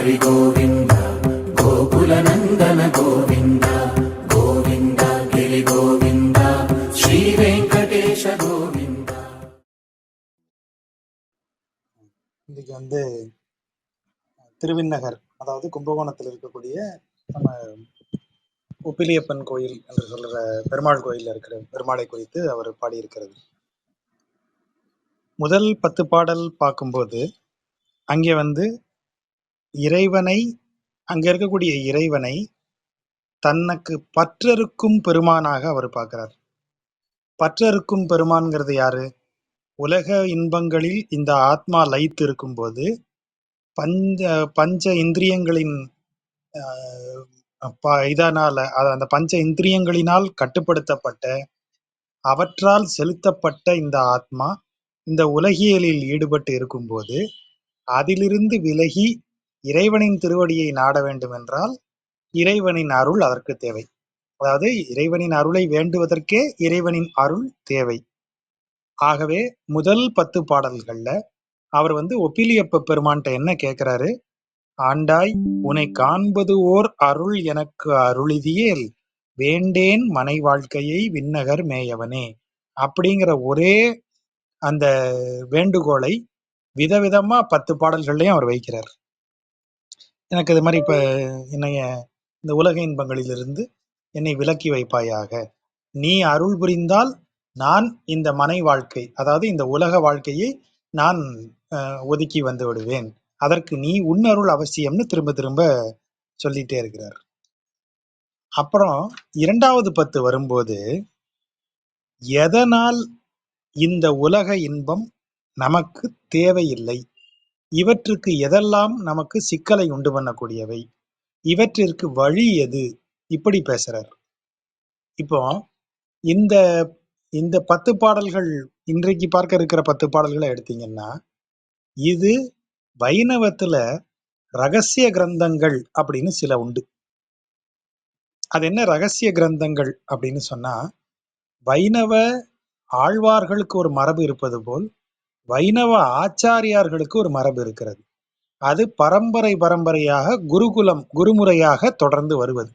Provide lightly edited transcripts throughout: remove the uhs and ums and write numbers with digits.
ஹரி கோவிந்த கோகுல நந்தன கோவிந்த கோவிந்த கிரி கோவிந்த ஸ்ரீ வெங்கடேஷ கோவிந்த. இன்னைக்கு திருவிண்ணகர், அதாவது கும்பகோணத்தில் இருக்கக்கூடிய நம்ம உப்பிலியப்பன் கோயில் என்று சொல்ற பெருமாள் கோயில் இருக்கிற பெருமாளை குறித்து அவர் பாடியிருக்கிறது. முதல் 10 பாடல் பார்க்கும்போது அங்கே இறைவனை, அங்க இருக்கக்கூடிய இறைவனை தனக்கு பற்றறுக்கும் பெருமானாக அவர் பார்க்கிறார். பற்றறுக்கும் பெருமான்கிறது யாரு? உலக இன்பங்களில் இந்த ஆத்மா லயித்து இருக்கும்போது பஞ்ச இந்திரியங்களின் இதனால, அந்த பஞ்ச இந்திரியங்களினால் கட்டுப்படுத்தப்பட்ட, அவற்றால் செலுத்தப்பட்ட இந்த ஆத்மா இந்த உலகியலில் ஈடுபட்டு இருக்கும்போது அதிலிருந்து விலகி இறைவனின் திருவடியை நாட வேண்டும் என்றால் இறைவனின் அருள் அதற்கு தேவை. அதாவது இறைவனின் அருளை வேண்டுவதற்கே இறைவனின் அருள் தேவை. ஆகவே முதல் 10 பாடல்கள்ல அவர் ஒப்பிலியப்ப பெருமான்ட்ட என்ன கேட்கிறாரு? ஆண்டாய், உன்னை காண்பது ஓர் அருள் எனக்கு அருளிதியேல் வேண்டேன் மனை வாழ்க்கையை விண்ணகர் மேயவனே அப்படிங்கிற ஒரே அந்த வேண்டுகோளை விதவிதமா 10 பாடல்கள்லையும் அவர் வைக்கிறார். எனக்கு இது மாதிரி இப்ப என்னைய இந்த உலக இன்பங்களிலிருந்து என்னை விலக்கி வைப்பாயாக, நீ அருள் புரிந்தால் நான் இந்த மனை வாழ்க்கை, அதாவது இந்த உலக வாழ்க்கையை நான் ஒதுக்கி வந்து விடுவேன், அதற்கு நீ உன்னருள் அவசியம்னு திரும்ப திரும்ப சொல்லிட்டே இருக்கிறார். அப்புறம் 2வது 10 வரும்போது, எதனால் இந்த உலக இன்பம் நமக்கு தேவையில்லை, இவற்றுக்கு எதெல்லாம் நமக்கு சிக்கலை உண்டு பண்ணக்கூடியவை, இவற்றிற்கு வழி எது, இப்படி பேசுறார். இப்போ இந்த இந்த 10 பாடல்கள், இன்றைக்கு பார்க்க இருக்கிற 10 பாடல்களை எடுத்தீங்கன்னா, இது வைணவத்துல ரகசிய கிரந்தங்கள் அப்படின்னு சில உண்டு. அது என்ன ரகசிய கிரந்தங்கள் அப்படின்னு சொன்னா, வைணவ ஆழ்வார்களுக்கு ஒரு மரபு இருப்பது போல் வைணவ ஆச்சாரியார்களுக்கு ஒரு மரபு இருக்கிறது. அது பரம்பரையாக குருமுறையாக தொடர்ந்து வருவது.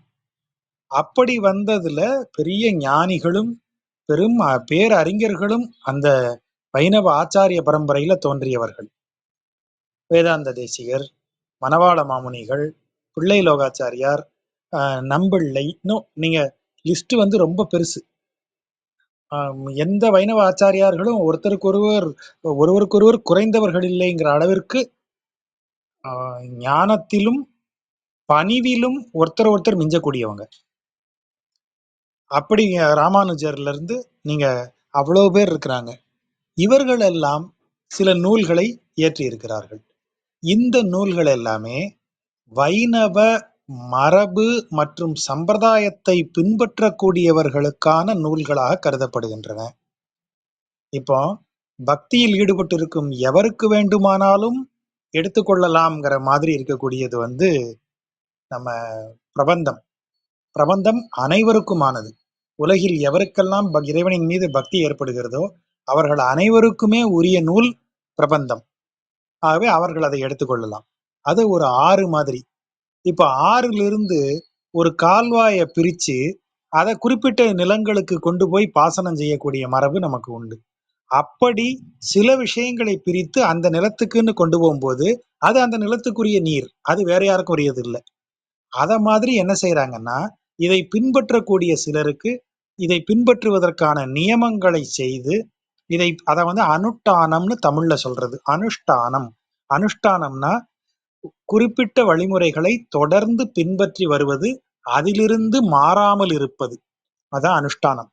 அப்படி வந்ததுல பெரிய ஞானிகளும் பெரும் பேரறிஞர்களும் அந்த வைணவ ஆச்சாரிய பரம்பரையில தோன்றியவர்கள். வேதாந்த தேசிகர், மணவாள மாமுனிகள், பிள்ளை லோகாச்சாரியார், நம்பிள்ளை, இன்னும் நீங்க லிஸ்ட் ரொம்ப பெருசு. எந்த வைணவ ஆச்சாரியார்களும் ஒருவருக்கொருவர் குறைந்தவர்கள் இல்லைங்கிற அளவிற்கு ஞானத்திலும் பணிவிலும் ஒருத்தர் மிஞ்சக்கூடியவங்க. அப்படி ராமானுஜர்ல இருந்து நீங்க அவ்வளவு பேர் இருக்கிறாங்க. இவர்கள் எல்லாம் சில நூல்களை இயற்றி இருக்கிறார்கள். இந்த நூல்கள் எல்லாமே வைணவ மரபு மற்றும் சம்பிரதாயத்தை பின்பற்றக்கூடியவர்களுக்கான நூல்களாக கருதப்படுகின்றன. இப்போ பக்தியில் ஈடுபட்டு இருக்கும் எவருக்கு வேண்டுமானாலும் எடுத்துக்கொள்ளலாம்ங்கிற மாதிரி இருக்கக்கூடியது நம்ம பிரபந்தம் அனைவருக்குமானது. உலகில் எவருக்கெல்லாம் இறைவனின் மீது பக்தி ஏற்படுகிறதோ அவர்கள் அனைவருக்குமே உரிய நூல் பிரபந்தம். ஆகவே அவர்கள் அதை எடுத்துக்கொள்ளலாம். அது ஒரு ஆறு மாதிரி. இப்ப ஆறிலிருந்து ஒரு கால்வாயை பிரிச்சு அதை குறிப்பிட்ட நிலங்களுக்கு கொண்டு போய் பாசனம் செய்யக்கூடிய மரபு நமக்கு உண்டு. அப்படி சில விஷயங்களை பிரித்து அந்த நிலத்துக்குன்னு கொண்டு போகும்போது அது அந்த நிலத்துக்குரிய நீர், அது வேற யாருக்கும் உரியது இல்லை. அத மாதிரி என்ன செய்யறாங்கன்னா, இதை பின்பற்றக்கூடிய சிலருக்கு இதை பின்பற்றுவதற்கான நியமங்களை செய்து அதை அனுஷ்டானம்னு தமிழ்ல சொல்றது. அனுஷ்டானம்னா குறிப்பிட்ட வழிமுறைகளை தொடர்ந்து பின்பற்றி வருவது, அதிலிருந்து மாறாமல் இருப்பது. அதான் அனுஷ்டானம்.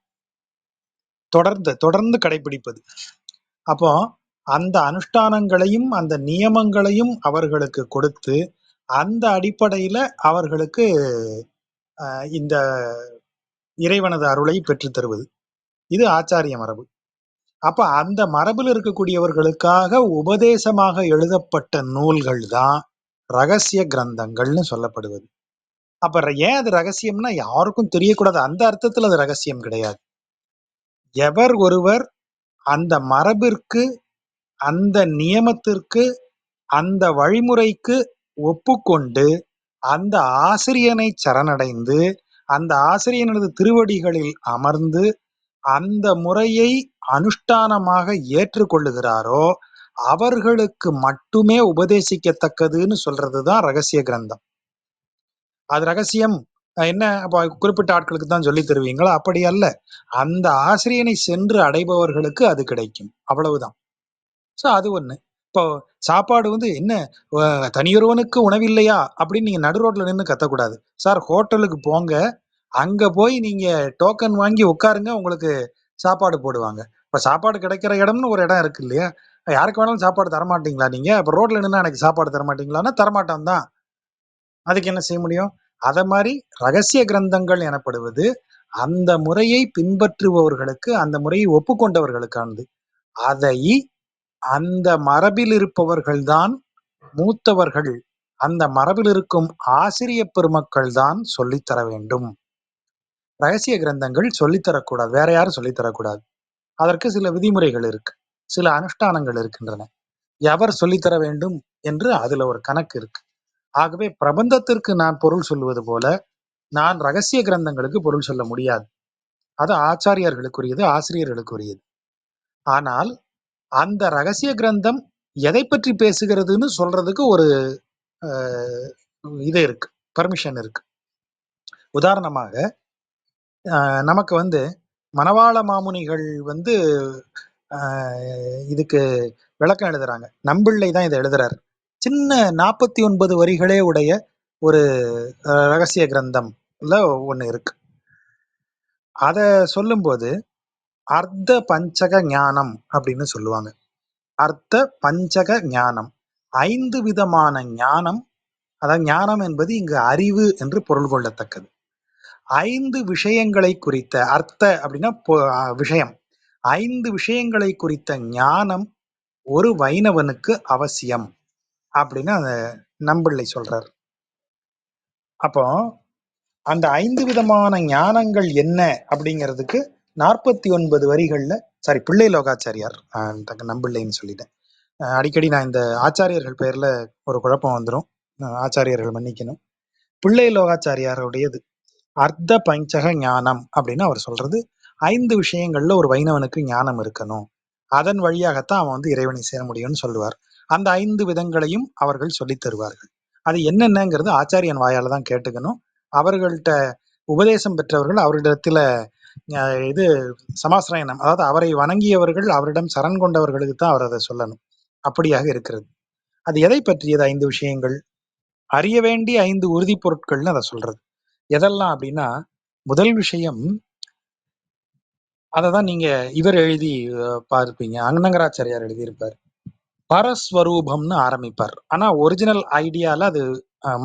தொடர்ந்து கடைபிடிப்பது. அப்போ அந்த அனுஷ்டானங்களையும் அந்த நியமங்களையும் அவர்களுக்கு கொடுத்து அந்த அடிப்படையில அவர்களுக்கு இந்த இறைவனது அருளை பெற்றுத் தருவது. இது ஆச்சாரிய மரபு. அப்ப அந்த மரபில் இருக்கக்கூடியவர்களுக்காக உபதேசமாக எழுதப்பட்ட நூல்கள் தான் ரகசிய கிரந்தங்கள்னு சொல்லப்படுவது. அப்ப ஏன் அது ரகசியம்னா யாருக்கும் தெரியக்கூடாது, அந்த அர்த்தத்துல அது ரகசியம் கிடையாது. எவர் ஒருவர் அந்த மரபிற்கு, அந்த நியமத்திற்கு, அந்த வழிமுறைக்கு ஒப்புக்கொண்டு அந்த ஆசிரியனை சரணடைந்து அந்த ஆசிரியனது திருவடிகளில் அமர்ந்து அந்த முறையை அனுஷ்டானமாக ஏற்றுக்கொள்ளுகிறாரோ அவர்களுக்கு மட்டுமே உபதேசிக்கத்தக்கதுன்னு சொல்றதுதான் ரகசிய கிரந்தம். அது ரகசியம் என்ன அப்ப குறிப்பிட்ட ஆட்களுக்கு தான் சொல்லி தருவீங்களா? அப்படி அல்ல. அந்த ஆசிரியனை சென்று அடைபவர்களுக்கு அது கிடைக்கும். அவ்வளவுதான். ஸோ அது ஒண்ணு. இப்போ சாப்பாடு என்ன தனியொருவனுக்கு உணவில்லையா? அப்படின்னு நீங்க நடு ரோட்ல நின்னு கத்தக்கூடாது. சார் ஹோட்டலுக்கு போங்க. அங்க போய் நீங்க டோக்கன் வாங்கி உட்காருங்க. உங்களுக்கு சாப்பாடு போடுவாங்க. இப்ப சாப்பாடு கிடைக்கிற இடம்னு ஒரு இடம் இருக்கு இல்லையா? யாருக்கு வேணாலும் சாப்பாடு தரமாட்டீங்களா நீங்க? அப்ப ரோட்ல நின்னா எனக்கு சாப்பாடு தரமாட்டீங்களான்னா தரமாட்டான் தான். அதுக்கு என்ன செய்ய முடியும்? அத மாரி ரகசிய கிரந்தங்கள் எனப்படுவது அந்த முறையை பின்பற்றுபவர்களுக்கு, அந்த முறையை ஒப்புக்கொண்டவர்களுக்கானது. அதை அந்த மரபில் இருப்பவர்கள் தான் மூத்தவர்கள். அந்த மரபில் இருக்கும் ஆசிரிய பெருமக்கள் தான் சொல்லித் தர வேண்டும். ரகசிய கிரந்தங்கள் சொல்லித் தரக்கூடாது. வேற யாரும் சொல்லித் தரக்கூடாது. அதற்கு சில விதிமுறைகள் இருக்கு. சில அனுஷ்டானங்கள் இருக்கின்றன. எவர் சொல்லித் தர வேண்டும் என்று அதுல ஒரு கணக்கு இருக்கு. ஆகவே பிரபந்தத்திற்கு நான் பொருள் சொல்லுவது போல நான் ரகசிய கிரந்தங்களுக்கு பொருள் சொல்ல முடியாது. அது ஆச்சாரியர்களுக்குரியது, ஆசிரியர்களுக்குரியது. ஆனால் அந்த ரகசிய கிரந்தம் எதை பற்றி பேசுகிறதுன்னு சொல்றதுக்கு ஒரு இது இருக்கு, பர்மிஷன் இருக்கு. உதாரணமாக நமக்கு மணவாள மாமுனிகள் இதுக்கு விளக்கம் எழுதுறாங்க. நம்பிள்ளை தான் இதை எழுதுறாரு. சின்ன 49 வரிகளே உடைய ஒரு ரகசிய கிரந்தம்ல ஒண்ணு இருக்கு. அத சொல்லும்போது அர்த்த பஞ்சக ஞானம் அப்படின்னு சொல்லுவாங்க. அர்த்த பஞ்சக ஞானம் 5 விதமான ஞானம். அதாவது ஞானம் என்பது இங்கு அறிவு என்று பொருள் கொள்ளத்தக்கது. 5 விஷயங்களை குறித்த அர்த்த அப்படின்னா விஷயம். 5 விஷயங்களை குறித்த ஞானம் ஒரு வைணவனுக்கு அவசியம் அப்படின்னு அந்த நம்பிள்ளை சொல்றார். அப்போ அந்த 5 விதமான ஞானங்கள் என்ன அப்படிங்கிறதுக்கு 49 வரிகள்ல பிள்ளை லோகாச்சாரியார், நம்பிள்ளைன்னு சொல்லிட்டேன். அடிக்கடி நான் இந்த ஆச்சாரியர்கள் பெயர்ல ஒரு குழப்பம் வந்துடும். ஆச்சாரியர்கள் மன்னிக்கணும். பிள்ளை லோகாச்சாரியாருடையது அர்த்த பஞ்சக ஞானம் அப்படின்னு அவர் சொல்றது 5 விஷயங்கள்ல ஒரு வைணவனுக்கு ஞானம் இருக்கணும். அதன் வழியாகத்தான் அவன் இறைவனை சேர முடியும்னு சொல்லுவார். அந்த 5 விதங்களையும் அவர்கள் சொல்லித் தருவார்கள். அது என்னென்னங்கிறது ஆச்சாரியன் வாயால தான் கேட்டுக்கணும். அவர்கள்ட்ட உபதேசம் பெற்றவர்கள் அவரிடத்துல இது சமாசிரயணம், அதாவது அவரை வணங்கியவர்கள் அவரிடம் சரண் கொண்டவர்களுக்கு தான் அவர் அதை சொல்லணும். அப்படியாக இருக்கிறது. அது எதை பற்றியது 5 விஷயங்கள்? அறிய வேண்டிய 5 உறுதி பொருட்கள்னு அதை சொல்றது. எதெல்லாம் அப்படின்னா, முதல் விஷயம் அததான் நீங்க இவர் எழுதி பார்ப்பீங்க, அன்னங்கராச்சாரியார் எழுதியிருப்பார். பரஸ்வரூபம்னு ஆரம்பிப்பார். ஆனா ஒரிஜினல் ஐடியால அது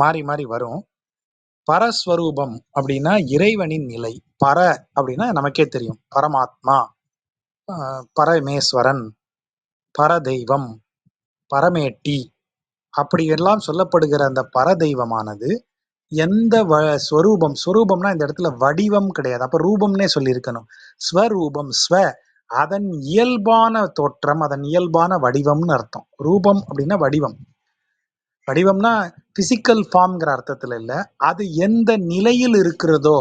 மாறி மாறி வரும். பரஸ்வரூபம் அப்படின்னா இறைவனின் நிலை. பர அப்படின்னா நமக்கே தெரியும், பரமாத்மா, பரமேஸ்வரன், பரதெய்வம், பரமேட்டி அப்படி எல்லாம் சொல்லப்படுகிற அந்த பரதெய்வமானது எந்த ஸ்வரூபம், ஸ்வரூபம்னா இந்த இடத்துல வடிவம் கிடையாது. அப்ப ரூபம்னே சொல்லியிருக்கணும். ஸ்வரூபம், ஸ்வ அதன் இயல்பான தோற்றம், அதன் இயல்பான வடிவம்னு அர்த்தம். ரூபம் அப்படின்னா வடிவம். வடிவம்னா பிசிக்கல் ஃபார்ம்ங்கிற அர்த்தத்துல இல்ல, அது எந்த நிலையில் இருக்கிறதோ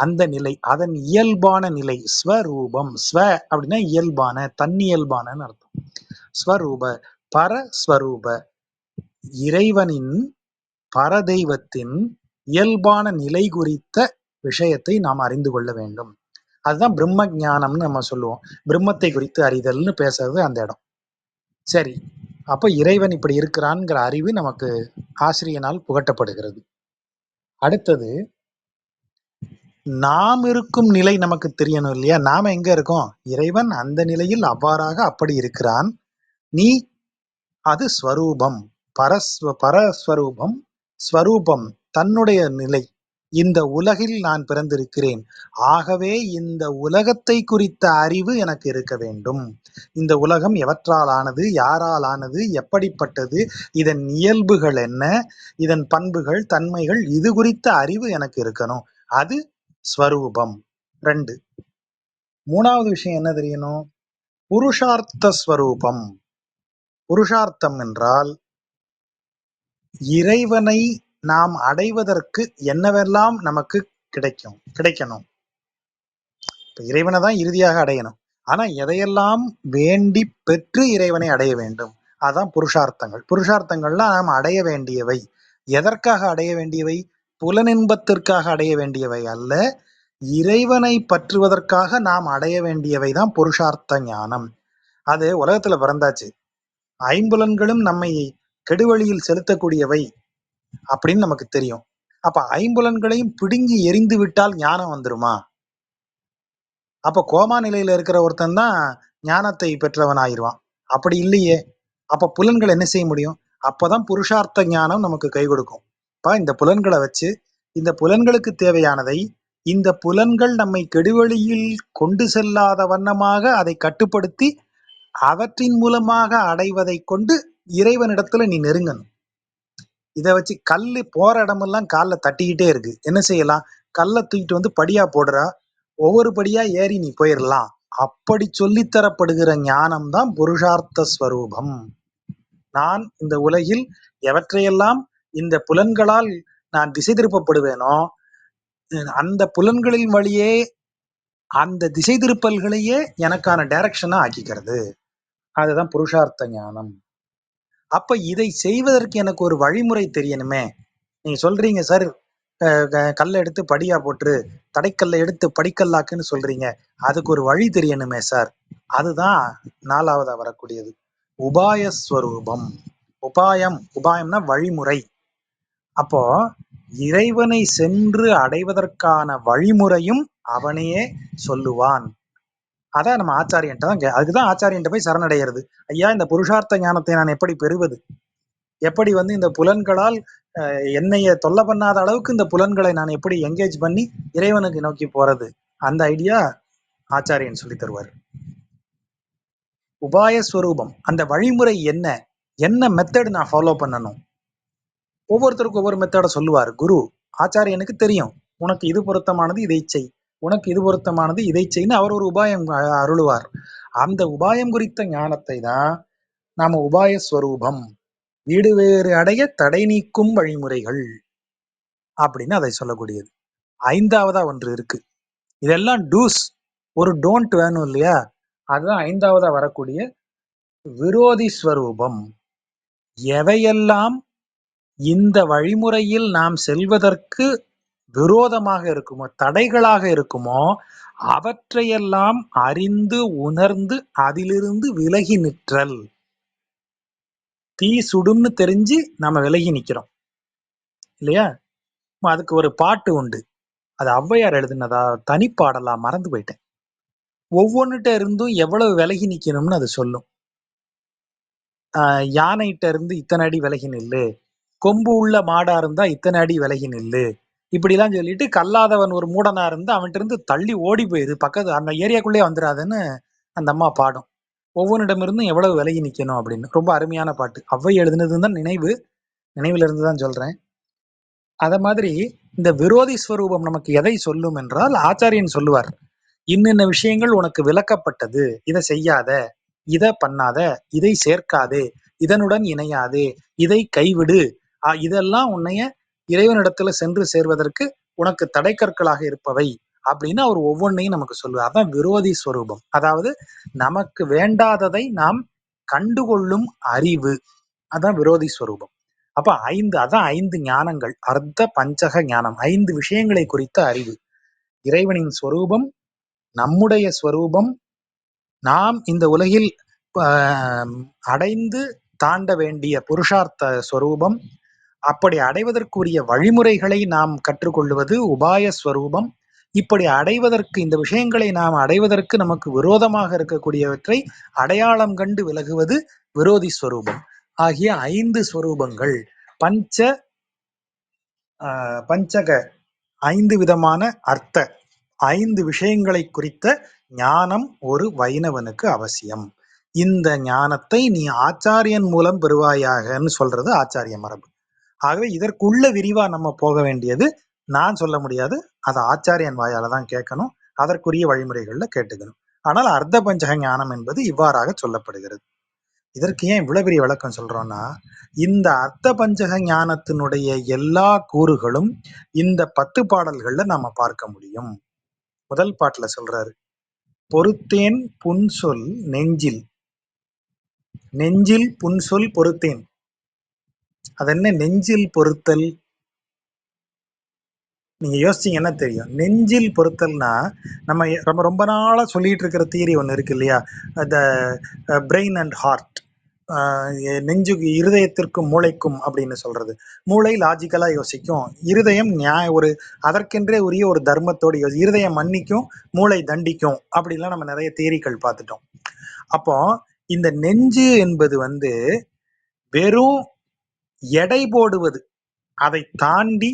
அந்த நிலை, அதன் இயல்பான நிலை. ஸ்வரூபம், ஸ்வ அப்படின்னா இயல்பான, தன்னியல்பான அர்த்தம். ஸ்வரூப, பரஸ்வரூப இறைவனின், பரதெய்வத்தின் இயல்பான நிலை குறித்த விஷயத்தை நாம் அறிந்து கொள்ள வேண்டும். அதுதான் பிரம்ம ஞானம்னு நம்ம சொல்லுவோம். பிரம்மத்தை குறித்து அறிதல்னு பேசுறது அந்த இடம். சரி, அப்ப இறைவன் இப்படி இருக்கிறான்ங்கிற அறிவு நமக்கு ஆசிரியனால் புகட்டப்படுகிறது. அடுத்தது, நாம் இருக்கும் நிலை நமக்கு தெரியணும் இல்லையா? நாம எங்க இருக்கோம்? இறைவன் அந்த நிலையில் அவ்வாறாக அப்படி இருக்கிறான். நீ அது ஸ்வரூபம், பரஸ்வரூபம், ஸ்வரூபம் தன்னுடைய நிலை. இந்த உலகில் நான் பிறந்திருக்கிறேன், ஆகவே இந்த உலகத்தை குறித்த அறிவு எனக்கு இருக்க வேண்டும். இந்த உலகம் எவற்றால் ஆனது, யாரால் ஆனது, எப்படிப்பட்டது, இதன் இயல்புகள் என்ன, இதன் பண்புகள், தன்மைகள், இது குறித்த அறிவு எனக்கு இருக்கணும். அது ஸ்வரூபம். 2. 3வது விஷயம் என்ன தெரியணும்? புருஷார்த்த ஸ்வரூபம். புருஷார்த்தம் என்றால் இறைவனை நாம் அடைவதற்கு என்னவெல்லாம் நமக்கு கிடைக்கணும். இப்ப இறைவனை தான் இறுதியாக அடையணும். ஆனா எதையெல்லாம் வேண்டி பெற்று இறைவனை அடைய வேண்டும், அதான் புருஷார்த்தங்கள். புருஷார்த்தங்கள்லாம் நாம் அடைய வேண்டியவை. எதற்காக அடைய வேண்டியவை? புலனின்பத்திற்காக அடைய வேண்டியவை அல்ல, இறைவனை பற்றுவதற்காக நாம் அடைய வேண்டியவை தான் புருஷார்த்த ஞானம். அது உலகத்துல பிறந்தாச்சு. ஐம்புலன்களும் நம்மை கெடுவழியில் செலுத்தக்கூடியவை அப்படின்னு நமக்கு தெரியும். அப்ப ஐம்புலன்களையும் பிடுங்கி எரிந்து விட்டால் ஞானம் வந்துருமா? அப்ப கோமா நிலையில இருக்கிற ஒருத்தன் தான் ஞானத்தை பெற்றவன் ஆயிடுவான். அப்படி இல்லையே. அப்ப புலன்கள் என்ன செய்ய முடியும்? அப்பதான் புருஷார்த்த ஞானம் நமக்கு கை கொடுக்கும். இந்த புலன்களை வச்சு இந்த புலன்களுக்கு தேவையானதை, இந்த புலன்கள் நம்மை கெடுவழியில் கொண்டு செல்லாத வண்ணமாக அதை கட்டுப்படுத்தி அவற்றின் மூலமாக அடைவதை கொண்டு இறைவனிடத்துல நீ நெருங்கணும். இதை வச்சு கல்லு போற இடமெல்லாம் காலில் தட்டிக்கிட்டே இருக்கு, என்ன செய்யலாம்? கல்லை தூக்கிட்டு வந்து படியா போடுறா, ஒவ்வொரு படியா ஏறி நீ போயிடலாம். அப்படி சொல்லித்தரப்படுகிற ஞானம் தான் புருஷார்த்த ஸ்வரூபம். நான் இந்த உலகில் எவற்றையெல்லாம் இந்த புலன்களால் நான் திசை திருப்பப்படுவேனோ, அந்த புலன்களின் வழியே அந்த திசை திருப்பல்களையே எனக்கான டைரக்ஷனா ஆக்கிக்கிறது. அதுதான் புருஷார்த்த ஞானம். அப்ப இதை செய்வதற்கு எனக்கு ஒரு வழிமுறை தெரியணுமே. நீங்க சொல்றீங்க சார், கல்லை எடுத்து படியா போட்டு தடைக்கல்லை எடுத்து படிக்கல்லாக்குன்னு சொல்றீங்க, அதுக்கு ஒரு வழி தெரியணுமே சார். அதுதான் நாலாவதா வரக்கூடியது உபாயஸ்வரூபம். உபாயம்னா வழிமுறை. அப்போ இறைவனை சென்று அடைவதற்கான வழிமுறையும் அவனையே சொல்லுவான். அதான் நம்ம ஆச்சாரியன்ட்ட தான் அதுக்குதான் ஆச்சாரியன்ட்ட போய் சரணடைகிறது. ஐயா, இந்த புருஷார்த்த ஞானத்தை நான் எப்படி பெறுவது? எப்படி இந்த புலன்களால் என்னைய தொல்லை பண்ணாத அளவுக்கு இந்த புலன்களை நான் எப்படி என்கேஜ் பண்ணி இறைவனுக்கு நோக்கி போறது? அந்த ஐடியா ஆச்சாரியன் சொல்லி தருவார். உபாயஸ்வரூபம், அந்த வழிமுறை என்ன, என்ன மெத்தட் நான் ஃபாலோ பண்ணணும்? ஒவ்வொருத்தருக்கும் ஒவ்வொரு மெத்தட சொல்லுவார் குரு. ஆச்சாரியனுக்கு தெரியும், உனக்கு இது பொருத்தமானது இதை செய், உனக்கு இது பொருத்தமானது இதை செய்ன்னு அவர் ஒரு உபாயம் அருளுவார். அந்த உபாயம் குறித்த ஞானத்தை தான் நாம உபாயஸ்வரூபம், வீடு வேறு அடைய தடை நீக்கும் வழிமுறைகள் அப்படின்னு அதை சொல்லக்கூடியது. ஐந்தாவதா ஒன்று இருக்கு. இதெல்லாம் டூஸ், ஒரு டோன்ட் வேணும் இல்லையா? அதுதான் ஐந்தாவதா வரக்கூடிய விரோதி ஸ்வரூபம். எவையெல்லாம் இந்த வழிமுறையில் நாம் செல்வதற்கு விரோதமாக இருக்குமோ, தடைகளாக இருக்குமோ, அவற்றையெல்லாம் அறிந்து உணர்ந்து அதிலிருந்து விலகி நிற்றல். தீ சுடும்னு தெரிஞ்சு நம்ம விலகி நிக்கிறோம் இல்லையா? அதுக்கு ஒரு பாட்டு உண்டு, அது ஔவையார் எழுதினதா தனிப்பாடலா மறந்து போயிட்டேன். ஒவ்வொன்றுட்ட இருந்தும் எவ்வளவு விலகி நிக்கணும்னு அது சொல்லும். யானைகிட்ட இருந்து இத்தனை அடி விலகி நில்லு, கொம்பு உள்ள மாடா இருந்தா இத்தனை அடி விலகி நில்லு, இப்படிலாம் சொல்லிட்டு கல்லாதவன் ஒரு மூடனா இருந்து அவன்கிட்ட இருந்து தள்ளி ஓடி போயிரு, பக்கத்து அந்த ஏரியாக்குள்ளே வந்துடாதுன்னு அந்த அம்மா பாடும். ஒவ்வொன்றிடமிருந்தும் எவ்வளவு விலகி நிக்கணும் அப்படின்னு. ரொம்ப அருமையான பாட்டு. ஔவை எழுதுனதுன்னு தான் நினைவில் இருந்து தான் சொல்றேன். அத மாதிரி இந்த விரோதி ஸ்வரூபம் நமக்கு எதை சொல்லும் என்றால், ஆச்சாரியன் சொல்லுவார், இன்னென்ன விஷயங்கள் உனக்கு விளக்கப்பட்டது, இதை செய்யாத, இதை பண்ணாத, இதை சேர்க்காதே, இதனுடன் இணையாதே, இதை கைவிடு, இதெல்லாம் உன்னைய இறைவனிடத்துல சென்று சேர்வதற்கு உனக்கு தடைக்கற்களாக இருப்பவை அப்படின்னு அவர் ஒவ்வொன்றையும் நமக்கு சொல்லுவார். அதான் விரோதி ஸ்வரூபம். அதாவது நமக்கு வேண்டாததை நாம் கண்டுகொள்ளும் அறிவு, அதான் விரோதி ஸ்வரூபம். அப்ப அதான் 5 ஞானங்கள். அர்த்த பஞ்சக ஞானம், 5 விஷயங்களை குறித்த அறிவு. இறைவனின் ஸ்வரூபம், நம்முடைய ஸ்வரூபம், நாம் இந்த உலகில் அடைந்து தாண்ட வேண்டிய புருஷார்த்த ஸ்வரூபம், அப்படி அடைவதற்குரிய வழிமுறைகளை நாம் கற்றுக்கொள்வது உபாய ஸ்வரூபம். இப்படி அடைவதற்கு, இந்த விஷயங்களை நாம் அடைவதற்கு நமக்கு விரோதமாக இருக்கக்கூடியவற்றை அடையாளம் கண்டு விலகுவது விரோதி ஸ்வரூபம். ஆகிய 5 ஸ்வரூபங்கள், பஞ்சக 5 விதமான அர்த்த 5 விஷயங்களை குறித்த ஞானம் ஒரு வைணவனுக்கு அவசியம். இந்த ஞானத்தை நீ ஆச்சாரியன் மூலம் பெறுவாயாகன்னு சொல்றது ஆச்சாரிய மரபு. ஆகவே இதற்குள்ள விரிவா நம்ம போக வேண்டியது நான் சொல்ல முடியாது, அதை ஆச்சாரியன் வாயால தான் கேட்கணும், அதற்குரிய வழிமுறைகள்ல கேட்டுக்கணும். ஆனால் அர்த்த பஞ்சக ஞானம் என்பது இவ்வாறாக சொல்லப்படுகிறது. இதற்கு ஏன் இவ்வளவு பெரிய விளக்கம் சொல்றோம்னா, இந்த அர்த்த பஞ்சக ஞானத்தினுடைய எல்லா கூறுகளும் இந்த 10 பாடல்கள்ல நாம பார்க்க முடியும். முதல் பாட்டுல சொல்றாரு, பொறுத்தேன் புன்சொல் நெஞ்சில். நெஞ்சில் புன்சொல் பொறுத்தேன். அது என்ன நெஞ்சில் பொறுத்தல்? நீங்க யோசிச்சீங்கன்னா தெரியும். நெஞ்சில் பொறுத்தல்னா, நம்ம ரொம்ப ரொம்ப நாளா சொல்லிட்டு இருக்கிற தியரி ஒண்ணு இருக்கு இல்லையா? The brain and heart. அ நெஞ்சுக்கு இருதயத்திற்கும் மூளைக்கும் அப்படின்னு சொல்றது. மூளை லாஜிக்கலா யோசிக்கும். இருதயம் ஒரு அதற்கென்றே உரிய ஒரு தர்மத்தோடு இருதயம் மன்னிக்கும், மூளை தண்டிக்கும். அப்படிலாம் நம்ம நிறைய தியரிகள் பார்த்துட்டோம். அப்போ இந்த நெஞ்சு என்பது வந்து வெறும் எடை போடுவது. அதை தாண்டி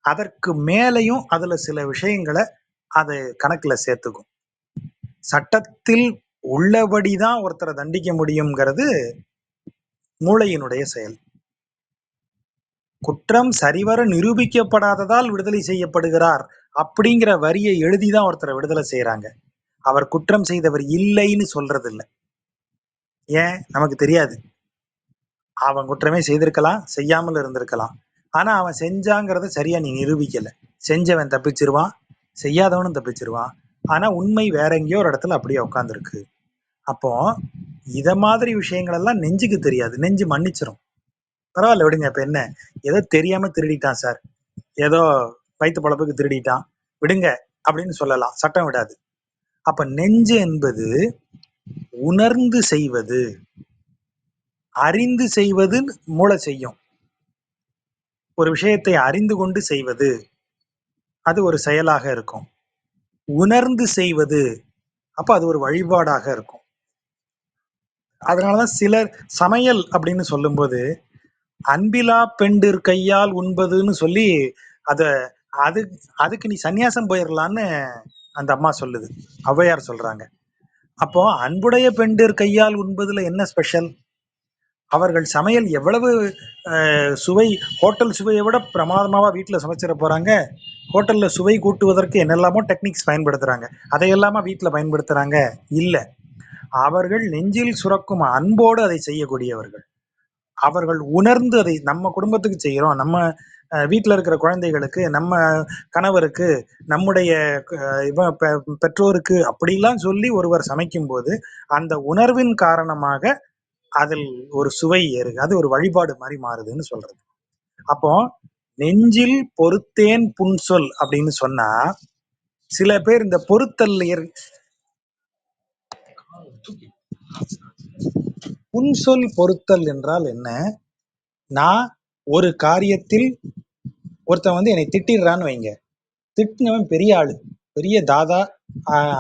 அதற்கு மேலையும் அதுல சில விஷயங்களை அது கணக்குல சேர்த்துக்கும். சட்டத்தில் உள்ளபடிதான் ஒருத்தரை தண்டிக்க முடியுங்கிறது மூளையினுடைய செயல். குற்றம் சரிவர நிரூபிக்கப்படாததால் விடுதலை செய்யப்படுகிறார் அப்படிங்கிற வரியை எழுதிதான் ஒருத்தரை விடுதலை செய்யறாங்க. அவர் குற்றம் செய்தவர் இல்லைன்னு சொல்றது இல்லை. ஏன்? நமக்கு தெரியாது. அவன் குற்றமே செய்திருக்கலாம், செய்யாமல் இருந்திருக்கலாம். ஆனா அவன் செஞ்சாங்கிறத சரியா நீ நிரூபிக்கல. செஞ்சவன் தப்பிச்சிருவான், செய்யாதவனும் தப்பிச்சிருவான். ஆனா உண்மை வேற எங்கேயோ ஒரு இடத்துல அப்படியே உட்காந்துருக்கு. அப்போ இத மாதிரி விஷயங்கள் எல்லாம் நெஞ்சுக்கு தெரியாது. நெஞ்சு மன்னிச்சிரும். பரவாயில்ல விடுங்க. இப்ப என்ன? ஏதோ தெரியாம திருடிட்டான் சார். ஏதோ வயிற்று பழப்புக்கு திருடிட்டான். விடுங்க அப்படின்னு சொல்லலாம். சட்டம் விடாது. அப்ப நெஞ்சு என்பது உணர்ந்து செய்வது, அறிந்து செய்வது மூளை செய்யும். ஒரு விஷயத்தை அறிந்து கொண்டு செய்வது அது ஒரு செயலாக இருக்கும். உணர்ந்து செய்வது அப்ப அது ஒரு வழிபாடாக இருக்கும். அதனாலதான் சிலர் சமையல் அப்படின்னு சொல்லும்போது அன்பிலா பெண்டிர் கையால் உண்பதுன்னு சொல்லி அத அது அதுக்கு நீ சந்நியாசம் போயிடலான்னு அந்த அம்மா சொல்லுது. ஔவையார் சொல்றாங்க. அப்போ அன்புடைய பெண்டிர் கையால் உண்பதுல என்ன ஸ்பெஷல்? அவர்கள் சமையல் எவ்வளவு சுவை, ஹோட்டல் சுவையை விட பிரமாதமாவா வீட்டில் சமைச்சிட போறாங்க? ஹோட்டல்ல சுவை கூட்டுவதற்கு என்னெல்லாமோ டெக்னிக்ஸ் பயன்படுத்துறாங்க. அதையெல்லாமா வீட்டில் பயன்படுத்துறாங்க? இல்ல. அவர்கள் நெஞ்சில் சுரக்கும் அன்போடு அதை செய்யக்கூடியவர்கள். அவர்கள் உணர்ந்து அதை நம்ம குடும்பத்துக்கு செய்கிறோம், நம்ம வீட்டில் இருக்கிற குழந்தைகளுக்கு, நம்ம கணவருக்கு, நம்முடைய பெற்றோருக்கு அப்படிலாம் சொல்லி ஒருவர் சமைக்கும் போது அந்த உணர்வின் காரணமாக அதில் ஒரு சுவை ஏறுது. அது ஒரு வழிபாடு மாதிரி மாறுதுன்னு சொல்றது. அப்போ நெஞ்சில் பொறுத்தேன் புன்சொல் அப்படின்னு சொன்னா, சில பேர் இந்த பொறுத்தல் புன்சொல் பொறுத்தல் என்றால் என்ன? நான் ஒரு காரியத்தில் ஒருத்தன் வந்து என்னை திட்டிடுறான்னு வைங்க. திட்டினவன் பெரிய ஆளு, பெரிய தாதா,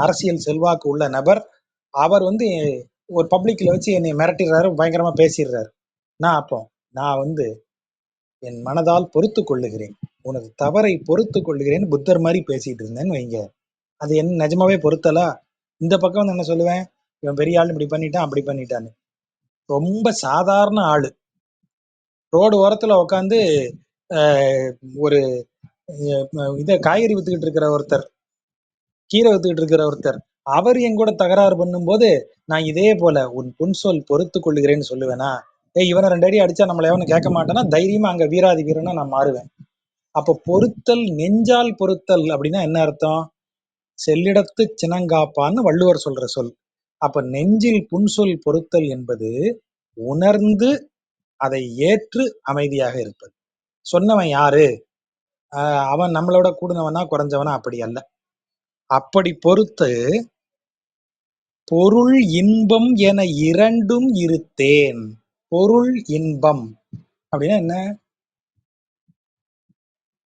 அரசியல் செல்வாக்கு உள்ள நபர். அவர் வந்து ஒரு பப்ளிக்ல வச்சு என்னை மிரட்டிடுறாரு, பயங்கரமா பேசிடுறாரு. நான் வந்து என் மனதால் பொறுத்து கொள்ளுகிறேன், உனது தவறை பொறுத்து கொள்ளுகிறேன் புத்தர் மாதிரி பேசிட்டு இருந்தேன்னு வைங்க. அது என்ன நிஜமாவே பொறுத்தலா? இந்த பக்கம் வந்து என்ன சொல்லுவேன், இவன் பெரிய ஆள் இப்படி பண்ணிட்டான் அப்படி பண்ணிட்டான்னு. ரொம்ப சாதாரண ஆளு ரோடு ஓரத்துல உட்காந்து ஒரு இத காய்கறி வித்துக்கிட்டு இருக்கிற ஒருத்தர், கீரை வித்துக்கிட்டு இருக்கிற ஒருத்தர், அவர் என் கூட தகராறு பண்ணும்போது நான் இதே போல உன் புன்சொல் பொறுத்து கொள்ளுகிறேன்னு சொல்லுவேனா? இவனை 2 அடி அடிச்சா நம்மள எவனும் கேட்க மாட்டானா, தைரியமா அங்க வீராதி வீரனா நான் மாறுவேன். அப்ப பொறுத்தல், நெஞ்சால் பொறுத்தல் அப்படின்னா என்ன அர்த்தம்? செல்லிடத்து சினங்காப்பான்னு வள்ளுவர் சொல்ற சொல். அப்ப நெஞ்சில் புன்சொல் பொறுத்தல் என்பது உணர்ந்து அதை ஏற்று அமைதியாக இருப்பது. சொன்னவன் யாரு? அவன் நம்மளோட கூடுனவனா குறைஞ்சவனா? அப்படி அல்ல. அப்படி பொறுத்து பொருள் இன்பம் என இரண்டும் இருத்தேன். பொருள் இன்பம் அப்படின்னா என்ன?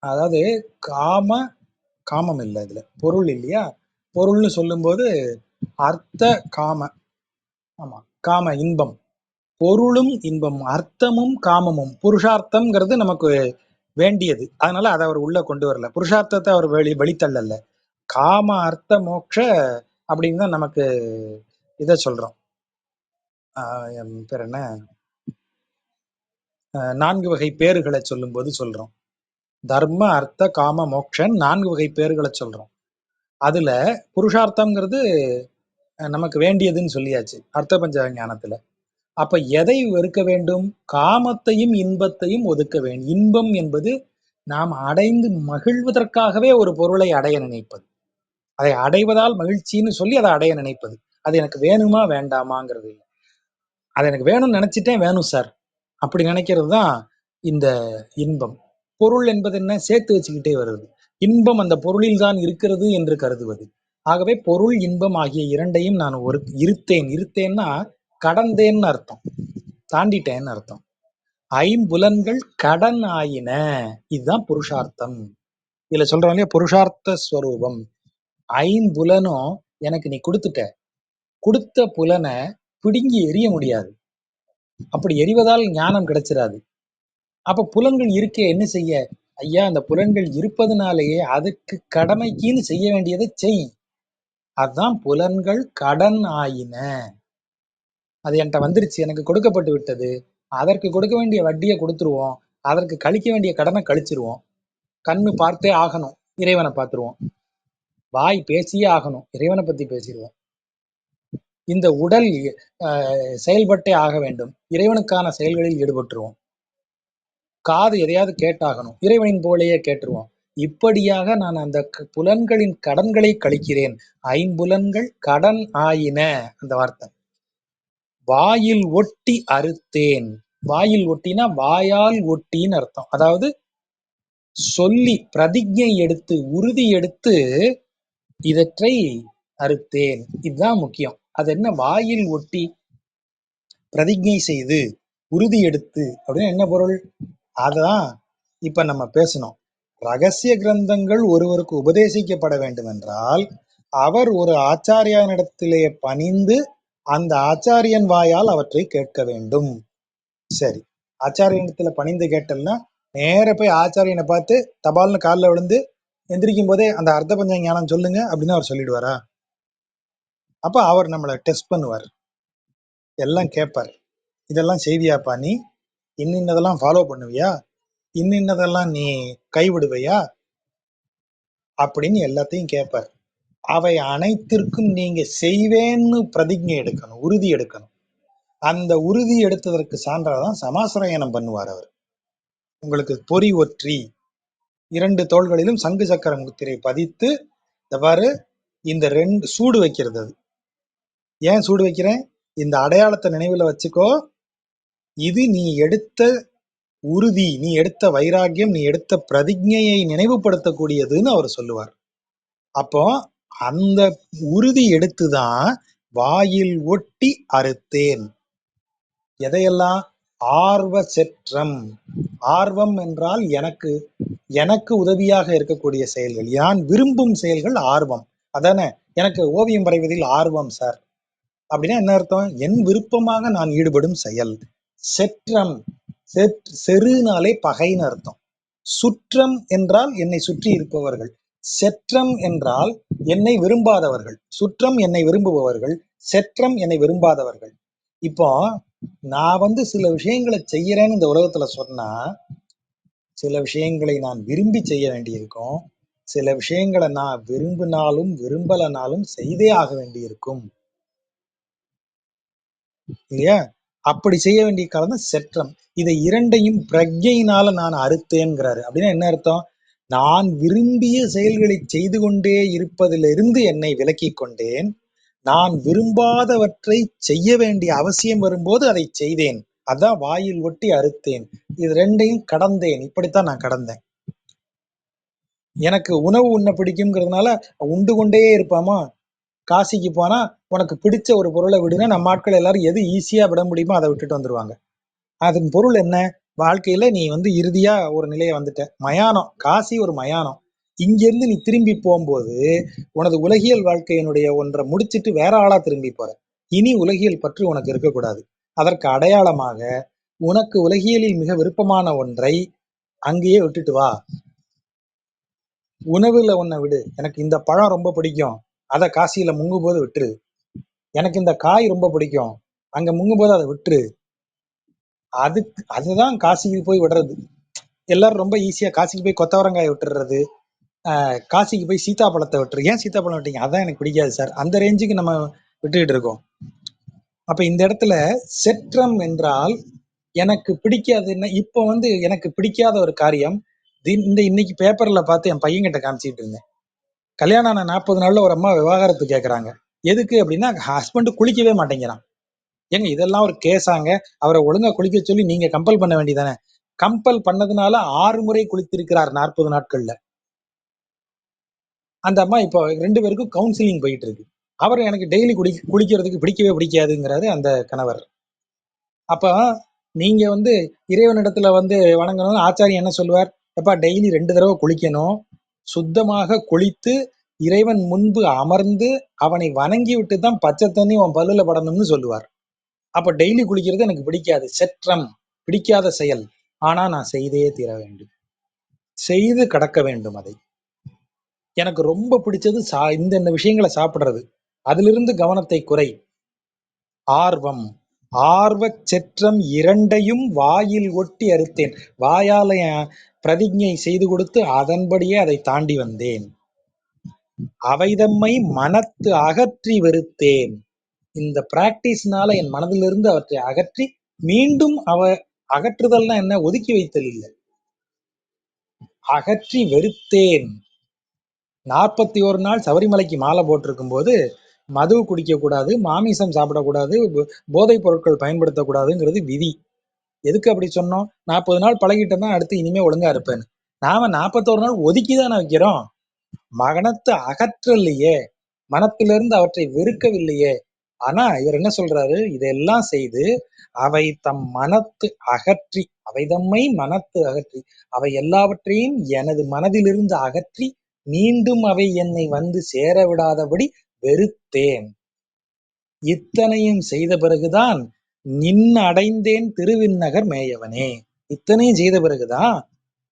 அதாவது காமம் இல்லை இதுல, பொருள் இல்லையா? பொருள்னு சொல்லும்போது அர்த்த காம, ஆமா, காம இன்பம். பொருளும் இன்பம், அர்த்தமும் காமமும். புருஷார்த்தம்ங்கிறது நமக்கு வேண்டியது, அதனால அதை அவர் உள்ள கொண்டு வரல. புருஷார்த்தத்தை அவர் வெளித்தள்ளல. காம அர்த்த மோட்ச அப்படின்னு தான் நமக்கு இதை சொல்றோம். பேர் என்ன, 4 வகை பேறுகளை சொல்லும் போது சொல்றோம். தர்ம அர்த்த காம மோக்ஷன் 4 வகை பேறுகளை சொல்றோம். அதுல புருஷார்த்தம்ங்கிறது நமக்கு வேண்டியதுன்னு சொல்லியாச்சு அர்த்த பஞ்ச ஞானத்துல. அப்ப எதை வெறுக்க வேண்டும்? காமத்தையும் இன்பத்தையும் ஒதுக்க வேண்டும். இன்பம் என்பது நாம் அடைந்து மகிழ்வதற்காகவே ஒரு பொருளை அடைய நினைப்பது. அதை அடைவதால் மகிழ்ச்சின்னு சொல்லி அதை அடைய நினைப்பது. அது எனக்கு வேணுமா வேண்டாமாங்கிறது இல்ல. அது எனக்கு வேணும்னு நினைச்சிட்டேன், வேணும் சார். அப்படி நினைக்கிறது தான் இந்த இன்பம். பொருள் என்பது என்ன? சேர்த்து வச்சுக்கிட்டே வருது. இன்பம் அந்த பொருளில் தான் இருக்கிறது என்று கருதுவது. ஆகவே பொருள், இன்பம் ஆகிய இரண்டையும் நான் ஒரு இருத்தேன். இருத்தேன்னா கடந்தேன்னு அர்த்தம். தாண்டிட்டேன்னு அர்த்தம். ஐம்புலன்கள் கடன் ஆயின. இதுதான் புருஷார்த்தம். இதுல சொல்றோம் இல்லையா, புருஷார்த்த ஸ்வரூபம். ஐம்புலனும் எனக்கு நீ கொடுத்துட்ட. கொடுத்த புலனை பிடுங்கி எறிய முடியாது. அப்படி எறிவதால் ஞானம் கிடைச்சிராது. அப்ப புலன்கள் இருக்கே, என்ன செய்ய? ஐயா, அந்த புலன்கள் இருப்பதனாலேயே அதுக்கு கடமைக்குன்னு செய்ய வேண்டியதை செய். அதுதான் புலன்கள் கடன் ஆயின. அது என்கிட்ட வந்துருச்சு, எனக்கு கொடுக்கப்பட்டு விட்டது. அதற்கு கொடுக்க வேண்டிய வட்டியை கொடுத்துருவோம். அதற்கு கழிக்க வேண்டிய கடனை கழிச்சிருவோம். கண்ணு பார்த்தே ஆகணும், இறைவனை பார்த்துருவோம். வாய் பேசியே ஆகணும், இறைவனை பத்தி பேசிடுவோம். இந்த உடல் செயல்பட்டே ஆக வேண்டும், இறைவனுக்கான செயல்களில் ஈடுபட்டுருவோம். காது எதையாவது கேட்டாகணும், இறைவனின் போலேயே கேட்டுருவோம். இப்படியாக நான் அந்த புலன்களின் கடன்களை கழிக்கிறேன். ஐம்புலன்கள் கடன் ஆயின. அந்த வார்த்தை வாயில் ஒட்டி அறுத்தேன். வாயில் ஒட்டினா வாயால் ஒட்டின்னு அர்த்தம். அதாவது சொல்லி பிரதிஜை எடுத்து, உறுதி எடுத்து இதற்றை அறுத்தேன். இதுதான் முக்கியம். அது என்ன? வாயில் ஒட்டி பிரதிஜை செய்து உறுதி எடுத்து அப்படின்னு என்ன பொருள்? அதான் இப்ப நம்ம பேசணும். ரகசிய கிரந்தங்கள் ஒருவருக்கு உபதேசிக்கப்பட வேண்டும் என்றால் அவர் ஒரு ஆச்சாரியனிடத்திலே பணிந்து அந்த ஆச்சாரியன் வாயால் அவற்றை கேட்க வேண்டும். சரி, ஆச்சாரியனிடத்துல பணிந்து கேட்டல்னா நேர போய் ஆச்சாரியனை பார்த்து தபால்னு காலில் விழுந்து எந்திரிக்கும் போதே அந்த அர்த்த பஞ்ச ஞானம் சொல்லுங்க அப்படின்னு அவர் சொல்லிடுவாரா? அப்ப அவர் நம்மளை டெஸ்ட் பண்ணுவார், எல்லாம் கேட்பார். இதெல்லாம் செய்தியாப்பா, நீ இன்னின்னதெல்லாம் ஃபாலோ பண்ணுவியா, இன்னின்னதெல்லாம் நீ கைவிடுவையா அப்படின்னு எல்லாத்தையும் கேட்பார். அவை அனைத்திற்கும் நீங்க செய்வேன்னு பிரதிஜை எடுக்கணும், உறுதி எடுக்கணும். அந்த உறுதி எடுத்ததற்கு சான்றாதான் சமாசிரயணம் பண்ணுவார் அவர். உங்களுக்கு பொறி ஒற்றி 2 தோள்களிலும் சங்கு சக்கர முத்திரை பதித்து எவ்வாறு இந்த 2 சூடு வைக்கிறது. அது ஏன் சூடு வைக்கிறேன்? இந்த அடையாளத்தை நினைவுல வச்சுக்கோ. இது நீ எடுத்த உறுதி, நீ எடுத்த வைராக்கியம், நீ எடுத்த பிரதிஜையை நினைவுபடுத்தக்கூடியதுன்னு அவர் சொல்லுவார். அப்போ அந்த உறுதி எடுத்துதான் வாயில் ஒட்டி அறுத்தேன். எதையெல்லாம்? ஆர்வ செற்றம். ஆர்வம் என்றால் எனக்கு எனக்கு உதவியாக இருக்கக்கூடிய செயல்கள், நான் விரும்பும் செயல்கள் ஆர்வம். அதானே, எனக்கு ஓவியம் வரைவதில் ஆர்வம் சார் அப்படின்னா என்ன அர்த்தம்? என் விருப்பமாக நான் ஈடுபடும் செயல். செற்றம், செருனாலே பகைன்னு அர்த்தம். சுற்றம் என்றால் என்னை சுற்றி இருப்பவர்கள். செற்றம் என்றால் என்னை விரும்பாதவர்கள். சுற்றம் என்னை விரும்புபவர்கள், செற்றம் என்னை விரும்பாதவர்கள். இப்போ நான் சில விஷயங்களை செய்யறேன்னு இந்த உலகத்துல சொன்னா, சில விஷயங்களை நான் விரும்பி செய்ய வேண்டியிருக்கும், சில விஷயங்களை நான் விரும்பினாலும் விரும்பலனாலும் செய்தே ஆக வேண்டியிருக்கும் இல்லையா? அப்படி செய்ய வேண்டிய காலம் தான் செற்றம். இதை இரண்டையும் பிரஜையினால நான் அறுத்தேன்கிறாரு. அப்படின்னா என்ன அர்த்தம்? நான் விரும்பிய செயல்களை செய்து கொண்டே இருப்பதிலிருந்து என்னை விலக்கி கொண்டேன். நான் விரும்பாதவற்றை செய்ய வேண்டிய அவசியம் வரும்போது அதை செய்தேன். அதான் வாயில் ஒட்டி அறுத்தேன். இது ரெண்டையும் கடந்தேன். இப்படித்தான் நான் கடந்தேன். எனக்கு உணவு உண்ண பிடிக்கும்ங்கிறதுனால உண்டு கொண்டே இருப்பாமா? காசிக்கு போனா உனக்கு பிடிச்ச ஒரு பொருளை விடுனா நம்ம ஆட்கள் எல்லாரும் எது ஈஸியா விட முடியுமோ அதை விட்டுட்டு வந்துருவாங்க. அதன் பொருள் என்ன? வாழ்க்கையில நீ இறுதியா ஒரு நிலையை வந்துட்ட. மயானம், காசி ஒரு மயானம். இங்கிருந்து நீ திரும்பி போகும்போது உனது உலகியல் வாழ்க்கையினுடைய ஒன்றை முடிச்சிட்டு வேற ஆளா திரும்பி போற. இனி உலகியல் பற்றி உனக்கு இருக்கக்கூடாது. அதற்கு அடையாளமாக உனக்கு உலகியலில் மிக விருப்பமான ஒன்றை அங்கேயே விட்டுட்டு வா. உணவுல ஒன்ன விடு. எனக்கு இந்த பழம் ரொம்ப பிடிக்கும், அதை காசியில முங்கும் போது விட்டுரு. எனக்கு இந்த காய் ரொம்ப பிடிக்கும், அங்க முங்கும் போது அதை விட்டுரு. அதுதான் காசிக்கு போய் விடுறது. எல்லாரும் ரொம்ப ஈஸியா காசிக்கு போய் கொத்தவரங்காயை விட்டுறது, காசிக்கு போய் சீதா பழத்தை விட்டுரு. ஏன் சீதா பழம் விட்டீங்க? அதான் எனக்கு பிடிக்காது சார். அந்த ரேஞ்சுக்கு நம்ம விட்டுக்கிட்டு இருக்கோம். அப்ப இந்த இடத்துல செற்றம் என்றால் எனக்கு பிடிக்காது என்ன, இப்போ எனக்கு பிடிக்காத ஒரு காரியம், இன்னைக்கு பேப்பர்ல பார்த்து என் பையன்கிட்ட காமிச்சிட்டு இருந்தேன். கல்யாணம் ஆன 40 நாள்ல ஒரு அம்மா விவாகரத்து கேட்கறாங்க. எதுக்கு அப்படின்னா, ஹஸ்பண்ட் குளிக்கவே மாட்டேங்கிறான். ஏங்க இதெல்லாம் ஒரு கேஸாங்க? அவரை ஒழுங்கா குளிக்க சொல்லி நீங்க கம்பல் பண்ண வேண்டியதானே? கம்பல் பண்ணதுனால 6 முறை குளித்திருக்கிறார் 40 நாட்கள்ல. அந்த அம்மா இப்போ 2 பேருக்கும் கவுன்சிலிங் போயிட்டு இருக்கு. அவர் எனக்கு டெய்லி குளிக்கிறதுக்கு பிடிக்கவே பிடிக்காதுங்கிறாரு அந்த கணவர். அப்ப நீங்க இறைவனிடத்துல வணங்கணும். ஆச்சாரியன் என்ன சொல்லுவார்? எப்பா டெய்லி 2 தடவை குளிக்கணும். சுத்தமாக குளித்து இறைவன் முன்பு அமர்ந்து அவனை வணங்கி விட்டு தான் பச்சை தண்ணி உன் பல்லுல படணும்னு சொல்லுவார். அப்ப டெய்லி குளிக்கிறது எனக்கு பிடிக்காது. செற்றம், பிடிக்காத செயல். ஆனா நான் செய்தே தீர வேண்டும். செய்து கடக்க வேண்டும் அதை. எனக்கு ரொம்ப பிடிச்சது இந்த விஷயங்களை சாப்பிடுறது. அதிலிருந்து கவனத்தை குறை. ஆர்வம், ஆர்வச் செற்றம் இரண்டையும் வாயில் ஒட்டி அறுத்தேன். வாயால பிரதிஜை செய்து கொடுத்து அதன்படியே அதை தாண்டி வந்தேன். அவைதம்மை மனத்து அகற்றி வெறுத்தேன். இந்த பிராக்டிஸ்னால என் மனதிலிருந்து அவற்றை அகற்றி மீண்டும் அகற்றுதல்னா என்ன? ஒதுக்கி வைத்தல் இல்லை, அகற்றி வெறுத்தேன். 41 நாள் சபரிமலைக்கு மாலை போட்டிருக்கும் போது மது குடிக்க கூடாது, மாமிசம் சாப்பிடக்கூடாது, போதைப் பொருட்கள் பயன்படுத்தக்கூடாதுங்கிறது விதி. எதுக்கு அப்படி சொன்னோம்? 40 நாள் பழகிட்டோம்னா அடுத்து இனிமே ஒழுங்கா இருப்பேன்னு. நாம 41 நாள் ஒதுக்கிதானே வைக்கிறோம். மனத்தை அகற்றலையே, மனத்திலிருந்து அவற்றை வெறுக்கவில்லையே. ஆனா இவர் என்ன சொல்றாரு? இதெல்லாம் செய்து அவை தம் மனத்து அகற்றி, அவை தம்மை மனத்து அகற்றி, அவை எல்லாவற்றையும் எனது மனதிலிருந்து அகற்றி மீண்டும் அவை என்னை சேர விடாதபடி வெறுத்தேன். இத்தனையும் செய்த பிறகுதான் அடைந்தேன் திருவிண்ணகர் மேயவனே. இத்தனையும் செய்த பிறகுதான்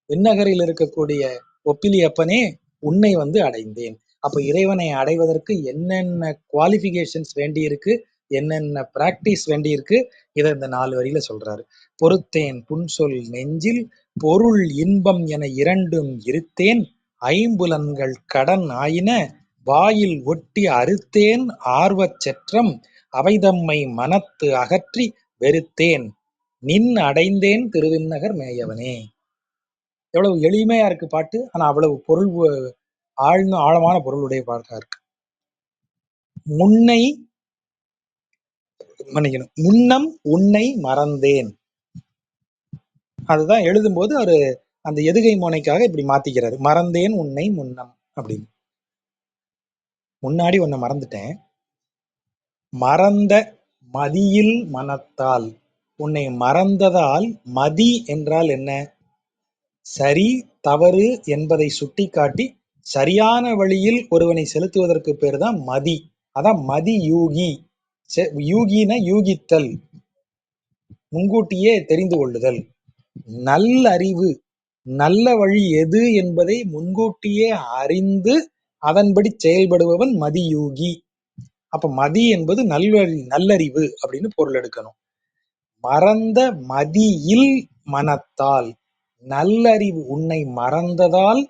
விண்ணகரில் இருக்கக்கூடிய ஒப்பிலி அப்பனே உன்னை அடைந்தேன். அப்ப இறைவனை அடைவதற்கு என்னென்ன குவாலிபிகேஷன்ஸ் வேண்டி இருக்கு, என்னென்ன பிராக்டிஸ் வேண்டி இருக்கு, இதை இந்த 4 வரியில சொல்றாரு. பொறுத்தேன் புன்சொல் நெஞ்சில் பொருள் இன்பம் என இரண்டும் இருத்தேன், ஐம்புலன்கள் கடன் ஆயின வாயில் ஒட்டி அறுத்தேன் ஆர்வச் செற்றம், அவைதம்மை மனத்து அகற்றி வெறுத்தேன், அடைந்தேன் திருவிண்ணகர் மேயவனே. எவ்வளவு எளிமையா இருக்கு பாட்டு. ஆனா அவ்வளவு பொருள், ஆழமான பொருளுடைய பாட்டா இருக்கு. முன்னம் உன்னை மறந்தேன். அதுதான் எழுதும்போது அவரு அந்த எதுகை மோனைக்காக இப்படி மாத்திக்கிறாரு. மறந்தேன் உன்னை முன்னம் அப்படின்னு. முன்னாடி உன்னை மறந்துட்டேன். மறந்த மதியில் மனத்தால், உன்னை மறந்ததால். மதி என்றால் என்ன? சரி தவறு என்பதை சுட்டிக்காட்டி சரியான வழியில் ஒருவனை செலுத்துவதற்கு பேர் தான் மதி. அதான் மதி யூகி. யூகின யூகித்தல், முன்கூட்டியே தெரிந்து கொள்ளுதல். நல்லறிவு, நல்ல வழி எது என்பதை முன்கூட்டியே அறிந்து அதன்படி செயல்படுபவன் மதியூகி. அப்ப மதி என்பது நல்லறிவு அப்படின்னு பொருள் எடுக்கணும். மறந்த மதியில் மனத்தால், நல்லறிவு, உன்னை மறந்ததால்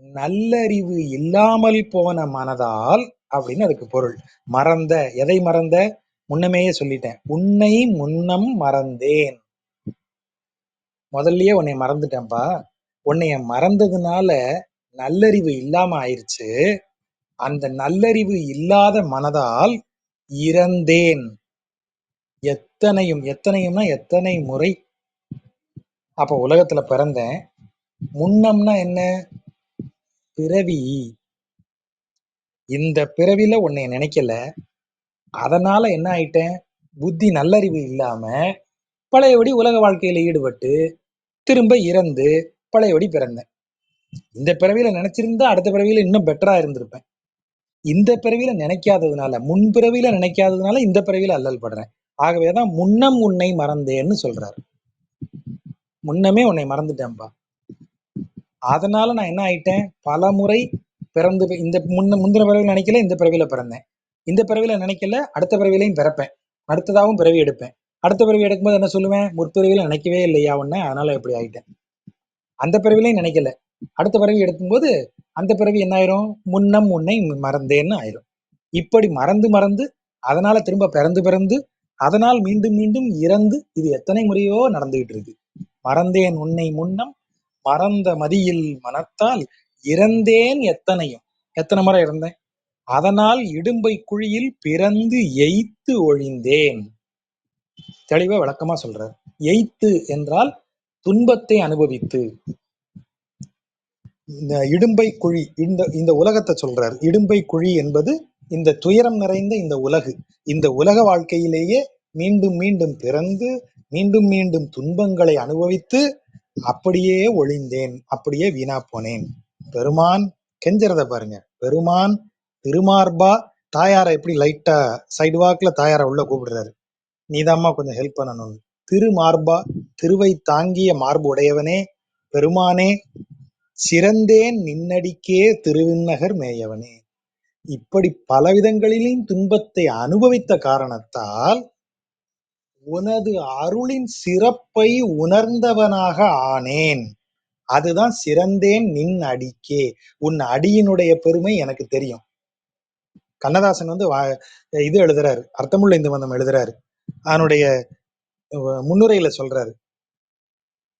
நல்லறிவு இல்லாமல் போன மனதால் அப்படின்னு அதுக்கு பொருள். மறந்த, எதை மறந்த? முன்னமேயே சொல்லிட்டேன், உன்னை முன்னம் மறந்தேன். முதல்லயே உன்னை மறந்துட்டேன்பா. உன்னைய மறந்ததுனால நல்லறிவு இல்லாம ஆயிருச்சு. அந்த நல்லறிவு இல்லாத மனதால் இறந்தேன். எத்தனையும்னா எத்தனை முறை. அப்ப உலகத்துல பிறந்தேன். முன்னம்னா என்ன? பிறவி. இந்த பிறவில உன்னை நினைக்கல, அதனால என்ன ஆயிட்டேன்? புத்தி நல்லறிவு இல்லாம பழையபடி உலக வாழ்க்கையில ஈடுபட்டு திரும்ப இறந்து பழையபடி பிறந்தேன். இந்த பிறவியில நினைச்சிருந்தா அடுத்த பிறவியில இன்னும் பெட்டரா இருந்திருப்பேன். இந்த பிறவியில நினைக்காததுனால, முன்பிறவியில நினைக்காததுனால இந்த பிறவியில அல்லல் படுறேன். ஆகவேதான் முன்னம் உன்னை மறந்தேன்னு சொல்றாரு. முன்னமே உன்னை மறந்துட்டேன்பா. அதனால நான் என்ன ஆயிட்டேன்? பல முறை பிறந்து, இந்த முந்தின பிறவியில நினைக்கல, இந்த பிறவியில பிறந்தேன். இந்த பிறவியில நினைக்கல, அடுத்த பிறவிலையும் பிறப்பேன். அடுத்ததாகவும் பிறவி எடுப்பேன். அடுத்த பிறவி எடுக்கும்போது என்ன சொல்லுவேன்? முற்பிறவியில நினைக்கவே இல்லையா உன்ன, அதனால எப்படி ஆயிட்டேன். அந்த பிறவிலையும் நினைக்கல, அடுத்த பிறவி எடுக்கும்போது அந்த பிறவி என்ன ஆயிரும்? முன்னம் உன்னை மறந்தேன்னு ஆயிரும். இப்படி மறந்து அதனால திரும்ப பிறந்து அதனால் மீண்டும் மீண்டும் இறந்து இது எத்தனை முறையோ நடந்துகிட்டு இருக்கு. மறந்தேன் உன்னை முன்னம் மறந்த மதியில் மனத்தால் இறந்தேன் எத்தனையும். எத்தனை முறை இறந்தேன்? அதனால் இடும்பை குழியில் பிறந்து எய்த்து ஒழிந்தேன். தெளிவா விளக்கமா சொல்றார். எய்த்து என்றால் துன்பத்தை அனுபவித்து. இந்த இடும்பை குழி, இந்த இந்த உலகத்தை சொல்றார். இடும்பை குழி என்பது இந்த துயரம் நிறைந்த இந்த உலகு. இந்த உலக வாழ்க்கையிலேயே மீண்டும் மீண்டும் பிறந்து மீண்டும் மீண்டும் துன்பங்களை அனுபவித்து அப்படியே ஒழிந்தேன், அப்படியே வீணா போனேன். பெருமான் கெஞ்சறத பாருங்க. பெருமான் திருமார்பா, தாயாரை எப்படி லைட்டா சைடு வாக்குல தாயாரை உள்ள கூப்பிடுறாரு, நீதாம்மா கொஞ்சம் ஹெல்ப் பண்ணணும். திருமார்பா, திருவை தாங்கிய மார்பு உடையவனே பெருமானே, சிறந்தேன் நின்னடிக்கே திருவிண்ணகர் மேயவனே. இப்படி பலவிதங்களிலும் துன்பத்தை அனுபவித்த காரணத்தால் உனது அருளின் சிறப்பை உணர்ந்தவனாக ஆனேன். அதுதான் சிறந்தேன் நின் அடிக்கே. உன் அடியினுடைய பெருமை எனக்கு தெரியும். கண்ணதாசன் இது எழுதுறாரு, அர்த்தமுள்ள இந்த மந்தம் எழுதுறாரு. அதனுடைய முன்னுரையில சொல்றாரு,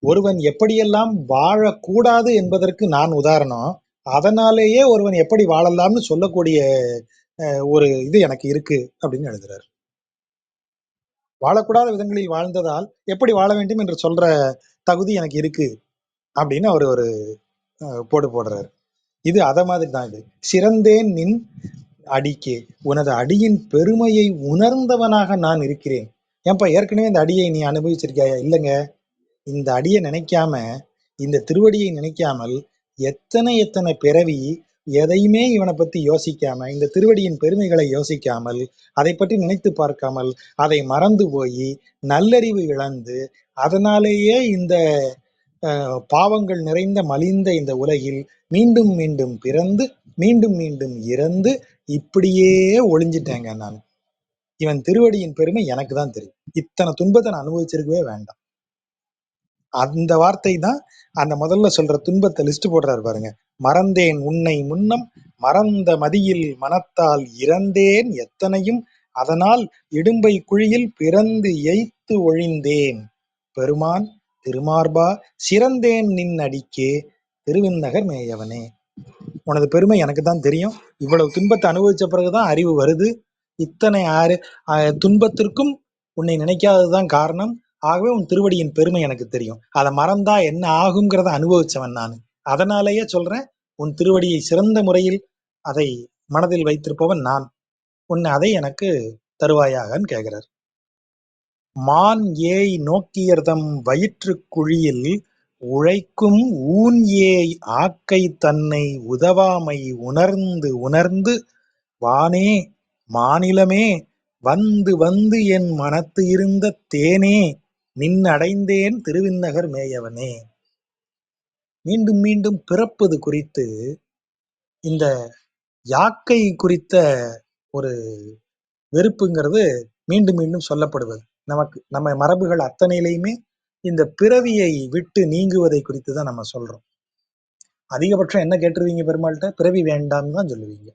ஒருவன் எப்படியெல்லாம் வாழக்கூடாது என்பதற்கு நான் உதாரணம், அதனாலேயே ஒருவன் எப்படி வாழலாம்னு சொல்லக்கூடிய ஒரு இது எனக்கு இருக்கு அப்படின்னு எழுதுறாரு. வாழக்கூடாத விதங்களில் வாழ்ந்ததால் எப்படி வாழ வேண்டும் என்று சொல்ற தகுதி எனக்கு இருக்கு அப்படின்னு அவர் ஒரு போடுறாரு. இது அத மாதிரி தான். இது சிறந்தேன் நின் அடிக்கே, உனது அடியின் பெருமையை உணர்ந்தவனாக நான் இருக்கிறேன். ஏன்பா ஏற்கனவே இந்த அடியை நீ அனுபவிச்சிருக்கியா? இல்லைங்க, இந்த அடியை நினைக்காம, இந்த திருவடியை நினைக்காமல் எத்தனை எத்தனை பிறவி எதையுமே இவனை பத்தி யோசிக்காம, இந்த திருவடியின் பெருமைகளை யோசிக்காமல், அதை பற்றி நினைத்து பார்க்காமல், அதை மறந்து போய் நல்லறிவு இழந்து, அதனாலேயே இந்த பாவங்கள் நிறைந்த மலிந்த இந்த உலகில் மீண்டும் மீண்டும் பிறந்து மீண்டும் மீண்டும் இறந்து இப்படியே ஒளிஞ்சிட்டேங்க நான். இவன் திருவடியின் பெருமை எனக்கு தான் தெரியும். இத்தனை துன்பத்தை நான் அனுபவிச்சிருக்கவே வேண்டாம். அந்த வார்த்தை தான் அந்த முதல்ல சொல்ற துன்பத்தை லிஸ்ட் போடுறாரு பாருங்க. மறந்தேன் உன்னை முன்னம் மறந்த மதியில் மனத்தால் இறந்தேன் எத்தனையும், அதனால் இடும்பை குழியில் பிறந்து எய்த்து ஒழிந்தேன். பெருமான் திருமார்பா, சிறந்தேன் நின் அடிக்கே திருவிண்ணகர் மேயவனே. உனது பெருமை எனக்கு தான் தெரியும். இவ்வளவு துன்பத்தை அனுபவிச்ச பிறகுதான் அறிவு வருது. இத்தனை துன்பத்திற்கும் உன்னை நினைக்காததுதான் காரணம். ஆகவே உன் திருவடியின் பெருமை எனக்கு தெரியும். அதை மறந்தா என்ன ஆகுங்கிறத அனுபவிச்சவன் நான். அதனாலேயே சொல்றேன், உன் திருவடியை சிறந்த முறையில் அதை மனதில் வைத்திருப்பவன் நான். உன்னை அதை எனக்கு தருவாயாகன்னு கேட்கிறார். மான் ஏய் நோக்கியர்தம் வயிற்று குழியில் உழைக்கும் ஊன் ஏய் ஆக்கை தன்னை உதவாமை உணர்ந்து உணர்ந்து வானே மாநிலமே வந்து வந்து என் மனத்து இருந்த தேனே நின் அடைந்தேன் திருவிண்ணகர் மேயவனே. மீண்டும் மீண்டும் பிறப்பது குறித்து, இந்த யாக்கை குறித்த ஒரு வெறுப்புங்கிறது மீண்டும் மீண்டும் சொல்லப்படுவது. நம்ம மரபுகள் அத்தனையிலையுமே இந்த பிறவியை விட்டு நீங்குவதை குறித்து தான் நம்ம சொல்றோம். அதிகபட்சம் என்ன கேட்டுருவீங்க பெருமாள்கிட்ட? பிறவி வேண்டாம்னு தான் சொல்லுவீங்க.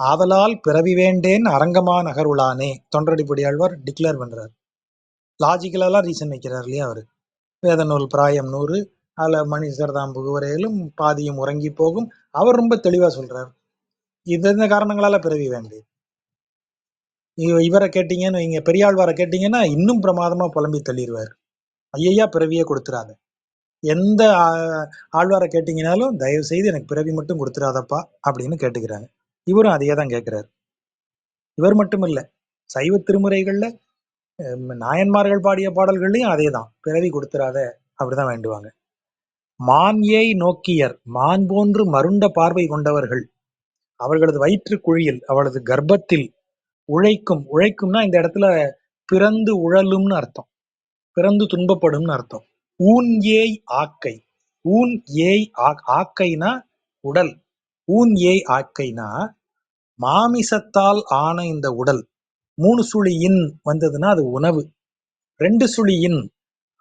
ஆதலால் பிறவி வேண்டேன் அரங்கமா நகருளானே தொண்டரடிப்படி ஆழ்வார் டிக்ளேர் பண்றாரு. லாஜிக்கலெல்லாம் ரீசன் வைக்கிறார் இல்லையா அவரு. வேத நூல் பிராயம் 100, அதுல மனிதர் தாம் புகுவரையிலும் பாதியும் உறங்கி போகும். அவர் ரொம்ப தெளிவா சொல்றார், இந்த காரணங்களால பிறவி வேண்டேன். இவரை கேட்டீங்கன்னு வைங்க, பெரியாழ்வாரை கேட்டீங்கன்னா இன்னும் பிரமாதமா புலம்பி தள்ளிடுவார். ஐயா பிறவியே கொடுத்துறாத. எந்த ஆழ்வாரை கேட்டீங்கன்னாலும் தயவு செய்து எனக்கு பிறவி மட்டும் கொடுத்துறாதப்பா அப்படின்னு கேட்டுக்கிறாங்க. இவரும் அதையே தான் கேட்கிறாரு. இவர் மட்டும் இல்ல, சைவ திருமுறைகள்ல நாயன்மார்கள் பாடிய பாடல்கள்லயும் அதே தான், பிறவி கொடுத்துறாத அப்படிதான் வேண்டுவாங்க. மான் ஏய் நோக்கியர், மான் போன்று மருண்ட பார்வை கொண்டவர்கள், அவர்களது வயிற்று குழியில், அவளது கர்ப்பத்தில் உழைக்கும். உழைக்கும்னா இந்த இடத்துல பிறந்து உழலும்னு அர்த்தம், பிறந்து துன்பப்படும்னு அர்த்தம். ஊன் ஏய் ஆக்கை, ஊன் ஏய் ஆக்கைனா உடல், ஊன் ஏய் ஆக்கைனா மாமிசத்தால் ஆன இந்த உடல். 3 சுழியின் வந்ததுன்னா அது உணவு, 2 சுழியின்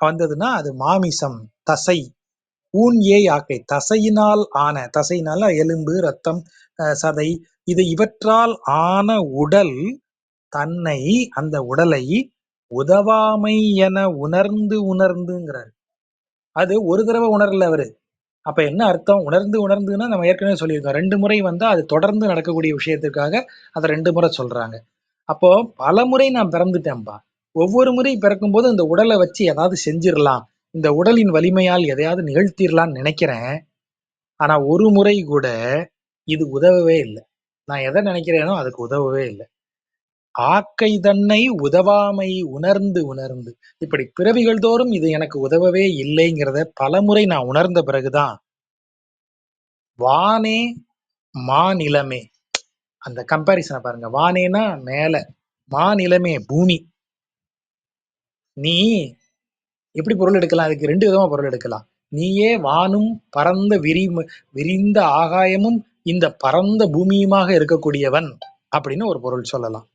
வந்ததுன்னா அது மாமிசம், தசை. ஊன் ஏய் ஆக்கை தசையினால் ஆன, தசையினால எலும்பு, ரத்தம், சதை, இவற்றால் ஆன உடல் தன்னை, அந்த உடலை உதவாமை என உணர்ந்து உணர்ந்துங்கிறார். அது ஒரு தடவை உணரல அவரு. அப்ப என்ன அர்த்தம்? உணர்ந்து உணர்ந்துன்னா நம்ம ஏற்கனவே சொல்லியிருக்கோம். 2 முறை வந்தா அது தொடர்ந்து நடக்கக்கூடிய விஷயத்துக்காக அத 2 முறை சொல்றாங்க. அப்போ பலமுறை நான் பிறந்துட்டேன்பா. ஒவ்வொரு முறை பிறக்கும்போது இந்த உடல வச்சு ஏதாவது செஞ்சிரலாம். இந்த உடலின் வலிமையால் எதையாவது நிகழ்த்திரலாம்ன்னு நெனைக்கிறேன். ஆனா ஒரு முறை கூட இது உதவவே இல்ல. நான் எத நெனைக்கிறேனோ அதுக்கு உதவவே இல்ல. ஆக்கை தன்னை உதவாமை உணர்ந்து உணர்ந்து. இப்படி பிறவிகள் தோறும் இது எனக்கு உதவவே இல்லைங்கிறத பலமுறை நான் உணர்ந்த பிறகுதான், வானே மாநிலமே அந்த கம்பேரிசன பாருங்க. வானேன்னா மேல, மாநிலமே பூமி. நீ எப்படி பொருள் எடுக்கலாம்? அதுக்கு 2 விதமா பொருள் எடுக்கலாம். நீயே வானும் பரந்த விரிந்த ஆகாயமும் இந்த பரந்த பூமியுமாக இருக்கக்கூடியவன் அப்படின்னு ஒரு பொருள் சொல்லலாம்.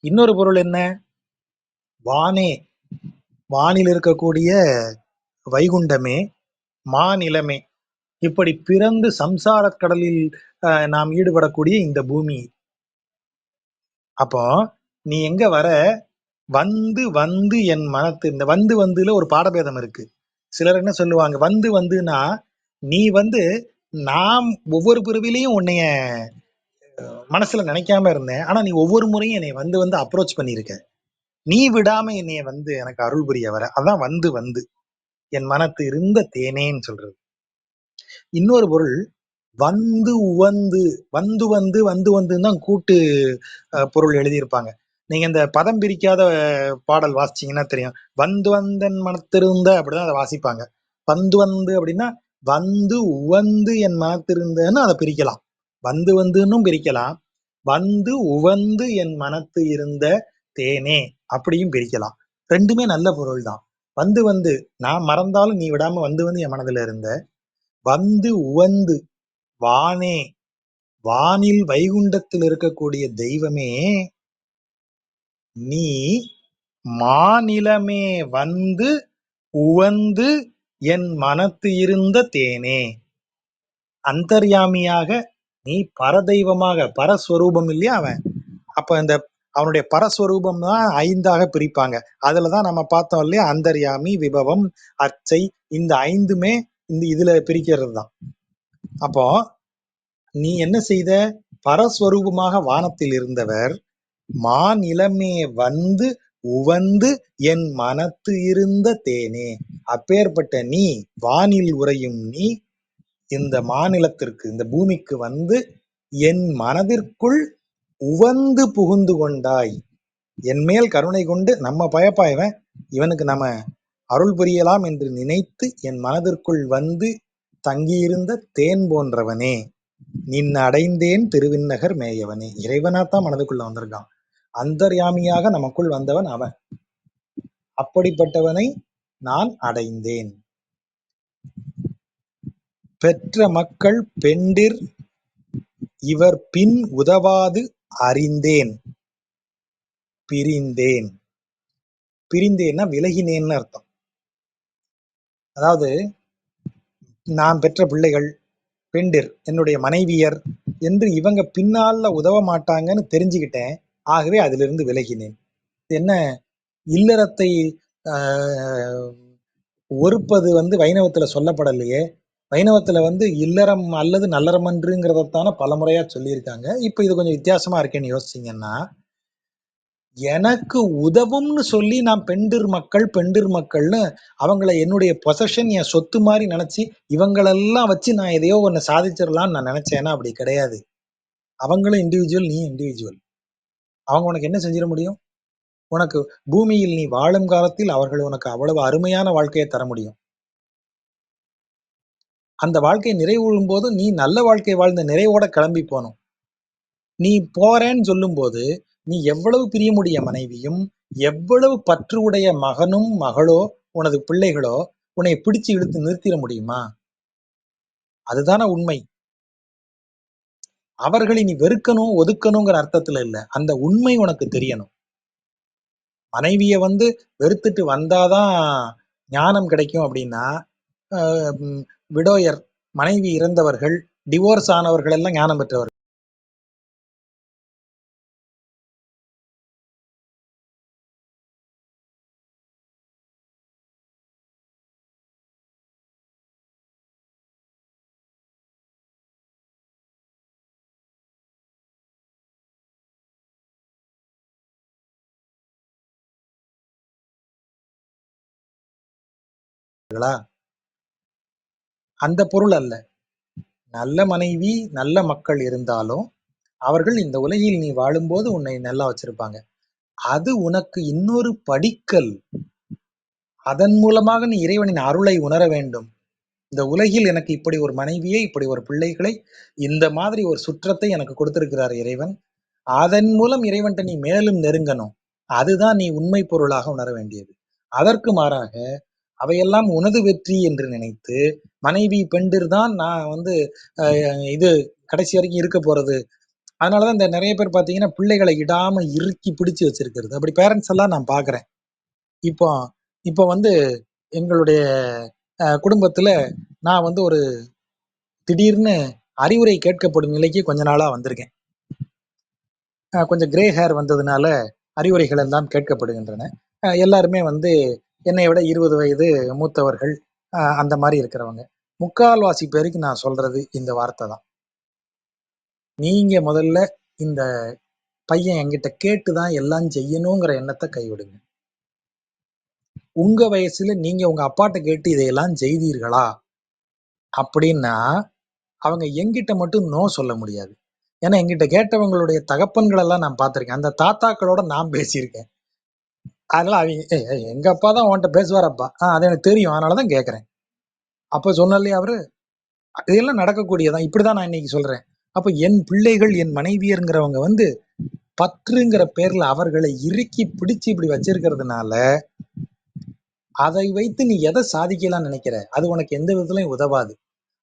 இன்னொரு பொருள் என்ன? வானே, வானில் இருக்கக்கூடிய வைகுண்டமே, மாநிலமே. இப்படி பிறந்து சம்சாரக் கடலில் நாம் ஈடுபடக்கூடிய இந்த பூமி. அப்போ நீ எங்க வர? வந்து வந்து என் மனத்து இந்த வந்து வந்துல ஒரு பாடபேதம் இருக்கு. சிலர் என்ன சொல்லுவாங்க, வந்து வந்துன்னா, நீ வந்து நான் ஒவ்வொரு பிறவிலையும் உன்னைய மனசுல நினைக்காம இருந்தேன். ஆனா நீ ஒவ்வொரு முறையும் என்னைய வந்து வந்து அப்ரோச் பண்ணியிருக்க. நீ விடாம என்னைய வந்து எனக்கு அருள் புரிய வர. அதான் வந்து வந்து. என் மனத்து இருந்த தேனேன்னு சொல்றது. இன்னொரு பொருள் வந்து உவந்து வந்து வந்து வந்து வந்துன்னு தான் கூட்டு பொருள் எழுதியிருப்பாங்க. நீங்க இந்த பதம் பிரிக்காத பாடல் வாசிச்சீங்கன்னா தெரியும். வந்து வந்தன் மனத்திருந்த அப்படிதான் அதை வாசிப்பாங்க. வந்து வந்து அப்படின்னா வந்து உவந்து என் மனத்திருந்தன்னு அதை பிரிக்கலாம். வந்து வந்துன்னும் பிரிக்கலாம். வந்து உவந்து என் மனத்து இருந்த தேனே அப்படியும் பிரிக்கலாம். ரெண்டுமே நல்ல பொருள் தான். வந்து வந்து நான் மறந்தாலும் நீ விடாம வந்து வந்து என் மனதுல இருந்த. வந்து உவந்து வானே, வானில் வைகுண்டத்தில் இருக்கக்கூடிய தெய்வமே, நீ மாநிலமே வந்து உவந்து என் மனத்து இருந்த தேனே. அந்தர்யாமியாக நீ பரதெய்வமாக, பரஸ்வரூபம் இல்லையா அவன். அப்ப இந்த அவனுடைய பரஸ்வரூபம் தான் 5ஆக பிரிப்பாங்க. அதுலதான் நம்ம பார்த்தோம் இல்லையா, அந்தர்யாமி, விபவம், அர்ச்சை, இந்த 5மே இதுல பிரிக்கிறது தான். அப்போ நீ என்ன செய்த? பரஸ்வரூபமாக வானத்தில் இருந்தவர் மாநிலமே வந்து உவந்து என் மனத்து இருந்த தேனே. அப்பேற்பட்ட நீ, வானில் உறையும் நீ, இந்த மாநிலத்திற்கு, இந்த பூமிக்கு வந்து என் மனதிற்குள் உவந்து புகுந்து கொண்டாய். என் மேல் கருணை கொண்டு நம்ம பயப்பாய்வன், இவனுக்கு நம்ம அருள் புரியலாம் என்று நினைத்து என் மனதிற்குள் வந்து தங்கியிருந்த தேன் போன்றவனே, நின் அடைந்தேன் திருவிண்ணகர் மேயவனே. இறைவனாத்தான் மனதுக்குள்ள வந்திருக்கான். அந்தர்யாமியாக நமக்குள் வந்தவன் அவன். அப்படிப்பட்டவனை நான் அடைந்தேன். பெற்ற மக்கள் பெண்டிர் இவர் பின் உதவாது அறிந்தேன் பிரிந்தேன். பிரிந்தேன்னா விலகினேன்னு அர்த்தம். அதாவது நான் பெற்ற பிள்ளைகள், பெண்டிர் என்னுடைய மனைவியர் என்று இவங்க பின்னால உதவ மாட்டாங்கன்னு தெரிஞ்சுக்கிட்டேன். ஆகவே அதிலிருந்து விலகினேன். என்ன, இல்லறத்தை ஒருப்பது வந்து வைணவத்துல சொல்லப்படலையே. வைணவத்துல வந்து இல்லறம் அல்லது நல்லறமன்றுங்கிறதத்தான பல முறையா சொல்லியிருக்காங்க. இப்ப இது கொஞ்சம் வித்தியாசமா இருக்கேன்னு யோசிச்சீங்கன்னா, எனக்கு உதவும்னு சொல்லி நான் பெண்டிர் மக்கள்னு அவங்கள என்னுடைய பொசஷன், என் சொத்து மாதிரி நினைச்சு இவங்களெல்லாம் வச்சு நான் எதையோ ஒண்ணு சாதிச்சிடலாம்னு நான் நினைச்சேன்னா அப்படி கிடையாது. அவங்களும் இண்டிவிஜுவல், நீ இண்டிவிஜுவல். அவங்க உனக்கு என்ன செஞ்சிட முடியும்? உனக்கு பூமியில் நீ வாழும் காலத்தில் அவர்கள் உனக்கு அவ்வளவு அருமையான வாழ்க்கையை தர முடியும். அந்த வாழ்க்கை நிறைவுறும் போது நீ நல்ல வாழ்க்கை வாழ்ந்த நிறைவோட கிளம்பி போகணும். நீ போறேன்னு சொல்லும்போது நீ எவ்வளவு பிரியமுடைய மனைவியும், எவ்வளவு பற்று உடைய மகனும் மகளோ, உனது பிள்ளைகளோ உன்னை பிடிச்சு இழுத்து நிறுத்திட முடியுமா? அதுதானே உண்மை. அவர்களை நீ வெறுக்கணும், ஒதுக்கணுங்கிற அர்த்தத்துல இல்ல. அந்த உண்மை உனக்கு தெரியணும். மனைவிய வந்து வெறுத்துட்டு வந்தாதான் ஞானம் கிடைக்கும் அப்படின்னா, விடோயர், மனைவி இறந்தவர்கள், டிவோர்ஸ் ஆனவர்கள் எல்லாம் ஞானம் பெற்றவர்கள். அந்த பொருள் அல்ல. நல்ல மனைவி, நல்ல மக்கள் இருந்தாலும் அவர்கள் இந்த உலகில் நீ வாழும்போது உன்னை நல்லா வச்சிருப்பாங்க. அது உனக்கு இன்னொரு படிக்கல். அதன் மூலமாக நீ இறைவனின் அருளை உணர வேண்டும். இந்த உலகில் எனக்கு இப்படி ஒரு மனைவியை, இப்படி ஒரு பிள்ளைகளை, இந்த மாதிரி ஒரு சுற்றத்தை எனக்கு கொடுத்திருக்கிறார் இறைவன். அதன் மூலம் இறைவன்ட்ட நீ மேலும் நெருங்கணும். அதுதான் நீ உண்மை பொருளாக உணர வேண்டியது. அதற்கு மாறாக அவையெல்லாம் உனது வெற்றி என்று நினைத்து, மனைவி பெண்டிர் தான் நான் வந்து இது கடைசி வரைக்கும் இருக்க போறது. அதனாலதான் இந்த நிறைய பேர் பார்த்தீங்கன்னா, பிள்ளைகளை விடாம இறுக்கி பிடிச்சு வச்சிருக்கிறது. அப்படி பேரண்ட்ஸ் எல்லாம் நான் பார்க்கிறேன். இப்போ இப்போ வந்து எங்களுடைய குடும்பத்துல நான் வந்து ஒரு திடீர்னு அறிவுரை கேட்கப்படும் நிலைக்கு கொஞ்ச நாளா வந்திருக்கேன். கொஞ்சம் கிரே ஹேர் வந்ததுனால அறிவுரைகள் எல்லாம் கேட்கப்படுகின்றன. எல்லாருமே வந்து என்னை விட 20 வயது மூத்தவர்கள், அந்த மாதிரி இருக்கிறவங்க. முக்கால்வாசி பேருக்கு நான் சொல்றது இந்த வார்த்தை தான். நீங்க முதல்ல இந்த பையன் என்கிட்ட கேட்டுதான் எல்லாம் செய்யணுங்கிற எண்ணத்தை கைவிடுங்க. உங்க வயசுல நீங்க உங்க அப்பாட்ட கேட்டு இதையெல்லாம் செய்தீர்களா அப்படின்னா அவங்க எங்கிட்ட மட்டும் நோ சொல்ல முடியாது. ஏன்னா எங்கிட்ட கேட்டவங்களுடைய தகப்பன்கள் எல்லாம் நான் பார்த்திருக்கேன். அந்த தாத்தாக்களோட நான் பேசியிருக்கேன். அதனால அவங்க எங்க அப்பா தான் உன்கிட்ட பேசுவாரப்பா, அது எனக்கு தெரியும், அதனாலதான் கேட்கிறேன். அப்ப சொன்னாலே அவரு இதெல்லாம் நடக்கக்கூடியதான். இப்படிதான் நான் இன்னைக்கு சொல்றேன். அப்ப என் பிள்ளைகள், என் மனைவியருங்கிறவங்க வந்து பற்றுங்கிற பேர்ல அவர்களை இறுக்கி பிடிச்சு இப்படி வச்சிருக்கிறதுனால அதை வைத்து நீ எதை சாதிக்கலாம் நினைக்கிற? அது உனக்கு எந்த விதத்திலையும் உதவாது.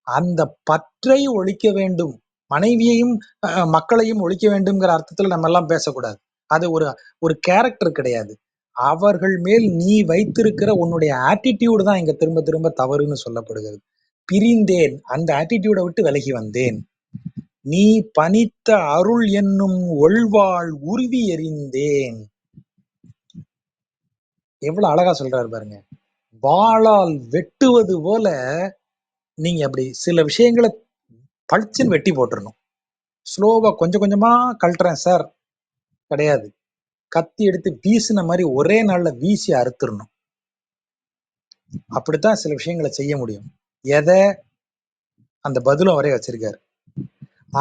அந்த பற்றை ஒழிக்க வேண்டும். மனைவியையும் மக்களையும் ஒழிக்க வேண்டும்ங்கிற அர்த்தத்துல நம்ம எல்லாம் பேசக்கூடாது. அது ஒரு ஒரு கேரக்டர் கிடையாது. அவர்கள் மேல் நீ வைத்திருக்கிற உன்னுடைய ஆட்டிடியூடு தான் இங்க திரும்ப திரும்ப தவறுன்னு சொல்லப்படுகிறது. பிரிந்தேன், அந்த ஆட்டிடியூடை விட்டு விலகி வந்தேன். நீ பணித்த அருள் என்னும் ஒள்வாள் உருவி எறிந்தேன். எவ்வளவு அழகா சொல்றாரு பாருங்க. வாளால் வெட்டுவது போல நீங்க அப்படி சில விஷயங்களை பளிச்சுன்னு வெட்டி போட்டுறணும். ஸ்லோவா கொஞ்சம் கொஞ்சமா கழட்டுறேன் சார் கிடையாது. கத்தி எடுத்து வீசின மாதிரி ஒரே நாள்ல வீசி அறுத்துடணும். அப்படித்தான் சில விஷயங்களை செய்ய முடியும். எதை அந்த பதிலும் அவரே வச்சிருக்காரு.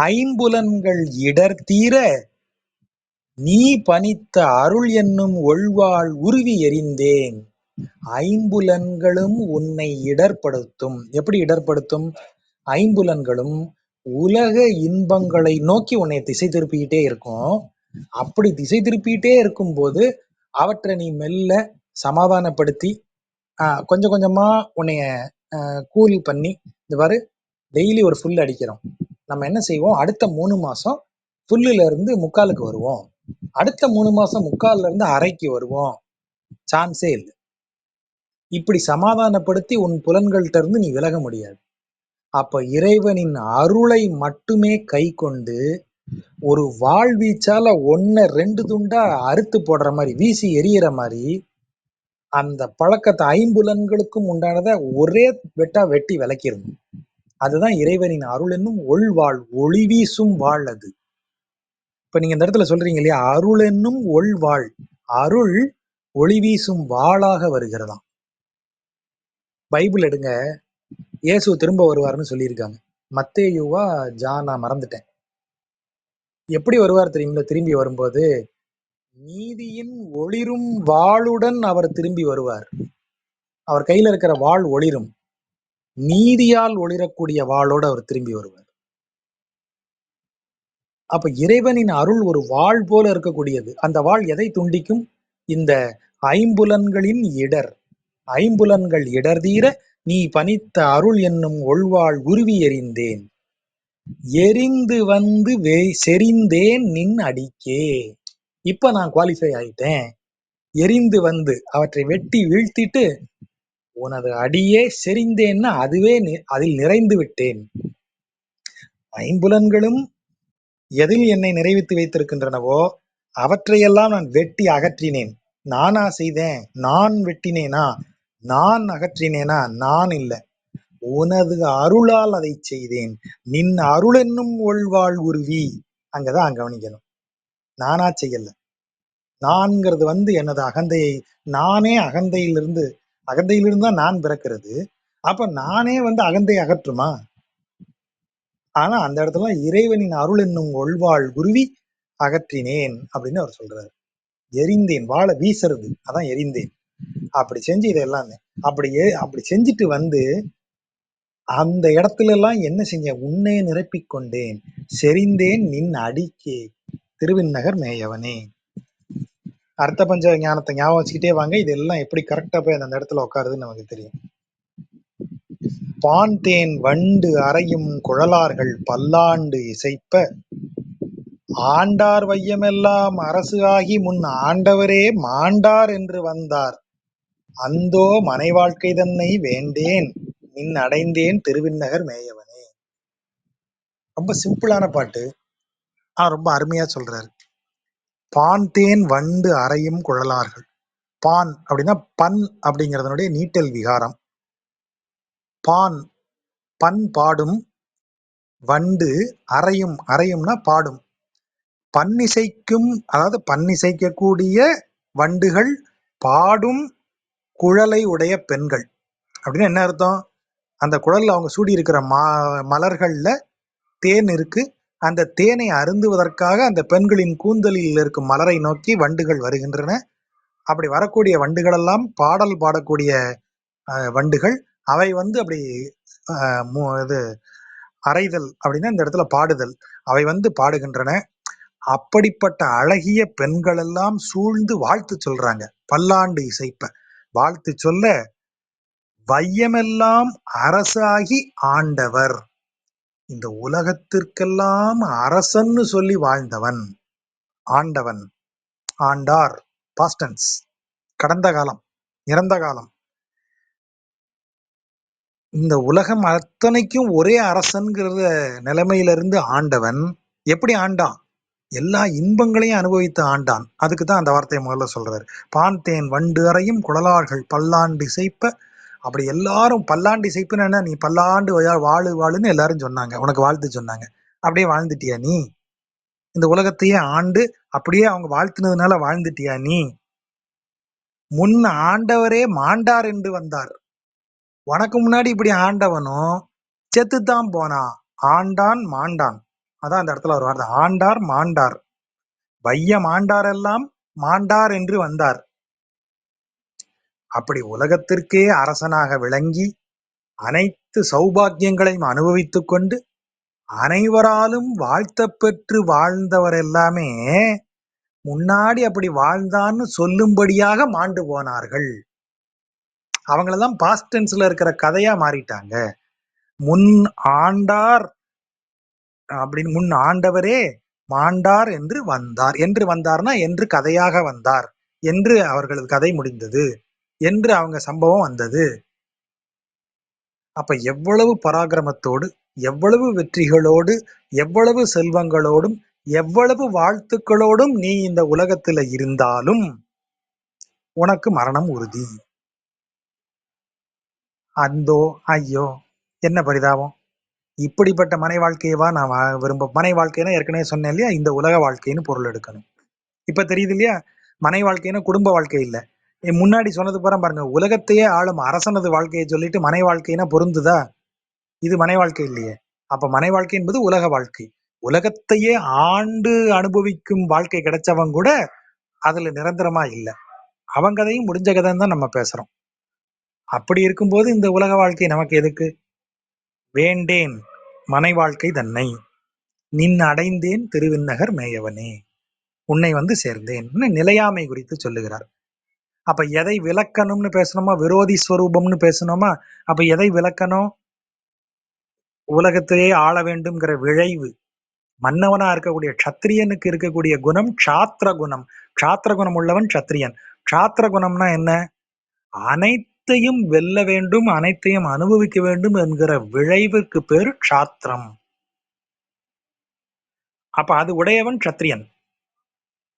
ஐம்புலன்கள் இடர் தீர நீ பணித்த அருள் என்னும் ஒள்வாள் உருவி எறிந்தேன். ஐம்புலன்களும் உன்னை இடர்படுத்தும். எப்படி இடர்படுத்தும்? ஐம்புலன்களும் உலக இன்பங்களை நோக்கி உன்னை திசை திருப்பிக்கிட்டே இருக்கும். அப்படி திசை திருப்பிக்கிட்டே இருக்கும்போது அவற்றை நீ மெல்ல சமாதானப்படுத்தி கொஞ்சம் கொஞ்சமா உன்னைய கூல் பண்ணி, இந்த பாரு டெய்லி ஒரு ஃபுல் அடிக்கிறோம், நம்ம என்ன செய்வோம், அடுத்த 3 மாசம் ஃபுல்லுல இருந்து முக்காலுக்கு வருவோம், அடுத்த 3 மாசம் முக்கால்ல இருந்து அரைக்கு வருவோம், சான்ஸே இல்லை. இப்படி சமாதானப்படுத்தி உன் புலன்கள்ட்ட இருந்து நீ விலக முடியாது. அப்ப இறைவனின் அருளை மட்டுமே கை கொண்டு ஒரு வாழ்வீச்சால 1-2 துண்டா அறுத்து போடுற மாதிரி, வீசி எரியற மாதிரி அந்த பழக்கத்தை ஐம்புலன்களுக்கும் உண்டானதை ஒரே வெட்டா வெட்டி விளக்கிடணும். அதுதான் இறைவனின் அருள் என்னும் ஒள்வாள், ஒளி வீசும் வாழ். அது இப்ப நீங்க இந்த இடத்துல சொல்றீங்க இல்லையா, அருள் என்னும் ஒள்வாள், அருள் ஒளி வீசும் வாளாக வருகிறதாம். பைபிள் எடுங்க, இயேசு திரும்ப வருவார்னு சொல்லியிருக்காங்க. மத்தேயுவா ஜானா மறந்துட்டேன். எப்படி வருவார் தெரியுங்களா? திரும்பி வரும்போது நீதியின் ஒளிரும் வாளுடன் அவர் திரும்பி வருவார். அவர் கையில இருக்கிற வாள் ஒளிரும், நீதியால் ஒளிரக்கூடிய வாளோடு அவர் திரும்பி வருவார். அப்ப இறைவனின் அருள் ஒரு வாள் போல இருக்கக்கூடியது. அந்த வாள் எதை துண்டிக்கும்? இந்த ஐம்புலன்களின் இடர். ஐம்புலன்கள் இடர் தீர நீ பணித்த அருள் என்னும் ஒள்வாள் உருவி எறிந்தேன். எரிந்து வந்து செறிந்தேன் நின் அடிக்கே. இப்ப நான் குவாலிஃபை ஆயிட்டேன். எரிந்து வந்து அவற்றை வெட்டி வீழ்த்திட்டு உனது அடியே செறிந்தேன்னா அதுவே அதில் நிறைந்து விட்டேன். ஐம்புலன்களும் எதில் என்னை நிறைவித்து வைத்திருக்கின்றனவோ அவற்றையெல்லாம் நான் வெட்டி அகற்றினேன். நானா செய்தேன்? நான் வெட்டினேனா? நான் அகற்றினேனா? நான் இல்லை, உனது அருளால் அதை செய்தேன். நின் அருள் என்னும் ஒள்வாள் உருவி. அங்கதான் கவனிக்கணும். நானா செய்யல. நான்கிறது வந்து எனது அகந்தையை, நானே அகந்தையிலிருந்து அகந்தையிலிருந்து தான் நான் பிறக்கிறது. அப்ப நானே வந்து அகந்தை அகற்றுமா? ஆனா அந்த இடத்துல இறைவனின் அருள் என்னும் ஒள்வாள் குருவி அகற்றினேன் அப்படின்னு அவர் சொல்றாரு. எரிந்தேன், வாழ வீசுறது அதான் எரிந்தேன். அப்படி செஞ்சு இதெல்லாம் அப்படி செஞ்சுட்டு வந்து அந்த இடத்துல எல்லாம் என்ன செஞ்சேன்? உன்னை நிரப்பிக் கொண்டேன், செறிந்தேன் நின் அடிக்கே திருவிண்ணகர் மேயவனே. அர்த்த பஞ்ச ஞானத்தை ஞாபகம் வச்சுக்கிட்டே வாங்க. இதெல்லாம் எப்படி கரெக்டா போய் அந்த இடத்துல உட்காருதுன்னு நமக்கு தெரியும். பான் தேன் வண்டு அறையும் குழலார்கள் பல்லாண்டு இசைப்ப ஆண்டார் வையமெல்லாம் அரசு ஆகி முன் ஆண்டவரே மாண்டார் என்று வந்தார். அந்தோ மனை வாழ்க்கை தன்னை வேண்டேன் நின் அடைந்தேன் திருவிண்ணகர் மேயவனே. ரொம்ப சிம்பிளான பாட்டு. ரொம்ப அருமையா சொல்றாரு. பான் தேன் வண்டு அறையும் குழலார்கள். பான் அப்படின்னா பண் அப்படிங்கிறதனுடைய நீட்டல் விகாரம். பான் பண் பாடும், வண்டு அறையும், அறையும்னா பாடும். பன்னிசைக்கும், அதாவது பன்னிசைக்கக்கூடிய வண்டுகள் பாடும் குழலை உடைய பெண்கள் அப்படின்னு என்ன அர்த்தம்? அந்த குழல்ல அவங்க சூடி இருக்கிற மலர்கள்ல தேன் இருக்கு. அந்த தேனை அருந்துவதற்காக அந்த பெண்களின் கூந்தலில் இருக்கும் மலரை நோக்கி வண்டுகள் வருகின்றன. அப்படி வரக்கூடிய வண்டுகள் எல்லாம் பாடல் பாடக்கூடிய வண்டுகள். அவை வந்து அப்படி இது அறைதல் அப்படின்னா இந்த இடத்துல பாடுதல். அவை வந்து பாடுகின்றன. அப்படிப்பட்ட அழகிய பெண்கள் எல்லாம் சூழ்ந்து வாழ்த்து சொல்றாங்க. பல்லாண்டு இசைப்ப வாழ்த்து சொல்ல வையமெல்லாம் அரசாகி ஆண்டவர். இந்த உலகத்திற்கெல்லாம் அரசன்னு சொல்லி வாழ்ந்தவன் ஆண்டவன். ஆண்டார் பாஸ்டன்ஸ், கடந்த காலம், இறந்த காலம். இந்த உலகம் அத்தனைக்கும் ஒரே அரசன்கிற நிலைமையிலிருந்து ஆண்டவன் எப்படி ஆண்டான்? எல்லா இன்பங்களையும் அனுபவித்து ஆண்டான். அதுக்கு தான் அந்த வார்த்தையை முதல்ல சொல்றாரு. பான் தேன் வண்டு அறையும் குழலார்கள் பல்லாண்டு இசைப்ப. அப்படி எல்லாரும் பல்லாண்டு இசைப்புன்னு என்ன? நீ பல்லாண்டு வாழு வாழுன்னு எல்லாரும் சொன்னாங்க, உனக்கு வாழ்த்து சொன்னாங்க. அப்படியே வாழ்ந்துட்டியா நீ? இந்த உலகத்தையே ஆண்டு அப்படியே அவங்க வாழ்த்துனதுனால வாழ்ந்துட்டியா நீ? முன் ஆண்டவரே மாண்டார் என்று வந்தார். உனக்கு முன்னாடி இப்படி ஆண்டவனும் செத்துத்தான் போனான். ஆண்டான் மாண்டான். அதான் அந்த இடத்துல ஒரு வார்த்தை, ஆண்டார் மாண்டார். வைய மாண்டாரெல்லாம் மாண்டார் என்று வந்தார். அப்படி உலகத்திற்கே அரசனாக விளங்கி அனைத்து சௌபாக்கியங்களையும் அனுபவித்துக் கொண்டு அனைவராலும் வாழ்த்த பெற்று வாழ்ந்தவர் எல்லாமே முன்னாடி அப்படி வாழ்ந்தான்னு சொல்லும்படியாக மாண்டு போனார்கள். அவங்களதான் பாஸ்ட் டென்ஸ்ல இருக்கிற கதையா மாறிட்டாங்க. முன் ஆண்டார் அப்படின்னு, முன் ஆண்டவரே மாண்டார் என்று வந்தார். என்று வந்தார்னா என்று கதையாக வந்தார் என்று அவர்களது கதை முடிந்தது என்று அவங்க சம்பவம் வந்தது. அப்ப எவ்வளவு பராக்கிரமத்தோடு, எவ்வளவு வெற்றிகளோடு, எவ்வளவு செல்வங்களோடும், எவ்வளவு வாழ்த்துக்களோடும் நீ இந்த உலகத்துல இருந்தாலும் உனக்கு மரணம் உறுதி. அந்தோ ஐயோ என்ன பரிதாபம்! இப்படிப்பட்ட மனை வாழ்க்கையவா நான் விரும்ப. மனை வாழ்க்கைன்னா ஏற்கனவே சொன்னேன் இல்லையா, இந்த உலக வாழ்க்கைன்னு பொருள் எடுக்கணும். இப்ப தெரியுது இல்லையா, மனை வாழ்க்கைன்னா குடும்ப வாழ்க்கை இல்ல. முன்னாடி சொன்னது பூரா பாருங்க, உலகத்தையே ஆளும் அரசனது வாழ்க்கையை சொல்லிட்டு மனை வாழ்க்கைனா பொருந்துதா? இது மனை வாழ்க்கை இல்லையே. அப்ப மனை வாழ்க்கை என்பது உலக வாழ்க்கை. உலகத்தையே ஆண்டு அனுபவிக்கும் வாழ்க்கை கிடைச்சவங்க கூட அதுல நிரந்தரமா இல்ல. அவங்க கதையும் முடிஞ்ச கதைன்னு தான் நம்ம பேசுறோம். அப்படி இருக்கும்போது இந்த உலக வாழ்க்கை நமக்கு எதுக்கு? வேண்டேன் மனை வாழ்க்கை தன்னை நின் அடைந்தேன் திருவிண்ணகர் மேயவனே. உன்னை வந்து சேர்ந்தேன். நிலையாமை குறித்து சொல்லுகிறார். அப்ப எதை விளக்கணும்னு பேசணுமா? விரோதி ஸ்வரூபம்னு பேசணுமா? அப்ப எதை விளக்கணும்? உலகத்தையே ஆள வேண்டும்ங்கிற விழைவு. மன்னவனா இருக்கக்கூடிய க்ஷத்திரியனுக்கு இருக்கக்கூடிய குணம் க்ஷாத்திர குணம். க்ஷாத்திர குணம் உள்ளவன் க்ஷத்திரியன். க்ஷாத்திர குணம்னா என்ன? அனைத்தையும் வெல்ல வேண்டும், அனைத்தையும் அனுபவிக்க வேண்டும் என்கிற விழைவுக்கு பேரு க்ஷாத்திரம். அப்ப அது உடையவன் க்ஷத்திரியன்.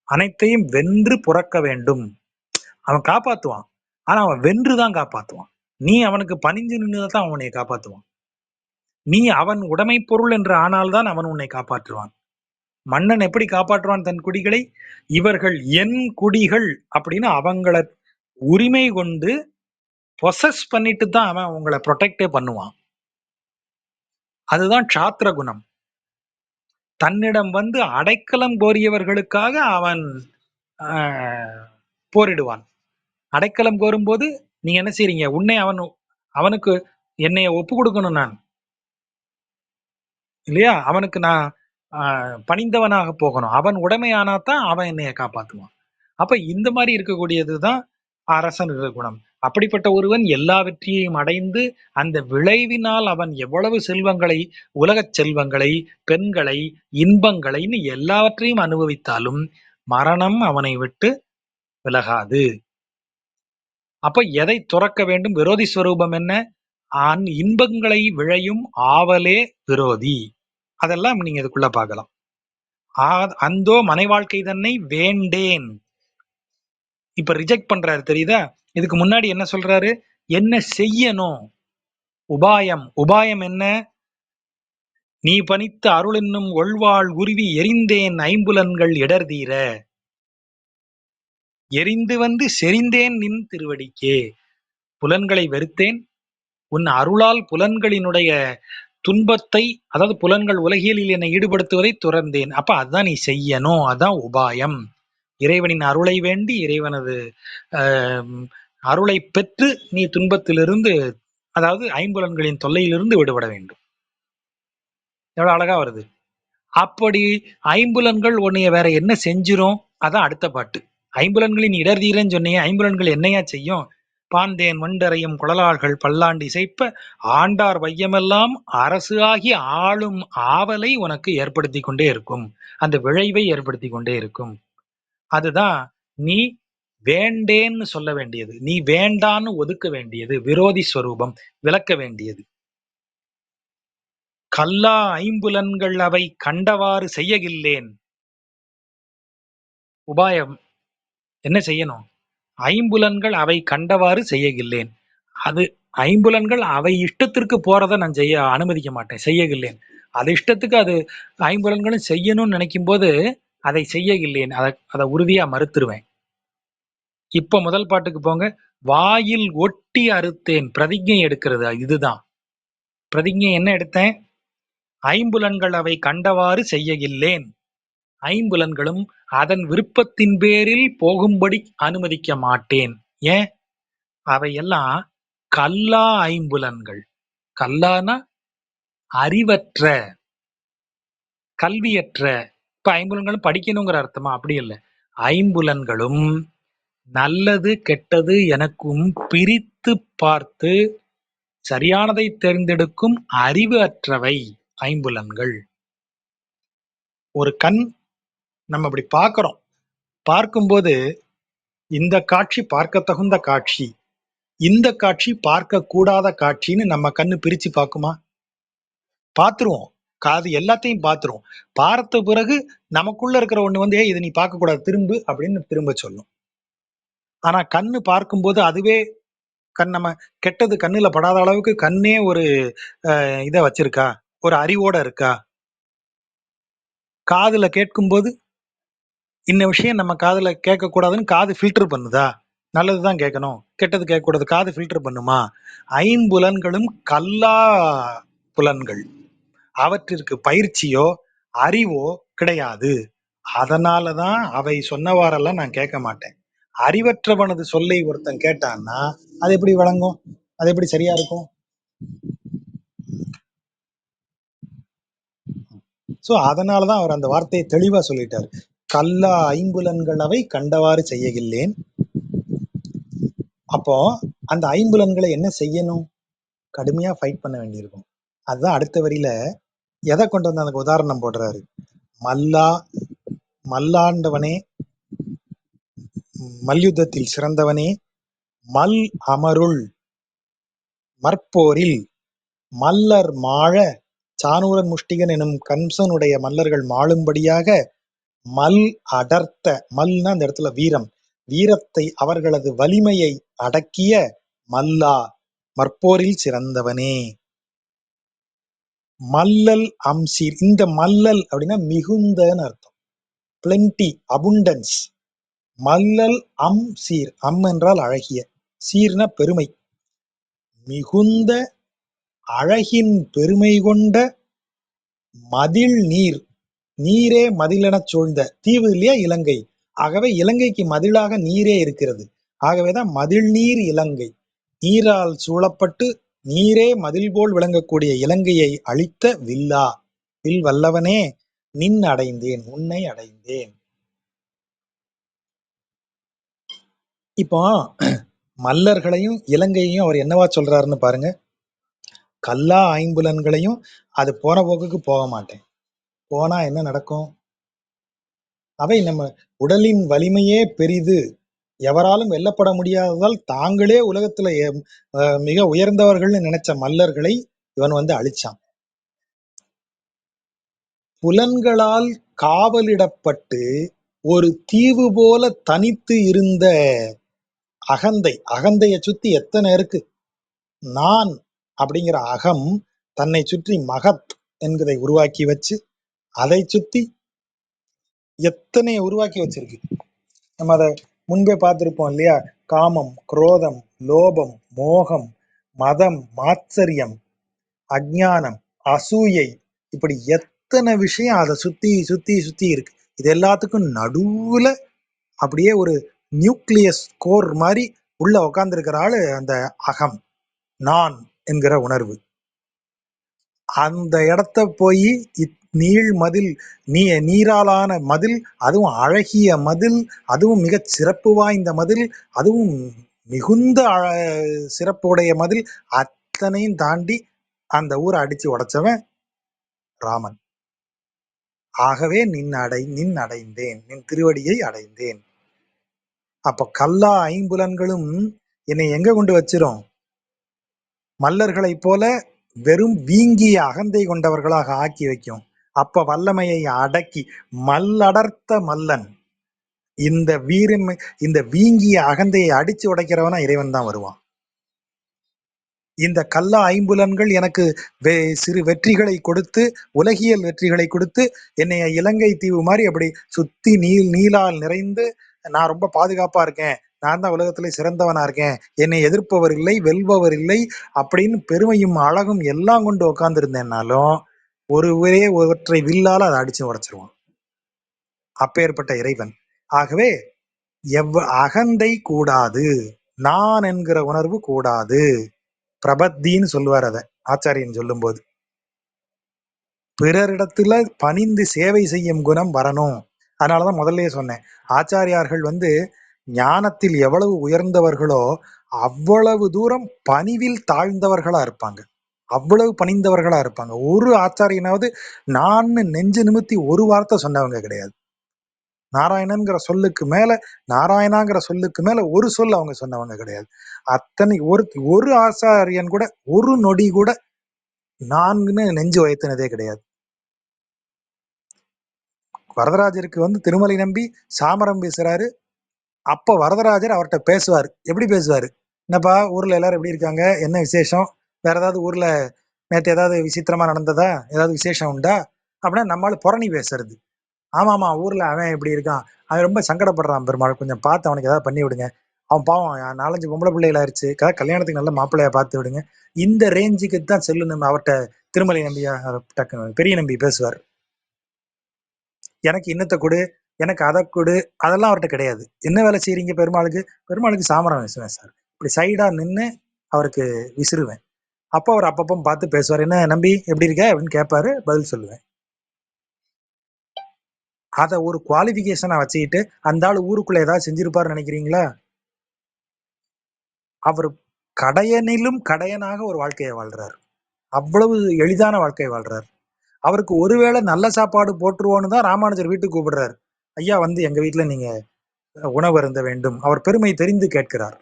அனைத்தையும் வென்று புறக்க வேண்டும். அவன் காப்பாத்துவான், ஆனா அவன் வென்றுதான் காப்பாத்துவான். நீ அவனுக்கு பணிஞ்சு நின்றுதான் அவன் உன்னை காப்பாத்துவான். நீ அவன் உடைமை பொருள் என்று ஆனால்தான் அவன் உன்னை காப்பாற்றுவான். மன்னன் எப்படி காப்பாற்றுவான் தன் குடிகளை? இவர்கள் என் குடிகள் அப்படின்னு அவங்கள உரிமை கொண்டு பொசஸ் பண்ணிட்டு தான் அவன் உங்களை ப்ரொடெக்டே பண்ணுவான். அதுதான் க்ஷாத்திர குணம். தன்னிடம் வந்து அடைக்கலம் கோரியவர்களுக்காக அவன் ஆஹ், போரிடுவான். அடைக்கலம் கோரும்போது நீங்க என்ன செய்றீங்க? உன்னை அவனுக்கு என்னைய ஒப்பு கொடுக்கணும் நான், இல்லையா? அவனுக்கு நான் பணிந்தவனாக போகணும். அவன் உடைமையானா தான் அவன் என்னைய காப்பாத்துவான். அப்ப இந்த மாதிரி இருக்கக்கூடியதுதான் அரசன் குணம். அப்படிப்பட்ட ஒருவன் எல்லா வெற்றியையும் அடைந்து அந்த விளைவினால் அவன் எவ்வளவு செல்வங்களை, உலகச் செல்வங்களை, பெண்களை, இன்பங்களைன்னு எல்லாவற்றையும் அனுபவித்தாலும் மரணம் அவனை விட்டு விலகாது. அப்ப எதை துறக்க வேண்டும்? விரோதி ஸ்வரூபம் என்ன? இன்பங்களை விழையும் ஆவலே விரோதி. அதெல்லாம் நீங்க இதுக்குள்ள பார்க்கலாம். அந்தோ மனை வாழ்க்கை தன்னை வேண்டேன். இப்ப ரிஜெக்ட் பண்றாரு, தெரியுதா? இதுக்கு முன்னாடி என்ன சொல்றாரு? என்ன செய்யணும்? உபாயம். உபாயம் என்ன? நீ பணித்த அருள் என்னும் ஒள்வாள் உருவி எரிந்தேன் ஐம்புலன்கள் இடர்தீர, எரிந்து வந்து செறிந்தேன் நின் திருவடிக்கே. புலன்களை வெறுத்தேன், உன் அருளால் புலன்களினுடைய துன்பத்தை, அதாவது புலன்கள் உலகியலில் என்னை ஈடுபடுத்துவதை துறந்தேன். அப்ப அதான் நீ செய்யணும், அதான் உபாயம். இறைவனின் அருளை வேண்டி இறைவனது அருளை பெற்று நீ துன்பத்திலிருந்து, அதாவது ஐம்புலன்களின் தொல்லையிலிருந்து விடுபட வேண்டும். எவ்வளவு அழகா வருது. அப்படி ஐம்புலன்கள் உன்னைய வேற என்ன செஞ்சிரும்? அதான் அடுத்த பாட்டு. ஐம்புலன்களின் இடர்தீரன்னு சொன்னீங்க, ஐம்புலன்கள் என்னையா செய்யும்? பாந்தேன் வண்டறையும் குழலாள்கள் பல்லாண்டு இசைப்ப ஆண்டார் வையமெல்லாம் அரசு ஆகி ஆளும் ஆவலை உனக்கு ஏற்படுத்தி கொண்டே இருக்கும். அந்த விளைவை ஏற்படுத்தி கொண்டே இருக்கும். அதுதான் நீ வேண்டேன்னு சொல்ல வேண்டியது, நீ வேண்டான்னு ஒதுக்க வேண்டியது, விரோதி ஸ்வரூபம் விளக்க வேண்டியது. கல்லா ஐம்புலன்கள் அவை கண்டவாறு செய்யகில்லேன். உபாயம் என்ன செய்யணும்? ஐம்புலன்கள் அவை கண்டவாறு செய்யகில்லேன். அது ஐம்புலன்கள் அவை இஷ்டத்திற்கு போறதை நான் செய்ய அனுமதிக்க மாட்டேன், செய்யகில்லேன். அது இஷ்டத்துக்கு அது ஐம்புலன்களும் செய்யணும்னு நினைக்கும் போது அதை செய்யகில்லேன், அதை உறுதியா மறுத்துருவேன். இப்ப முதல் பாட்டுக்கு போங்க. வாயில் ஒட்டி அறுத்தேன். பிரதிஜை எடுக்கிறது இதுதான். பிரதிஜை என்ன எடுத்தேன்? ஐம்புலன்கள் அவை கண்டவாறு செய்யகில்லேன். ஐம்புலன்களும் அதன் விருப்பத்தின் பேரில் போகும்படி அனுமதிக்க மாட்டேன். ஏன்? அவையெல்லாம் கல்லா ஐம்புலன்கள். கல்லானா அறிவற்ற, கல்வியற்ற. இப்ப ஐம்புலன்களும் படிக்கணுங்கிற அர்த்தமா? அப்படி இல்லை. ஐம்புலன்களும் நல்லது கெட்டது எனக்கும் பிரித்து பார்த்து சரியானதை தேர்ந்தெடுக்கும் அறிவு அற்றவை ஐம்புலன்கள். ஒரு கண் நம்ம இப்படி பார்க்கிறோம். பார்க்கும்போது இந்த காட்சி பார்க்க தகுந்த காட்சி, இந்த காட்சி பார்க்க கூடாத காட்சின்னு நம்ம கண்ணு பிரிச்சு பார்க்குமா? பார்த்துருவோம். காது எல்லாத்தையும் பார்த்துரும். பார்த்த பிறகு நமக்குள்ள இருக்கிற ஒண்ணு வந்து இதை நீ பார்க்க கூடாது, திரும்பு அப்படின்னு திரும்ப சொல்லும். ஆனா கண்ணு பார்க்கும்போது அதுவே நம்ம கெட்டது கண்ணுல படாத அளவுக்கு கண்ணே ஒரு இதை வச்சிருக்கா? ஒரு அறிவோட இருக்கா? காதுல கேட்கும்போது இந்த விஷயம் நம்ம காதுல கேட்க கூடாதுன்னு காது ஃபில்டர் பண்ணுதா? நல்லதுதான் கேட்கணும், கெட்டது கேட்கக்கூடாது, காது ஃபில்டர் பண்ணுமா? ஐம்புலன்களும் கல்லா புலன்கள். அவற்றிற்கு பயிற்சியோ அறிவோ கிடையாது. அதனாலதான் அவை சொன்னவாறெல்லாம் நான் கேட்க மாட்டேன். அறிவற்றவனது சொல்லை ஒருத்தன் கேட்டான்னா அது எப்படி வழங்கும்? அது எப்படி சரியா இருக்கும்? சோ அதனாலதான் அவர் அந்த வார்த்தையை தெளிவா சொல்லிட்டாரு. கல்லா ஐம்புலன்கள் அவை கண்டவாறு செய்யகில்லேன். அப்போ அந்த ஐம்புலன்களை என்ன செய்யணும்? கடுமையா ஃபைட் பண்ண வேண்டியிருக்கும். அதுதான் அடுத்த வரியில எதை கொண்டு வந்து அதுக்கு உதாரணம் போடுறாரு. மல்லாண்டவனே, மல்யுத்தத்தில் சிறந்தவனே, மல் அமருள் மற்போரில் மல்லர் மாழ சானூரன் முஷ்டிகன் எனும் கம்சனுடைய மல்லர்கள் மாளும்படியாக மல் அடர்த்த, மல்னா அந்த இடத்துல வீரம், வீரத்தை அவர்களது வலிமையை அடக்கிய மல்லா மற்போரில் சிறந்தவனே. மல்லல் அம்சீர். இந்த மல்லல் அப்படின்னா மிகுந்தன்னு அர்த்தம். Plenty, abundance. மல்லல் அம் சீர். அம் என்றால் அழகிய, சீர்னா பெருமை. மிகுந்த அழகின் பெருமை கொண்ட மதில் நீர், நீரே மதிலெனச் சூழ்ந்த தீவு இல்லையா இலங்கை. ஆகவே இலங்கைக்கு மதிலாக நீரே இருக்கிறது. ஆகவேதான் மதில் நீர் இலங்கை. நீரால் சூழப்பட்டு நீரே மதில் போல் விளங்கக்கூடிய இலங்கையை அழித்த வில்லா, வில் வல்லவனே, நின் அடைந்தேன், உன்னை அடைந்தேன். இப்போ மல்லர்களையும் இலங்கையையும் அவர் என்னவா சொல்றாருன்னு பாருங்க. கல்லா ஐம்புலன்களையும் அது போன போக்குக்கு போக மாட்டேன். போனா என்ன நடக்கும்? அவை நம்ம உடலின் வலிமையே பெரிது, எவராலும் வெல்லப்பட முடியாததால் தாங்களே உலகத்துல மிக உயர்ந்தவர்கள்னு நினைச்ச மல்லர்களை இவன் வந்து அழிச்சான். புலன்களால் காவலிடப்பட்டு ஒரு தீவு போல தனித்து இருந்த அகந்தை, அகந்தைய சுத்தி எத்தனை இருக்கு. நான் அப்படிங்கிற அகம் தன்னை சுற்றி மகத் என்கிறதை உருவாக்கி வச்சு, அதை சுத்தி எத்தனைய உருவாக்கி வச்சிருக்கு. நம்ம அதை முன்பே பார்த்திருப்போம் இல்லையா? காமம், குரோதம், லோபம், மோகம், மதம், மாத்சரியம், அஞ்ஞானம், அசூயை, இப்படி எத்தனை விஷயம் அதை சுத்தி சுத்தி சுத்தி இருக்கு. இது எல்லாத்துக்கும் நடுவுல அப்படியே ஒரு நியூக்ளியஸ் கோர் மாதிரி உள்ள உட்கார்ந்துருக்கிற ஆளு அந்த அகம், நான் என்கிற உணர்வு. அந்த இடத்த போய் நீள் மதில், நீராலான மதில், அதுவும் அழகிய மதில், அதுவும் மிகச் சிறப்பு வாய்ந்த மதில், அதுவும் மிகுந்த சிறப்புடைய மதில், அத்தனையும் தாண்டி அந்த ஊரை அடிச்சு உடைச்சவன் ராமன். ஆகவே நின் அடைந்தேன், நின் திருவடியை அடைந்தேன். அப்ப கல்லா ஐம்புலன்களும் என்னை எங்க கொண்டு வச்சிரும்? மல்லர்களைப் போல வெறும் வீங்கிய அகந்தை கொண்டவர்களாக ஆக்கி வைக்கும். அப்ப வல்லமையை அடக்கி மல்லடர்த்த மல்லன், இந்த வீரமை, இந்த வீங்கிய அகந்தையை அடிச்சு உடைக்கிறவனா இறைவன் தான் வருவான். இந்த கல்லா ஐம்புலன்கள் எனக்கு சிறு வெற்றிகளை கொடுத்து, உலகியல் வெற்றிகளை கொடுத்து, என்னை இலங்கை தீவு மாதிரி அப்படி சுத்தி நீலால் நிறைந்து நான் ரொம்ப பாதுகாப்பா இருக்கேன், நான் தான் உலகத்திலே சிறந்தவனா இருக்கேன், என்னை எதிர்ப்பவர் இல்லை, வெல்பவர் இல்லை அப்படின்னு பெருமையும் அழகும் எல்லாம் கொண்டு உட்கார்ந்து இருந்தேன்னாலும் ஒரே ஒற்றை வில்லால அதை அடிச்சு உடைச்சிருவான். அப்பேற்பட்ட இறைவன். ஆகவே அகந்தை கூடாது, நான் என்கிற உணர்வு கூடாது. பிரபத்தின்னு சொல்லுவார் அதை ஆச்சாரியன் சொல்லும் போது. பிறரிடத்துல பணிந்து சேவை செய்யும் குணம் வரணும். அதனாலதான் முதல்லயே சொன்னேன், ஆச்சாரியார்கள் வந்து ஞானத்தில் எவ்வளவு உயர்ந்தவர்களோ அவ்வளவு தூரம் பணிவில் தாழ்ந்தவர்களா இருப்பாங்க, அவ்வளவு பணிந்தவர்களா இருப்பாங்க. ஒரு ஆச்சாரியனாவது நான் நெஞ்சு நிமித்தி ஒரு வார்த்தை சொன்னவங்க கிடையாது. நாராயணன்கிற சொல்லுக்கு மேல, நாராயணாங்கிற சொல்லுக்கு மேல ஒரு சொல் அவங்க சொன்னவங்க கிடையாது. அத்தனை ஒரு ஆச்சாரியன் கூட ஒரு நொடி கூட நான்குன்னு நெஞ்சு வைத்தினதே கிடையாது. வரதராஜருக்கு வந்து திருமலை நம்பி சாமரம் பேசுறாரு. அப்ப வரதராஜர் அவர்கிட்ட பேசுவார். எப்படி பேசுவாரு? என்னப்பா ஊர்ல எல்லாரும் எப்படி இருக்காங்க, என்ன விசேஷம், வேற ஏதாவது ஊர்ல நேற்று ஏதாவது விசித்திரமா நடந்ததா, ஏதாவது விசேஷம் உண்டா அப்படின்னா நம்மளால புரணி பேசுறது. ஆமாமா ஊர்ல அவன் இப்படி இருக்கான், அவன் ரொம்ப சங்கடப்படுறான் பெருமாள், கொஞ்சம் பார்த்து அவனுக்கு ஏதாவது பண்ணி விடுங்க, அவன் பாவம் 4-5 பொம்பளை பிள்ளைகள் ஆயிடுச்சு, கல்யாணத்துக்கு நல்ல மாப்பிள்ளையா பார்த்து விடுங்க. இந்த ரேஞ்சுக்கு தான் செல்லணும் அவர்கிட்ட திருமலை நம்பியா டக்கு பெரிய நம்பி பேசுவார். எனக்கு இன்னத்தை கொடு, எனக்கு அதை கொடு, அதெல்லாம் அவர்கிட்ட கிடையாது. என்ன வேலை செய்யறீங்க பெருமாளுக்கு? பெருமாளுக்கு சாமரம் வீசுவேன் சார், இப்படி சைடா நின்று அவருக்கு விசிறுவேன். அப்போ அவர் அப்பப்போ பார்த்து பேசுவார். என்ன நம்பி எப்படி இருக்க அப்படின்னு கேட்பாரு, பதில் சொல்லுவேன். அதை ஒரு குவாலிபிகேஷனா வச்சுக்கிட்டு அந்த ஆள் ஊருக்குள்ள ஏதாவது செஞ்சிருப்பாருன்னு நினைக்கிறீங்களா? அவர் கடையனிலும் கடையனாக ஒரு வாழ்க்கையை வாழ்றார். அவ்வளவு எளிதான வாழ்க்கையை வாழ்றார். அவருக்கு ஒருவேளை நல்ல சாப்பாடு போட்டுருவோன்னு தான் ராமானுஜர் வீட்டுக்கு கூப்பிடுறாரு. ஐயா வந்து எங்க வீட்டுல நீங்க உணவு அருந்த வேண்டும், அவர் பெருமை தெரிந்து கேட்கிறார்.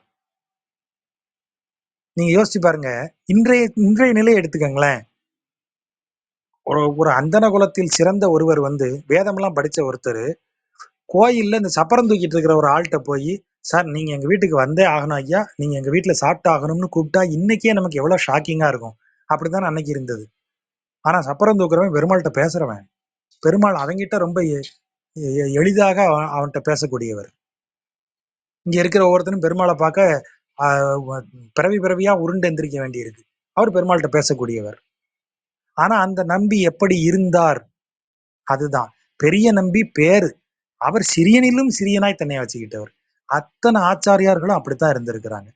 நீங்க யோசிச்சு பாருங்க, இன்றைய நிலையை எடுத்துக்கங்களேன். ஒரு அந்தன குலத்தில் சிறந்த ஒருவர் வந்து வேதமெல்லாம் படிச்ச ஒருத்தர் கோயில்ல இந்த சப்பரம் தூக்கிட்டு இருக்கிற ஒரு ஆள்கிட்ட போய், சார் நீங்க எங்க வீட்டுக்கு வந்தே ஆகணும் ஐயா, நீங்க எங்க வீட்டுல சாப்பிட்டு ஆகணும்னு கூப்பிட்டா இன்னைக்கே நமக்கு எவ்வளவு ஷாக்கிங்கா இருக்கும். அப்படித்தான் அன்னைக்கு இருந்தது. ஆனா சப்பரம் தூக்குறவன் பெருமாள்கிட்ட பேசுறவன், பெருமாள் அவங்கிட்ட ரொம்ப எளிதாக அவன்கிட்ட பேசக்கூடியவர். இங்க இருக்கிற ஒவ்வொருத்தரும் பெருமாளை பார்க்க பிறவி பிறவியா உருண்டு எந்திரிக்க வேண்டியிருக்கு. அவர் பெருமாள்கிட்ட பேசக்கூடியவர். ஆனா அந்த நம்பி எப்படி இருந்தார்? அதுதான் பெரிய நம்பி பேரு. அவர் சிறியனிலும் சிறியனாய் தன்னை வச்சுக்கிட்டவர். அத்தனை ஆச்சாரியார்களும் அப்படித்தான் இருந்திருக்கிறாங்க.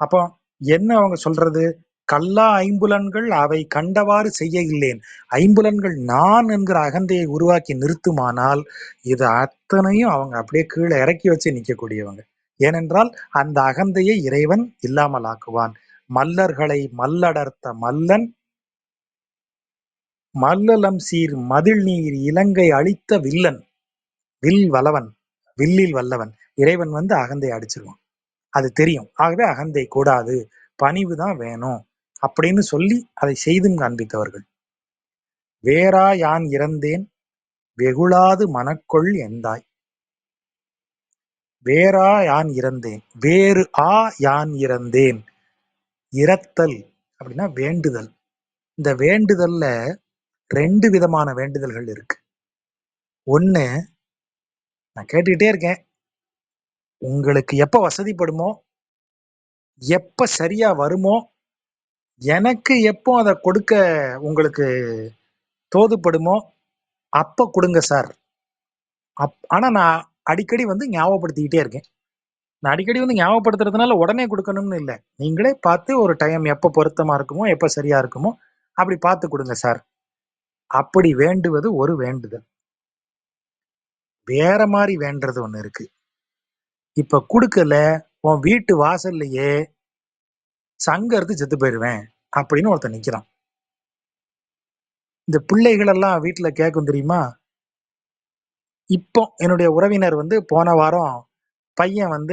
அப்போ என்ன அவங்க சொல்றது? கல்லா ஐம்புலன்கள் அவை கண்டவாறு செய்ய இல்லேன். ஐம்புலன்கள் நான் என்கிற அகந்தையை உருவாக்கி நிறுத்துமானால் இது அத்தனையும் அவங்க அப்படியே கீழே இறக்கி வச்சு நிற்கக்கூடியவங்க. ஏனென்றால் அந்த அகந்தையை இறைவன் இல்லாமல் ஆக்குவான். மல்லர்களை மல்லடர்த்த மல்லன் மல்லலம் சீர் மதில் நீர் இலங்கை அழித்த வில்லன். வில் வல்லவன், வில்லில் வல்லவன். இறைவன் அகந்தை அடிச்சிருவான். அது தெரியும். ஆகவே அகந்தை கூடாது, பணிவு தான் வேணும் அப்படின்னு சொல்லி அதை செய்தும் காண்பித்தவர்கள். வேறா யான் இறந்தேன் வெகுளாது மனக்கொள் எந்தாய். வேறா யான் இறந்தேன், வேறு ஆ யான் இறந்தேன். இரத்தல் அப்படின்னா வேண்டுதல். இந்த வேண்டுதல்ல ரெண்டு விதமான வேண்டுதல்கள் இருக்கு. ஒண்ணு, நான் கேட்டுக்கிட்டே இருக்கேன், உங்களுக்கு எப்ப வசதிப்படுமோ, எப்ப சரியா வருமோ, எனக்கு எப்போ அதை கொடுக்க உங்களுக்கு தோதுப்படுமோ அப்ப கொடுங்க சார். ஆனா நான் அடிக்கடி ஞாபகப்படுத்திக்கிட்டே இருக்கேன். நான் அடிக்கடி ஞாபகப்படுத்துறதுனால உடனே கொடுக்கணும்னு இல்லை. நீங்களே பார்த்து ஒரு டைம் எப்ப பொருத்தமா இருக்குமோ, எப்ப சரியா இருக்குமோ அப்படி பார்த்து கொடுங்க சார். அப்படி வேண்டுவது ஒரு வேண்டுதல். வேற மாதிரி வேண்டுறது ஒண்ணு இருக்கு. இப்ப குடுக்கல, உன் வீட்டு வாசல்லையே சங்கர்த்து செத்து போயிடுவேன் அப்படின்னு ஒருத்தன் நிக்கிறான். இந்த பிள்ளைகள் எல்லாம் வீட்டுல கேட்கும் தெரியுமா? இப்போ என்னுடைய உறவினர் போன வாரம் பையன்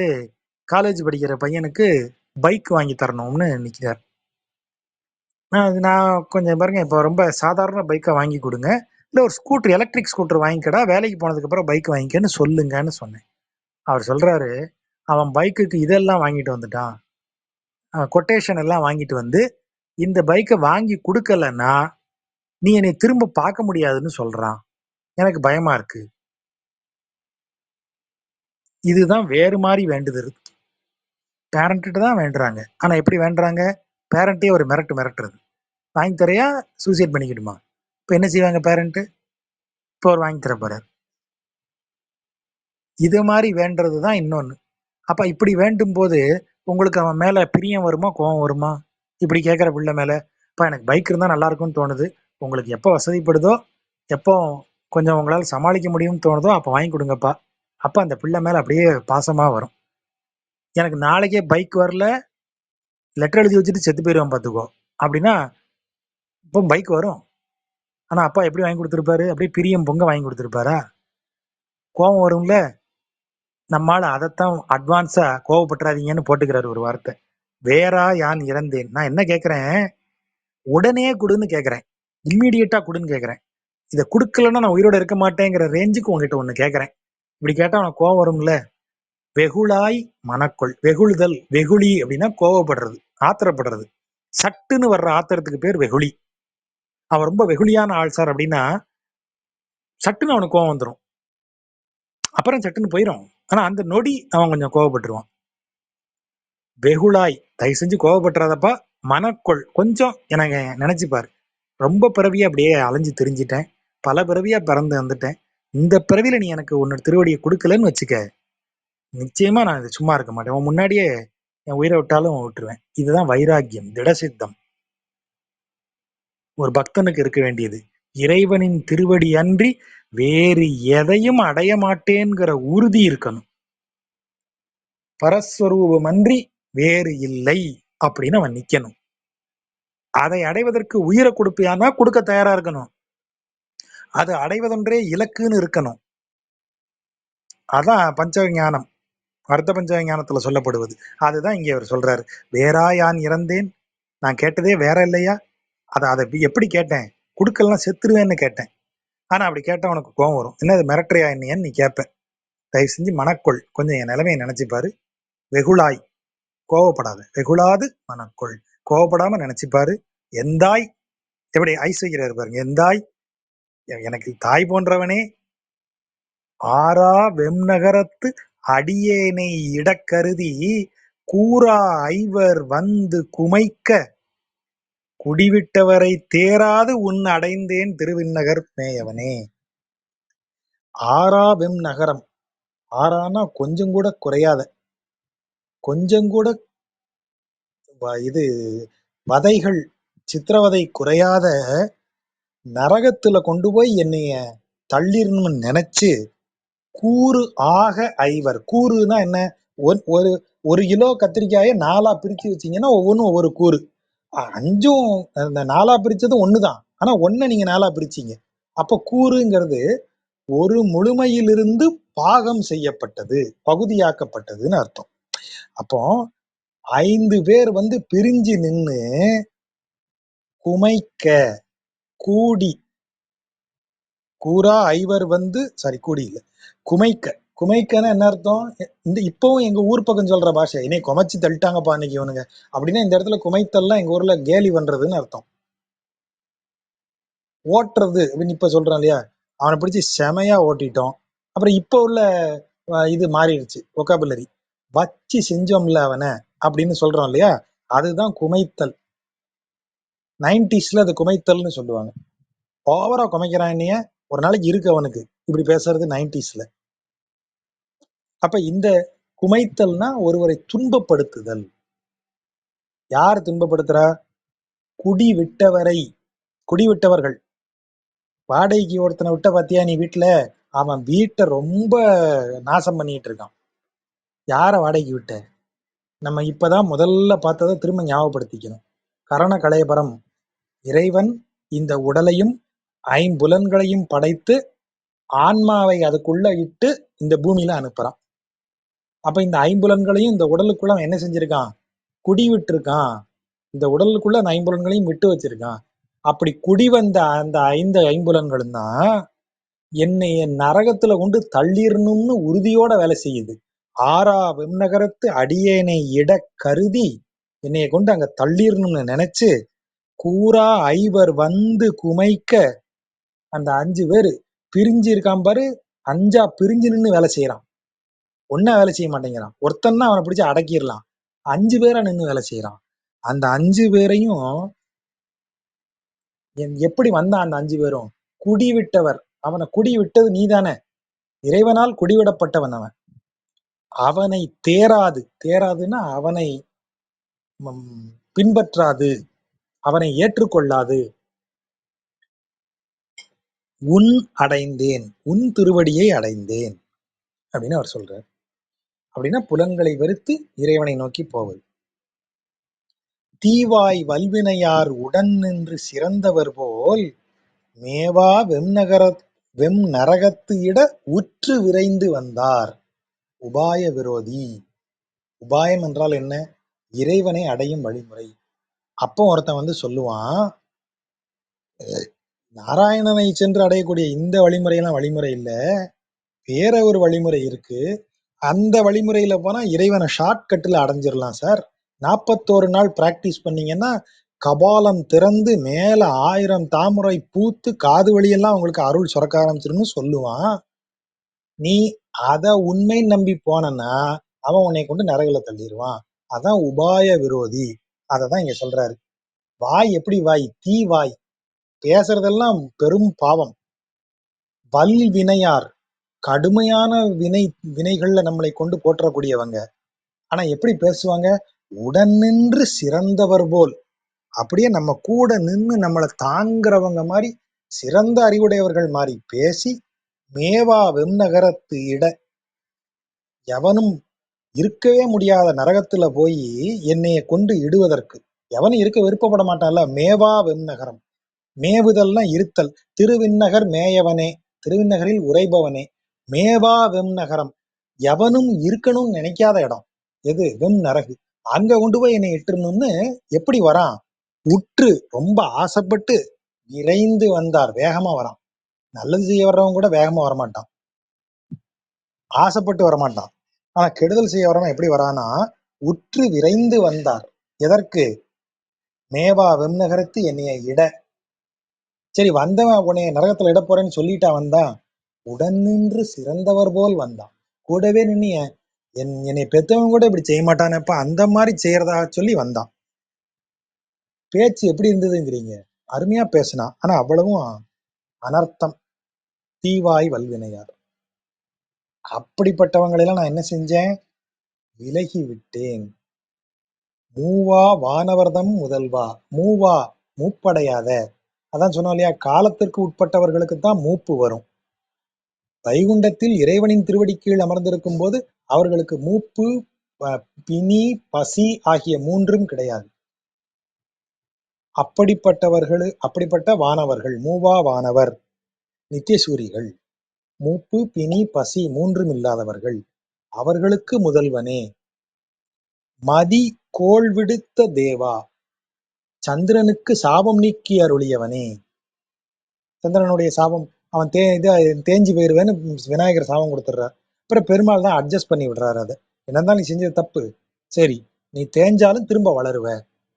காலேஜ் படிக்கிற பையனுக்கு பைக் வாங்கி தரணும்னு நிக்கிறார். நான் கொஞ்சம் பாருங்க, இப்போ ரொம்ப சாதாரண பைக்கை வாங்கி கொடுங்க, இல்லை ஒரு ஸ்கூட்டர், எலக்ட்ரிக் ஸ்கூட்டர் வாங்கிக்கடா, வேலைக்கு போனதுக்கு அப்புறம் பைக் வாங்கிக்கன்னு சொல்லுங்கன்னு சொன்னேன். அவர் சொல்றாரு, அவன் பைக்குக்கு இதெல்லாம் வாங்கிட்டு வந்துட்டான், கொட்டேஷன் எல்லாம் வாங்கிட்டு இந்த பைக்கை வாங்கி கொடுக்கலன்னா நீ என்னை திரும்ப பார்க்க முடியாதுன்னு சொல்றான். எனக்கு பயமா இருக்கு. இதுதான் வேறு மாதிரி வேண்டுதல். பேரண்ட்டு தான் வேண்டுறாங்க. ஆனா எப்படி வேண்டுறாங்க? பேரண்ட்டே ஒரு மிரட்டுறது. வாங்கி தரையா, சூசைட் பண்ணிக்கிடுமா? இப்ப என்ன செய்வாங்க பேரண்ட்? இப்போ அவர் வாங்கி தர போறார். இது மாதிரி வேண்டுறதுதான் இன்னொன்னு. அப்ப இப்படி வேண்டும் போது உங்களுக்கு அவன் மேல பிரியம் வருமா, கோபம் வருமா? இப்படி கேட்கிற பிள்ளை மேல, இப்ப எனக்கு பைக் இருந்தா நல்லா இருக்கும்னு தோணுது, உங்களுக்கு எப்போ வசதிப்படுதோ, எப்போ கொஞ்சம் உங்களால சமாளிக்க முடியும்னு தோணுதோ அப்ப வாங்கி கொடுங்கப்பா. அப்ப அந்த பிள்ளை மேல அப்படியே பாசமா வரும். எனக்கு நாளைக்கே பைக் வரல, லெட்டர் எழுதி வச்சுட்டு செத்து போயிடுவான் பார்த்துக்கோ அப்படின்னா இப்போ பைக் வரும். ஆனா அப்பா எப்படி வாங்கி கொடுத்துருப்பாரு? அப்படியே பிரியம் பொங்க வாங்கி கொடுத்துருப்பாரா? கோபம் வரும்ல. நம்மால அதைத்தான் அட்வான்ஸா கோவப்பட்டுறாதீங்கன்னு போட்டுக்கிறாரு ஒரு வார்த்தை. வேறா யான் இறந்தேன். நான் என்ன கேட்கிறேன்? உடனே கொடுன்னு கேட்கிறேன், இம்மீடியட்டா கொடுன்னு கேட்கிறேன். இதை கொடுக்கலன்னா நான் உயிரோட இருக்க மாட்டேங்கிற ரேஞ்சுக்கு உங்ககிட்ட ஒண்ணு கேட்கிறேன். இப்படி கேட்டா உனக்கு கோவம் வரும்ல. வெகுளாய் மனக்கொள். வெகுளுதல், வெகுளி அப்படின்னா கோவப்படுறது, ஆத்திரப்படுறது. சட்டுன்னு வர்ற ஆத்திரத்துக்கு பேர் வெகுளி. அவன் ரொம்ப வெகுளியான ஆள் சார் அப்படின்னா சட்டுன்னு அவனுக்கு கோவம் வந்துடும், அப்புறம் சட்டுன்னு போயிடும். ஆனா அந்த நொடி அவன் கொஞ்சம் கோவப்பட்டுருவான். வெகுளாய், தயவு செஞ்சு கோவப்பட்டுறாதப்பா. மனக்கொள், கொஞ்சம் எனக்கு நினைச்சுப்பாரு. ரொம்ப பிறவியா அப்படியே அலைஞ்சு திரிஞ்சிட்டேன், பல பிறவியா பிறந்து வந்துட்டேன். இந்த பிறவியில நீ எனக்கு உன்னோட திருவடியை கொடுக்கலன்னு வச்சுக்க, நிச்சயமா நான் இது சும்மா இருக்க மாட்டேன். உன் முன்னாடியே என் உயிரை விட்டாலும் விட்டுருவேன். இதுதான் வைராக்கியம், திடசித்தம் ஒரு பக்தனுக்கு இருக்க வேண்டியது. இறைவனின் திருவடி அன்றி வேறு எதையும் அடைய மாட்டேங்கிற உறுதி இருக்கணும். பரஸ்வரூபம் அன்றி வேறு இல்லை அப்படின்னு அவன் நிக்கணும். அதை அடைவதற்கு உயிரை கொடுப்பியானா கொடுக்க தயாரா இருக்கணும். அது அடைவதொன்றே இலக்குன்னு இருக்கணும். அதான் பஞ்சஞானம், அர்த்த பஞ்சஞானத்துல சொல்லப்படுவது. அதுதான் இங்கே அவர் சொல்றாரு. வேறா யான் இறந்தேன். நான் கேட்டதே வேற இல்லையா? அதை எப்படி கேட்டேன்? கொடுக்கலாம் செத்துருவேன்னு கேட்டேன். ஆனா அப்படி கேட்டா உனக்கு கோவம் வரும். என்ன மிரட்டுறியா என்னையன்னு நீ கேட்ப. தயவு செஞ்சு மனக்கொள், கொஞ்சம் என் நிலைமையை நினைச்சுப்பாரு. வெகுளாய், கோவப்படாத. வெகுளாது மனக்கொள், கோவப்படாம நினைச்சுப்பாரு. எந்தாய், எப்படி ஐஸ் வைக்கிறாரு பாருங்க. எந்தாய், எனக்கு தாய் போன்றவனே, ஆறா வெம்நகரத்து அடியேனை இடக்கருதி கூரா ஐவர் வந்து குமைக்க குடிவிட்டவரை தேராது உன் அடைந்தேன் திருவிண்ணகர் மேயவனே. ஆறா வெம் நகரம். ஆறானா கொஞ்சம் கூட குறையாத, கொஞ்சம் கூட இது வதைகள் சித்திரவதை குறையாத நரகத்துல கொண்டு போய் என்னைய தள்ளிரணும்னு நினைச்சு கூறு ஆக ஐவர். கூறுனா என்ன? ஒரு ஒரு கிலோ கத்திரிக்காயை நாலா பிரிச்சு வச்சீங்கன்னா ஒவ்வொன்றும் ஒவ்வொரு கூறு. அஞ்சும் அந்த நாலா பிரிச்சது ஒண்ணுதான், ஆனா ஒன்ன நீங்க நாலா பிரிச்சீங்க. அப்ப கூறுங்கிறது ஒரு முழுமையிலிருந்து பாகம் செய்யப்பட்டது, பகுதியாக்கப்பட்டதுன்னு அர்த்தம். அப்போ 5 பேர் வந்து பிரிஞ்சு நின்னு குமைக்க கூடி, கூறா ஐவர் வந்து சாரி கூடி இல்ல, குமைக்க. குமைக்கன்னா என்ன அர்த்தம்? இந்த இப்பவும் எங்க ஊர் பக்கம் சொல்ற பாஷை, என்னை குமைச்சு தள்ளிட்டாங்கப்பா இன்னைக்கு இவனுங்க அப்படின்னா இந்த இடத்துல குமைத்தல்லாம் எங்க ஊர்ல கேலி பண்றதுன்னு அர்த்தம். ஓட்டுறது அப்படின்னு இப்ப சொல்றான் இல்லையா, அவனை பிடிச்சி செமையா ஓட்டிட்டோம். அப்புறம் இப்ப உள்ள இது மாறிடுச்சு ஒகாபுலரி, வச்சு செஞ்சோம்ல அவனை அப்படின்னு சொல்றோம் இல்லையா, அதுதான் குமைத்தல். 90ஸ்ல அது குமைத்தல்னு சொல்லுவாங்க. ஓவரா குமைக்கிறான் என்னைய, ஒரு நாளைக்கு இருக்கு அவனுக்கு இப்படி பேசுறது 90ஸ்ல. அப்ப இந்த குமைத்தல்னா ஒருவரை துன்பப்படுத்துதல். யார் துன்பப்படுத்துறா? குடி விட்டவரை, குடி விட்டவர்கள். வாடகைக்கு ஒருத்தனை விட்ட பாத்தியா நீ வீட்டுல, அவன் வீட்டை ரொம்ப நாசம் பண்ணிட்டு இருக்கான். யார வாடகைக்கு விட்ட? நம்ம இப்பதான் முதல்ல பார்த்ததை திரும்ப ஞாபகப்படுத்திக்கணும். கரண கலையபரம். இறைவன் இந்த உடலையும் 5 புலன்களையும் படைத்து ஆன்மாவை அதுக்குள்ள இட்டு இந்த பூமியில அனுப்புறான். அப்ப இந்த 5 புலன்களையும் இந்த உடலுக்குள்ள அவன் என்ன செஞ்சிருக்கான்? குடி விட்டுருக்கான். இந்த உடலுக்குள்ள அந்த 5 புலன்களையும் விட்டு வச்சிருக்கான். அப்படி குடி வந்த அந்த 5 ஐம்புலன்களும் தான் என்னைய நரகத்துல கொண்டு தள்ளிரணும்னு உறுதியோட வேலை செய்யுது. ஆறா வெம்நகரத்து அடியேனை இட கருதி என்னைய கொண்டு அங்க தள்ளிரணும்னு நினைச்சு கூரா ஐவர் வந்து குமைக்க அந்த 5 பேரு பிரிஞ்சு இருக்கான் பாரு, 5ஆ பிரிஞ்சு நின்று வேலை செய்யறான். ஒன்னா வேலை செய்ய மாட்டேங்கிறான். ஒருத்தன்னா அவனை பிடிச்சு அடக்கிடலாம், 5 பேரா நின்று வேலை செய்யறான். அந்த 5 பேரையும் எப்படி வந்தான்? அந்த 5 பேரும் குடி விட்டவர். அவனை குடி விட்டது நீதானே, இறைவனால் குடிவிடப்பட்டவன் அவன். அவனை தேராது, தேராதுன்னா அவனை பின்பற்றாது, அவனை ஏற்றுக்கொள்ளாது. உன் அடைந்தேன், உன் திருவடியை அடைந்தேன் அப்படின்னு அவர் சொல்றார். அப்படின்னா புலன்களை வெறுத்து இறைவனை நோக்கி போவது. தீவாய் வல்வினையார் உடன் நின்று சிறந்தவர் போல் மேவா வெம் நரகத்து இட உற்று விரைந்து வந்தார். உபாய விரோதி. உபாயம் என்றால் என்ன? இறைவனை அடையும் வழிமுறை. அப்போ ஒருத்தன் வந்து சொல்லுவான், நாராயணனை சென்று அடையக்கூடிய இந்த வழிமுறையெல்லாம் வழிமுறை இல்ல, வேற ஒரு வழிமுறை இருக்கு. அந்த வழிமுறையில போனா இறைவனை ஷார்ட்கட்ல அடைஞ்சிடலாம் சார். 41 நாள் பிராக்டிஸ் பண்ணீங்கன்னா கபாலம் திறந்து மேல 1000 தாமரை பூத்து காது வழியெல்லாம் உங்களுக்கு அருள் சுரக்க ஆரம்பிச்சிருன்னு சொல்லுவான். நீ அத உண்மை நம்பி போனன்னா அவன் உன்னை கொண்டு நரகல தள்ளிடுவான். அதான் உபாய விரோதி. அததான் இங்க சொல்றாரு. வாய் எப்படி வாய்? தீ வாய். பேசுறதெல்லாம் பெரும் பாவம். வல் வினையார், கடுமையான வினைகள்ல நம்மளை கொண்டு போற்றக்கூடியவங்க. ஆனா எப்படி பேசுவாங்க? உடன் நின்று சிறந்தவர் போல். அப்படியே நம்ம கூட நின்று நம்மளை தாங்கிறவங்க மாதிரி, சிறந்த அறிவுடையவர்கள் மாதிரி பேசி மேவா வெம்நகரத்து இட, எவனும் இருக்கவே முடியாத நரகத்துல போய் என்னைய கொண்டு இடுவதற்கு. எவனும் இருக்க விருப்பப்பட மாட்டான்ல. மேவா வெம்நகரம். மேவுதல்னா இருத்தல். திருவிண்ணகர் மேயவனே, திருவிண்ணகரில் உரைபவனே. மேவா வெம்நகரம், எவனும் இருக்கணும்னு நினைக்காத இடம் எது? வெம் நரகு. அங்க கொண்டு போய் என்னை இட்டுறணும்னு எப்படி வரான்? உற்று, ரொம்ப ஆசைப்பட்டு விரைந்து வந்தார். வேகமா வரான். நல்லது செய்ய வர்றவன் கூட வேகமா வரமாட்டான், ஆசைப்பட்டு வரமாட்டான். ஆனா கெடுதல் செய்ய வரவன் எப்படி வரானா, உற்று விரைந்து வந்தார். எதற்கு? மேவா வெம்நகரத்து என்னைய இட. சரி, வந்தவன் உன்னைய நரகத்துல இட போறேன்னு சொல்லிட்டா வந்தான்? உடன் நின்று சிறந்தவர் போல் வந்தான். கூடவே நின்று என்னை பெத்தவங்க கூட இப்படி செய்ய மாட்டானப்பா, அந்த மாதிரி செய்யறதா சொல்லி வந்தான். பேச்சு எப்படி இருந்ததுங்கிறீங்க? அருமையா பேசினான். ஆனா அவ்வளவும் அனர்த்தம். தீவாய் வல்வினையார். அப்படிப்பட்டவங்களெல்லாம் நான் என்ன செஞ்சேன்? விலகி விட்டேன். மூவா வானவர்தம் முதல்வா. மூவா, மூப்படையாத. அதான் சொன்னோம் இல்லையா, காலத்திற்கு உட்பட்டவர்களுக்கு தான் மூப்பு வரும். வைகுண்டத்தில் இறைவனின் திருவடி கீழ் அமர்ந்திருக்கும் போது அவர்களுக்கு மூப்பு, பிணி, பசி ஆகிய மூன்றும் கிடையாது. அப்படிப்பட்ட வானவர்கள், மூவா வானவர், நித்தியசூரிகள், மூப்பு, பிணி, பசி மூன்றும் இல்லாதவர்கள். அவர்களுக்கு முதல்வனே, மதி கோள் விடுத்த தேவா, சந்திரனுக்கு சாபம் நீக்கி அருளியவனே. சந்திரனுடைய சாபம், அவன் தேஞ்சு போயிருவேன்னு விநாயகர் சாபம் கொடுத்துட்றார். அப்புறம் பெருமாள் தான் அட்ஜஸ்ட் பண்ணி விடுறாரு. அதை என்னதான் நீ செஞ்சது தப்பு, சரி நீ தேஞ்சாலும் திரும்ப வளருவ,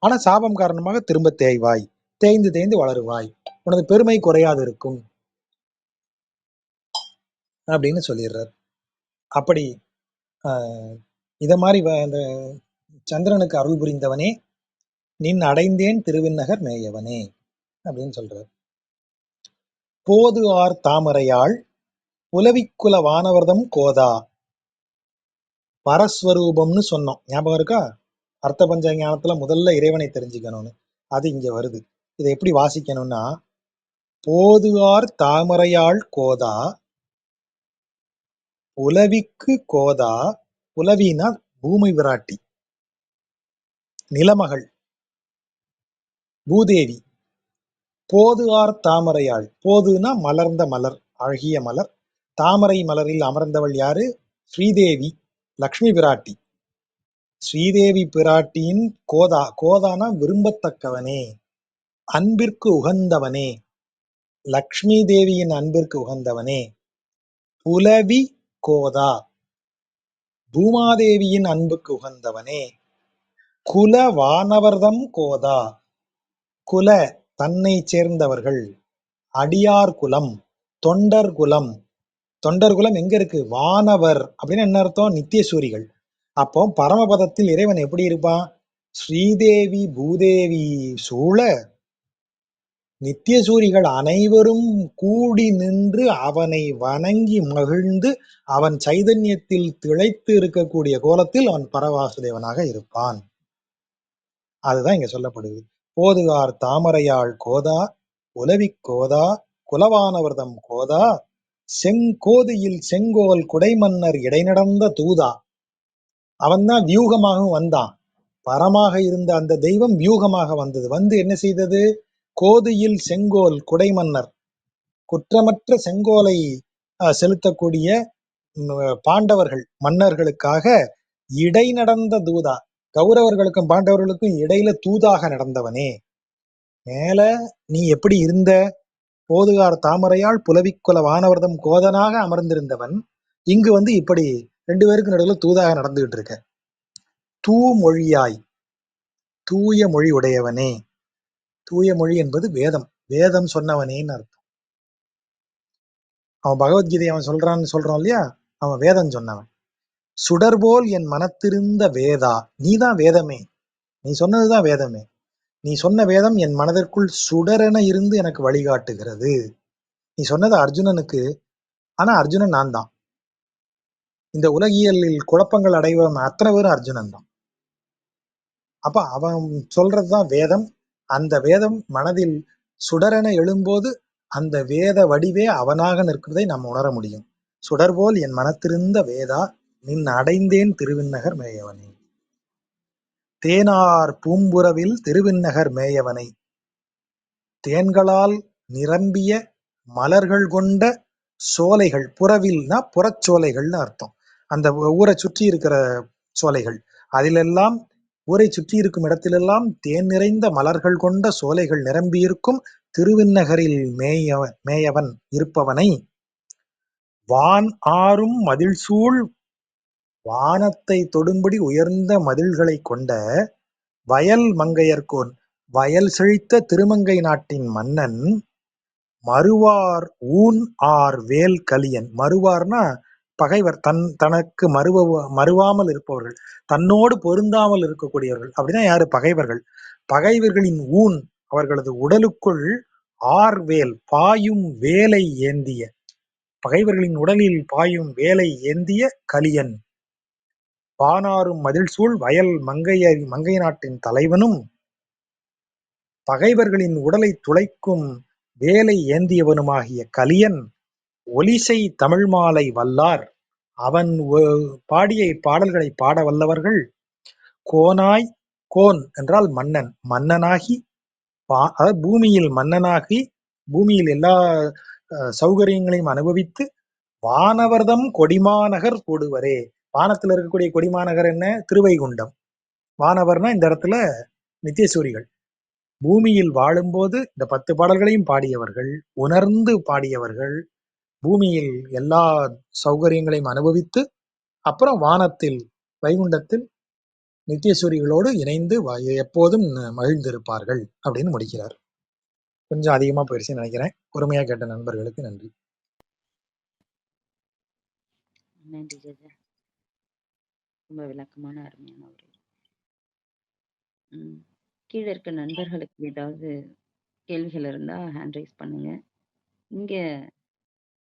ஆனா சாபம் காரணமாக திரும்ப தேய்வாய், தேய்ந்து தேய்ந்து வளருவாய், உனது பெருமை குறையாது இருக்கும் அப்படின்னு சொல்லிடுறார். அப்படி இத மாதிரி அந்த சந்திரனுக்கு அருள் புரிந்தவனே, நின் அடைந்தேன் திருவிண்ணகர் மேயவனே அப்படின்னு சொல்றார். போது ஆர் தாமரையாள் புலவிக்குல வானவர்தம் கோதா. பரஸ்வரூபம்னு சொன்னோம், ஞாபகம் இருக்கா? அர்த்த பஞ்சஞானத்துல முதல்ல இறைவனை தெரிஞ்சுக்கணும்னு, அது இங்க வருது. இதை எப்படி வாசிக்கணும்னா, போதுஆர் தாமரையாள் கோதா, புலவிக்கு கோதா. புலவினா பூமி விராட்டி, நிலமகள், பூதேவி. போதுஆர் தாமரையாள், போதுனா மலர்ந்த மலர், அழகிய மலர். தாமரை மலரில் அமர்ந்தவள் யாரு? ஸ்ரீதேவி, லக்ஷ்மி பிராட்டி. ஸ்ரீதேவி பிராட்டியின் கோதா, கோதானா விரும்பத்தக்கவனே, அன்பிற்கு உகந்தவனே, லக்ஷ்மி தேவியின் அன்பிற்கு உகந்தவனே. புலவி கோதா, பூமாதேவியின் அன்புக்கு உகந்தவனே. குல வானவர்தம் கோதா, குல தன்னை சேர்ந்தவர்கள், அடியார் குலம், தொண்டர் குலம். தொண்டர் குலம் எங்க இருக்கு? வானவர் அப்படின்னு என்ன அர்த்தம்? நித்தியசூரிகள். அப்போ பரமபதத்தில் இறைவன் எப்படி இருப்பான்? ஸ்ரீதேவி பூதேவி சூழ நித்தியசூரிகள் அனைவரும் கூடி நின்று அவனை வணங்கி மகிழ்ந்து அவன் சைதன்யத்தில் திளைத்து இருக்கக்கூடிய கோலத்தில் அவன் பரவாசுதேவனாக இருப்பான். அதுதான் இங்க சொல்லப்படுது. போதுகார் தாமரையாள் கோதா, உலவிக் கோதா, குலவானவர்தம் கோதா, செங்கோதியில் செங்கோல் குடைமன்னர் இடைநடந்த தூதா. அவன்தான் வியூகமாகவும் வந்தான். பரமாக இருந்த அந்த தெய்வம் வியூகமாக வந்தது. வந்து என்ன செய்தது? கோதியில் செங்கோல் குடைமன்னர், குற்றமற்ற செங்கோலை செலுத்தக்கூடிய பாண்டவர்கள் மன்னர்களுக்காக இடை நடந்த தூதா, கௌரவர்களுக்கும் பாண்டவர்களுக்கும் இடையில தூதாக நடந்தவனே. மேல நீ எப்படி இருந்த? போதுகார் தாமரையால் புலவிக்குல வானவர்தம் கோதனாக அமர்ந்திருந்தவன் இங்கு வந்து இப்படி ரெண்டு பேருக்கு நடுவில் தூதாக நடந்துகிட்டு இருக்க. தூமொழியாய், தூய மொழி உடையவனே. தூய மொழி என்பது வேதம், வேதம் சொன்னவனேன்னு அர்த்தம். அவன் பகவத்கீதை அவன் சொல்றான்னு சொல்றோம் இல்லையா, அவன் வேதம் சொன்னவன். சுடர்போல் என் மனத்திருந்த வேதா, நீதான் வேதமே, நீ சொன்னதுதான் வேதமே. நீ சொன்ன வேதம் என் மனதிற்குள் சுடரென இருந்து எனக்கு வழிகாட்டுகிறது. நீ சொன்னது அர்ஜுனனுக்கு, ஆனா அர்ஜுனன் நான் தான். இந்த உலகியலில் குழப்பங்கள் அடைவன் அத்தனை பேரும் அர்ஜுனன் தான். அப்ப அவன் சொல்றதுதான் வேதம். அந்த வேதம் மனதில் சுடரென எழும்போது அந்த வேத வடிவே அவனாக நிற்கிறதை நாம் உணர முடியும். சுடர்போல் என் மனத்திருந்த வேதா, நின் அடைந்தேன் திருவிண்ணகர் மேயவனே. தேனார் பூம்புறவில் திருவிண்ணகர் மேயவனை. தேன்களால் நிரம்பிய மலர்கள் கொண்ட சோலைகள், புறவில்னா புறச்சோலைகள்னு அர்த்தம். அந்த ஊரை சுற்றி இருக்கிற சோலைகள், அதிலெல்லாம் ஊரை சுற்றி இருக்கும் இடத்திலெல்லாம் தேன் நிறைந்த மலர்கள் கொண்ட சோலைகள் நிரம்பியிருக்கும் திருவிண்ணகரில் மேயவன் இருப்பவனை. வான் ஆறும் மதில் சூழ், வானத்தை தொடும்படி உயர்ந்த மதில்களை கொண்ட வயல் மங்கையர்கோன், வயல் செழித்த திருமங்கை நாட்டின் மன்னன். மறுவார் ஊன் ஆர் வேல் கலியன். மறுவார்னா பகைவர், தனக்கு மறுவாமல் இருப்பவர்கள், தன்னோடு பொருந்தாமல் இருக்கக்கூடியவர்கள் அப்படின்னா யாரு? பகைவர்கள். பகைவர்களின் ஊன், அவர்களது உடலுக்குள் ஆர்வேல் பாயும் வேலை ஏந்திய, பகைவர்களின் உடலில் பாயும் வேலை ஏந்திய கலியன், வானாரும் மதில்சூழ் வயல் மங்கை நாட்டின் தலைவனும், பகைவர்களின் உடலை துளைக்கும் வேலை ஏந்தியவனுமாகிய கலியன், ஒலிசை தமிழ் மாலை வல்லார், அவன் பாடிய பாடல்களை பாட வல்லவர்கள், கோனாய், கோன் என்றால் மன்னன், மன்னனாகி, அதாவது பூமியில் மன்னனாகி, பூமியில் எல்லா சௌகரியங்களையும் அனுபவித்து, வானவர்தம் கொடிமாநகர் கூடுவரே. வானத்தில் இருக்கக்கூடிய கொடிமாநகர் என்ன? திருவைகுண்டம். வானவர்னா இந்த இடத்துல நித்தியசூரிகள். பூமியில் வாழும்போது இந்த 10 பாடல்களையும் பாடியவர்கள், உணர்ந்து பாடியவர்கள், பூமியில் எல்லா சௌகரியங்களையும் அனுபவித்து, அப்புறம் வானத்தில் வைகுண்டத்தில் நித்தியசூரிகளோடு இணைந்து எப்போதும் மகிழ்ந்திருப்பார்கள் அப்படின்னு முடிக்கிறார். கொஞ்சம் அதிகமா போயிடுச்சுன்னு நினைக்கிறேன். பொறுமையா கேட்ட நண்பர்களுக்கு நன்றி. நன்றி ஜெஜா. ரொம்ப விளக்கமான அருமையான உரை. கீழே இருக்க நண்பர்களுக்கு ஏதாவது கேள்விகள் இருந்தா ஹேண்ட் ரைஸ் பண்ணுங்க. இங்க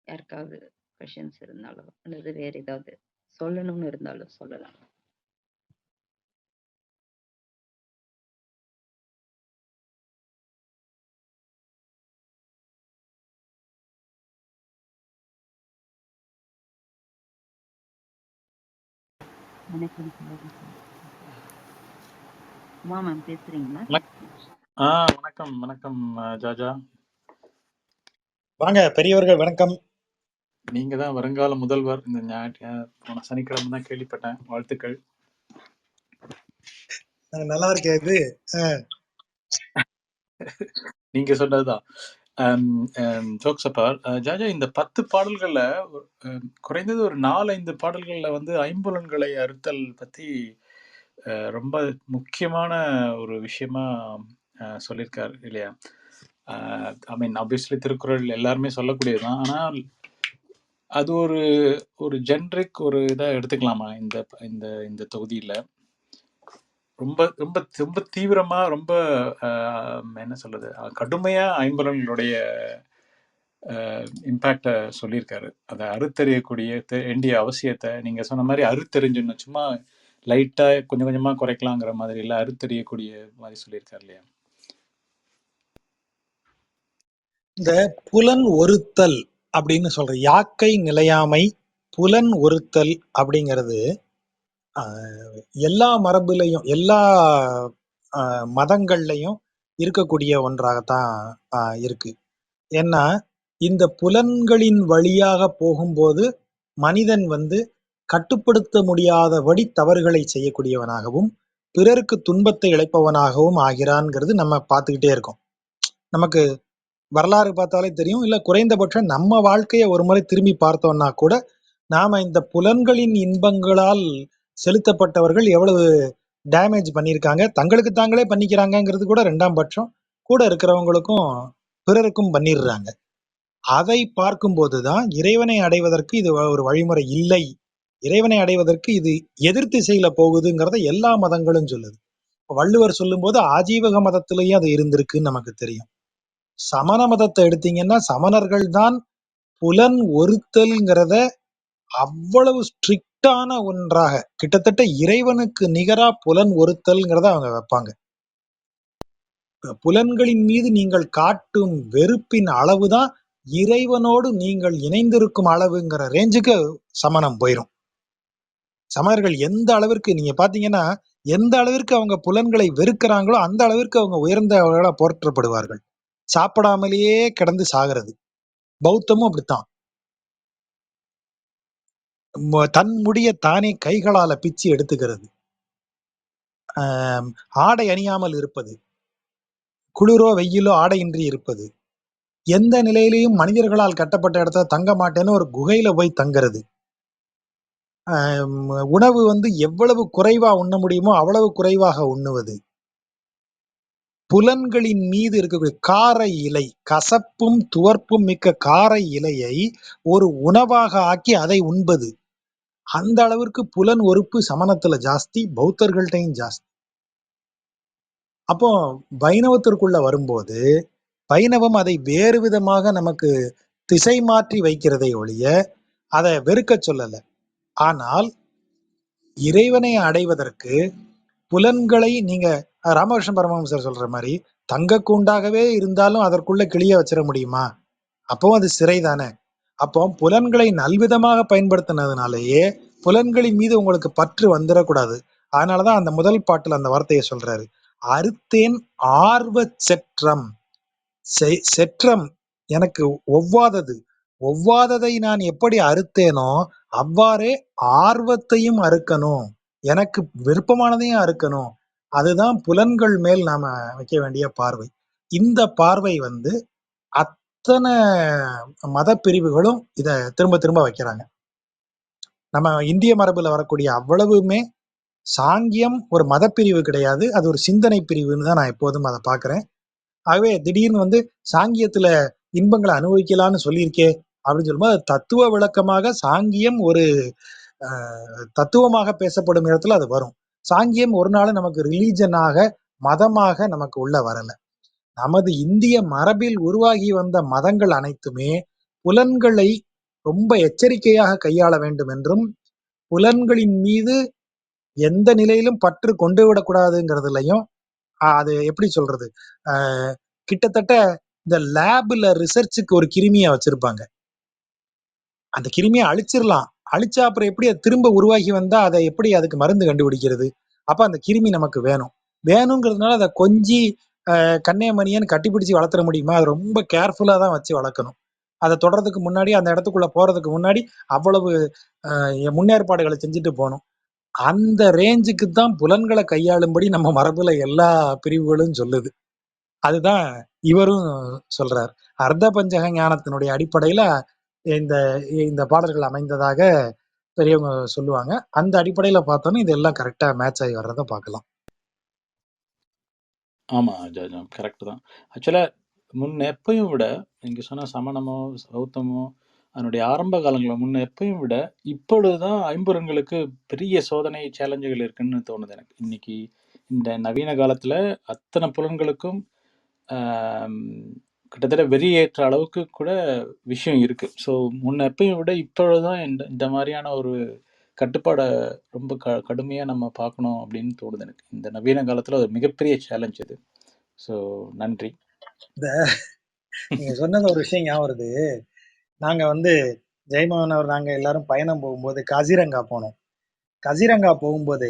யாருக்காவது கொஷின்ஸ் இருந்தாலும் அல்லது வேற ஏதாவது சொல்லணும்னு இருந்தாலும் சொல்லலாம். வணக்கம். உமா மேம் பேசுறீங்களா? வணக்கம் வணக்கம் ஜாஜா. வாங்க பெரியவர்கள், வணக்கம். நீங்க தான் வருங்கால முதல்வர். இந்த போன சனிக்கிழமை தான் கேள்விப்பட்டேன். வாழ்த்துக்கள். நல்லா இருக்கேது. நீங்க சொன்னதுதான். ஜோக்ஸ் அப்பார்ட், ஜாஜா, இந்த 10 பாடல்கள்ல குறைந்தது ஒரு 4-5 பாடல்கள்ல வந்து ஐம்புலன்களை அறுத்தல் பத்தி ரொம்ப முக்கியமான ஒரு விஷயமா சொல்லியிருக்காரு இல்லையா? ஐ மீன் ஆப்வியஸ்லி திருக்குறள் எல்லாருமே சொல்லக்கூடியதுதான். ஆனால் அது ஒரு ஜென்ரிக் ஒரு இதா எடுத்துக்கலாமா இந்த இந்த இந்த தொகுதியில? ரொம்ப ரொம்ப ரொம்ப தீவிரமா, ரொம்ப என்ன சொல்றது, கடுமையா ஐம்புலன்களுடைய இம்பேக்ட சொல்லியிருக்காரு. அதை அறுத்தறியக்கூடிய வேண்டிய அவசியத்தை நீங்க சொன்ன மாதிரி அறுத்தறிஞ்சுன்னு, சும்மா லைட்டா கொஞ்சம் கொஞ்சமா குறைக்கலாங்கிற மாதிரி இல்ல, அறுத்தறியக்கூடிய மாதிரி சொல்லியிருக்காரு இல்லையா? இந்த புலன் ஒருத்தல் அப்படின்னு சொல்ற யாக்கை நிலையாமை, புலன் ஒருத்தல் அப்படிங்கிறது எல்லா மரபுலையும் எல்லா மதங்கள்லையும் இருக்கக்கூடிய ஒன்றாகத்தான் இருக்கு. ஏன்னா இந்த புலன்களின் வழியாக போகும்போது மனிதன் வந்து கட்டுப்படுத்த முடியாதபடி தவறுகளை செய்யக்கூடியவனாகவும் பிறருக்கு துன்பத்தை இழைப்பவனாகவும் ஆகிறான்ங்கிறது நம்ம பார்த்துக்கிட்டே இருக்கோம். நமக்கு வரலாறு பார்த்தாலே தெரியும். இல்ல குறைந்தபட்சம் நம்ம வாழ்க்கையை ஒரு முறை திரும்பி பார்த்தோம்னா கூட நாம இந்த புலன்களின் இன்பங்களால் செலுத்தப்பட்டவர்கள் எவ்வளவு டேமேஜ் பண்ணியிருக்காங்க, தங்களுக்கு தாங்களே பண்ணிக்கிறாங்கிறது கூட 2ஆம் பட்சம், கூட இருக்கிறவங்களுக்கும் பிறருக்கும் பண்ணிடுறாங்க. அதை பார்க்கும்போதுதான் இறைவனை அடைவதற்கு இது ஒரு வழிமுறை இல்லை, இறைவனை அடைவதற்கு இது எதிர் திசையில போகுதுங்கிறத எல்லா மதங்களும் சொல்லுது. வள்ளுவர் சொல்லும்போது ஆஜீவக மதத்திலேயும் அது இருந்திருக்குன்னு நமக்கு தெரியும். சமண மதத்தை எடுத்தீங்கன்னா சமணர்கள் தான் புலன் ஒருத்தல்ங்கிறத அவ்வளவு ஸ்ட்ரிக்டான ஒன்றாக, கிட்டத்தட்ட இறைவனுக்கு நிகரா புலன் ஒருத்தல்ங்கிறத அவங்க வைப்பாங்க. புலன்களின் மீது நீங்கள் காட்டும் வெறுப்பின் அளவுதான் இறைவனோடு நீங்கள் இணைந்திருக்கும் அளவுங்கிற ரேஞ்சுக்கு சமணம் போயிரும். சமணர்கள் எந்த அளவிற்கு நீங்க பாத்தீங்கன்னா, எந்த அளவிற்கு அவங்க புலன்களை வெறுக்கிறாங்களோ அந்த அளவிற்கு அவங்க உயர்ந்தவர்களா போற்றப்படுவார்கள். சாப்பிடாமலேயே கிடந்து சாகிறது. பௌத்தமும் அப்படித்தான். தன் முடிய தானே கைகளால பிச்சு எடுத்துக்கிறது, ஆடை அணியாமல் இருப்பது, குளிரோ வெயிலோ ஆடையின்றி இருப்பது, எந்த நிலையிலையும் மனிதர்களால் கட்டப்பட்ட இடத்துல தங்க மாட்டேன்னு ஒரு குகையில போய் தங்குறது, உணவு வந்து எவ்வளவு குறைவா உண்ண முடியுமோ அவ்வளவு குறைவாக உண்ணுவது, புலன்களின் மீது இருக்கக்கூடிய கார இலை, கசப்பும் துவர்ப்பும் மிக்க கார இலையை ஒரு உணவாக ஆக்கி அதை உண்பது. அந்த அளவிற்கு புலன் ஒருப்பு சமணத்துல ஜாஸ்தி, பௌத்தர்கள்ட்டையும் ஜாஸ்தி. அப்போ வைணவத்திற்குள்ள வரும்போது, வைணவம் அதை வேறு விதமாக நமக்கு திசை மாற்றி வைக்கிறதை ஒழிய, அதை வெறுக்கச் சொல்லல. ஆனால் இறைவனை அடைவதற்கு புலன்களை நீங்க ராமகிருஷ்ண பரமஹம்சர் சொல்ற மாதிரி தங்க கூண்டாகவே இருந்தாலும் அதற்குள்ள கிளிய வச்சிட முடியுமா? அப்பவும் அது சிறை தானே. அப்போ புலன்களை நல்விதமாக பயன்படுத்தினதுனாலேயே புலன்களின் மீது உங்களுக்கு பற்று வந்துடக்கூடாது. அதனாலதான் அந்த முதல் பாட்டுல அந்த வார்த்தையை சொல்றாரு, அறுத்தேன் ஆர்வ செற்றம். செற்றம் எனக்கு ஒவ்வாதது. ஒவ்வாததை நான் எப்படி அறுத்தேனோ அவ்வாறே ஆர்வத்தையும் அறுக்கணும், எனக்கு விருப்பமானதையும் அறுக்கணும். அதுதான் புலன்கள் மேல் நாம வைக்க வேண்டிய பார்வை. இந்த பார்வை அத்தனை மத பிரிவுகளும் இத திரும்ப திரும்ப வைக்கிறாங்க. நம்ம இந்திய மரபுல வரக்கூடிய அவ்வளவுமே சாங்கியம் ஒரு மதப்பிரிவு கிடையாது, அது ஒரு சிந்தனை பிரிவுன்னு தான் நான் எப்போதும் அதை பார்க்கிறேன். ஆகவே திடீர்னு சாங்கியத்துல இன்பங்களை அனுபவிக்கலாம்னு சொல்லியிருக்கே அப்படின்னு சொல்லும்போது, தத்துவ விளக்கமாக சாங்கியம் ஒரு தத்துவமாக பேசப்படும் இடத்துல அது வரும். சாங்கியம் ஒரு நாள் நமக்கு ரிலீஜனாக, மதமாக நமக்கு உள்ள வரல. நமது இந்திய மரபில் உருவாகி வந்த மதங்கள் அனைத்துமே புலன்களை ரொம்ப எச்சரிக்கையாக கையாள வேண்டும் என்றும், புலன்களின் மீது எந்த நிலையிலும் பற்று கொண்டு விடக்கூடாதுங்கிறதுலையும், அது எப்படி சொல்றது, கிட்டத்தட்ட இந்த லேப்ல ரிசர்ச்சுக்கு ஒரு கிருமியை வச்சிருப்பாங்க. அந்த கிருமியை அழிச்சிடலாம், அழிச்சா அப்புறம் எப்படி அது திரும்ப உருவாகி வந்தா அதை எப்படி அதுக்கு மருந்து கண்டுபிடிக்கிறது? அப்ப அந்த கிருமி நமக்கு வேணும். வேணுங்கிறதுனால அதை கொஞ்சி கண்ணியமணியன்னு கட்டிப்பிடிச்சு வளர்த்துற முடியுமா? அது ரொம்ப கேர்ஃபுல்லா தான் வச்சு வளர்க்கணும். அதை தொடறதுக்கு முன்னாடி, அந்த இடத்துக்குள்ள போறதுக்கு முன்னாடி அவ்வளவு முன்னேற்பாடுகளை செஞ்சுட்டு போகணும். அந்த ரேஞ்சுக்கு தான் புலன்களை கையாளும்படி நம்ம மரபுல எல்லா பிரிவுகளும் சொல்லுது. அதுதான் இவரும் சொல்றார். அர்த்த பஞ்சக ஞானத்தினுடைய அடிப்படையில இந்த இந்த பாடல்கள் அமைந்ததாக பெரியவங்க சொல்லுவாங்க. அந்த அடிப்படையில பார்த்தோன்னா இதெல்லாம் கரெக்டா மேட்ச் ஆகி வர்றத பார்க்கலாம். ஆமா, கரெக்ட் தான். ஆக்சுவலா முன்ன எப்பயும் விட நீங்க சொன்ன சமணமோ, பௌத்தமோ அதனுடைய ஆரம்ப காலங்களில் முன்ன எப்பயும் விட இப்பொழுதுதான் ஐம்புலன்களுக்கு பெரிய சோதனை சேலஞ்சுகள் இருக்குன்னு தோணுது எனக்கு. இன்னைக்கு இந்த நவீன காலத்துல அத்தனை புலன்களுக்கும் கிட்டத்தட்ட வெறியேற்ற அளவுக்கு கூட விஷயம் இருக்கு. ஸோ முன்ன எப்பயும் விட இப்பொழுதுதான் இந்த மாதிரியான ஒரு கட்டுப்பாடை ரொம்ப கடுமையாக நம்ம பார்க்கணும் அப்படின்னு தோணுது எனக்கு. இந்த நவீன காலத்தில் ஒரு மிகப்பெரிய சேலஞ்ச் இது. ஸோ நன்றி. நீங்க சொன்னது ஒரு விஷயம் ஞாபகம் வருது. நாங்க ஜெயமோகன் அவர் நாங்க எல்லாரும் பயணம் போகும்போது காசிரங்கா போனோம். காசிரங்கா போகும்போது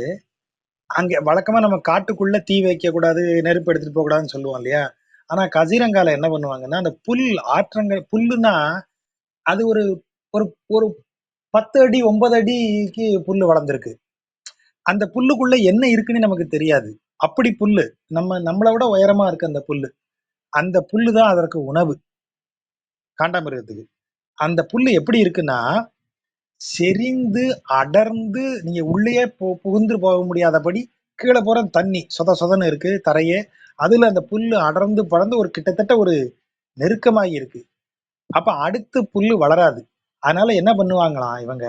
அங்க வழக்கமா நம்ம காட்டுக்குள்ள தீ வைக்க கூடாது, நெருப்பு எடுத்துட்டு போக கூடாதுன்னு சொல்லுவோம் இல்லையா? ஆனா கசிரங்கால என்ன பண்ணுவாங்கன்னா, அந்த புல்லுன்னா அது ஒரு ஒரு ஒரு 10 அடி 9 அடிக்கு புல்லு வளர்ந்துருக்கு. அந்த புல்லுக்குள்ள என்ன இருக்குன்னு நமக்கு தெரியாது. அப்படி புல்லு. நம்மள விட உயரமா இருக்கு அந்த புல்லு. அந்த புல்லு தான் அதற்கு உணவு, காண்டாமிருகத்துக்கு. அந்த புல்லு எப்படி இருக்குன்னா, செறிந்து அடர்ந்து நீங்க உள்ளேயே புகுந்து போக முடியாதபடி கீழே போற தண்ணி சொத சொதன்னு இருக்கு தரையே. அதுல அந்த புல்லு அடர்ந்து படர்ந்து ஒரு கிட்டத்தட்ட ஒரு நெருக்கமாகி இருக்கு. அப்ப அடுத்து புல்லு வளராது. அதனால என்ன பண்ணுவாங்களாம் இவங்க,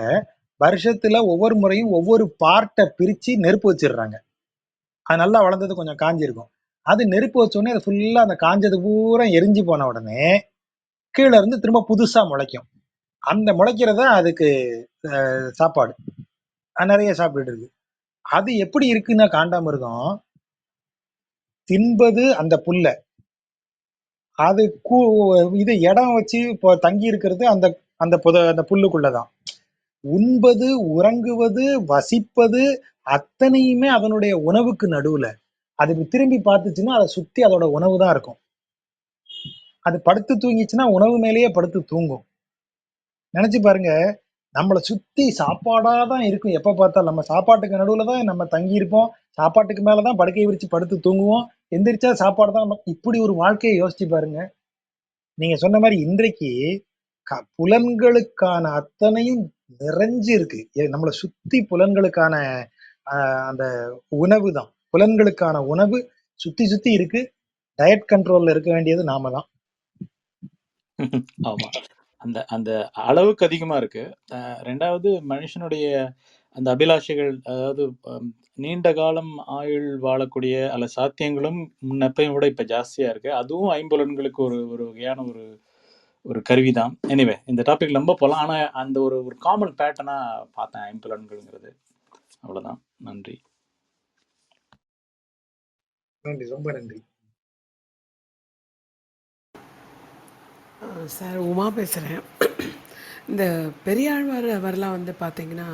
வருஷத்துல ஒவ்வொரு முறையும் ஒவ்வொரு பார்ட்டை பிரிச்சு நெருப்பு வச்சிடுறாங்க. அது நல்லா வளர்ந்தது கொஞ்சம் காஞ்சிருக்கும். அது நெருப்பு வச்ச உடனே அது ஃபுல்லா அந்த காஞ்சது பூரா எரிஞ்சு போன உடனே கீழே இருந்து திரும்ப புதுசா முளைக்கும். அந்த முளைக்கிறத அதுக்கு சாப்பாடு. நிறைய சாப்பிட்டுட்டு இருக்கு. அது எப்படி இருக்குன்னா காண்டாமிருகம் தின்பது அந்த புல்ல, அது இது இடம் வச்சு இப்போ தங்கி இருக்கிறது அந்த அந்த அந்த புல்லுக்குள்ளதான். உண்பது, உறங்குவது, வசிப்பது அத்தனையுமே அதனுடைய உணவுக்கு நடுவுல. அதுக்கு திரும்பி பார்த்துச்சுன்னா அதை சுத்தி அதோட உணவு தான் இருக்கும். அது படுத்து தூங்கிச்சுன்னா உணவு மேலேயே படுத்து தூங்கும். நினைச்சு பாருங்க, நம்மளை சுத்தி சாப்பாடாதான் இருக்கும். எப்ப பார்த்தாலும் நம்ம சாப்பாட்டுக்கு நடுவுல தான் நம்ம தங்கி இருப்போம். சாப்பாட்டுக்கு மேலதான் படுக்கையை விரிச்சு படுத்து தூங்குவோம். எந்திரிச்சா சாப்பாடு தான். நம்ம இப்படி ஒரு வாழ்க்கையை யோசிச்சு பாருங்க. நீங்க சொன்ன மாதிரி இன்றைக்கு புலன்களுக்கான அத்தனையும் நிறைஞ்சு இருக்கு. நம்மளை சுத்தி புலன்களுக்கான அந்த உணவு தான். புலன்களுக்கான உணவு சுத்தி சுத்தி இருக்கு. டயட் கண்ட்ரோல்ல இருக்க வேண்டியது நாம தான். ஆமா. அந்த அந்த அளவுக்கு அதிகமா இருக்கு. 2வது மனுஷனுடைய அந்த அபிலாஷைகள், அதாவது நீண்ட காலம் ஆயுள் வாழக்கூடிய அல்ல சாத்தியங்களும் முன்னெப்பயும் விட இப்ப ஜாஸ்தியா இருக்கு. அதுவும் ஐம்புலன்களுக்கு ஒரு ஒரு வகையான ஒரு ஒரு கருவிதான். எனிவே இந்த டாபிக் ரொம்ப போலாம். ஆனா அந்த ஒரு ஒரு காமன் பேட்டர்னா பார்த்தேன் ஐம்புலன்கள்ங்கிறது. அவ்வளவுதான். நன்றி. நன்றி, ரொம்ப நன்றி. சார் உமா பேசுகிறேன். இந்த பெரியாழ்வார் அவர்லாம் வந்து பார்த்தீங்கன்னா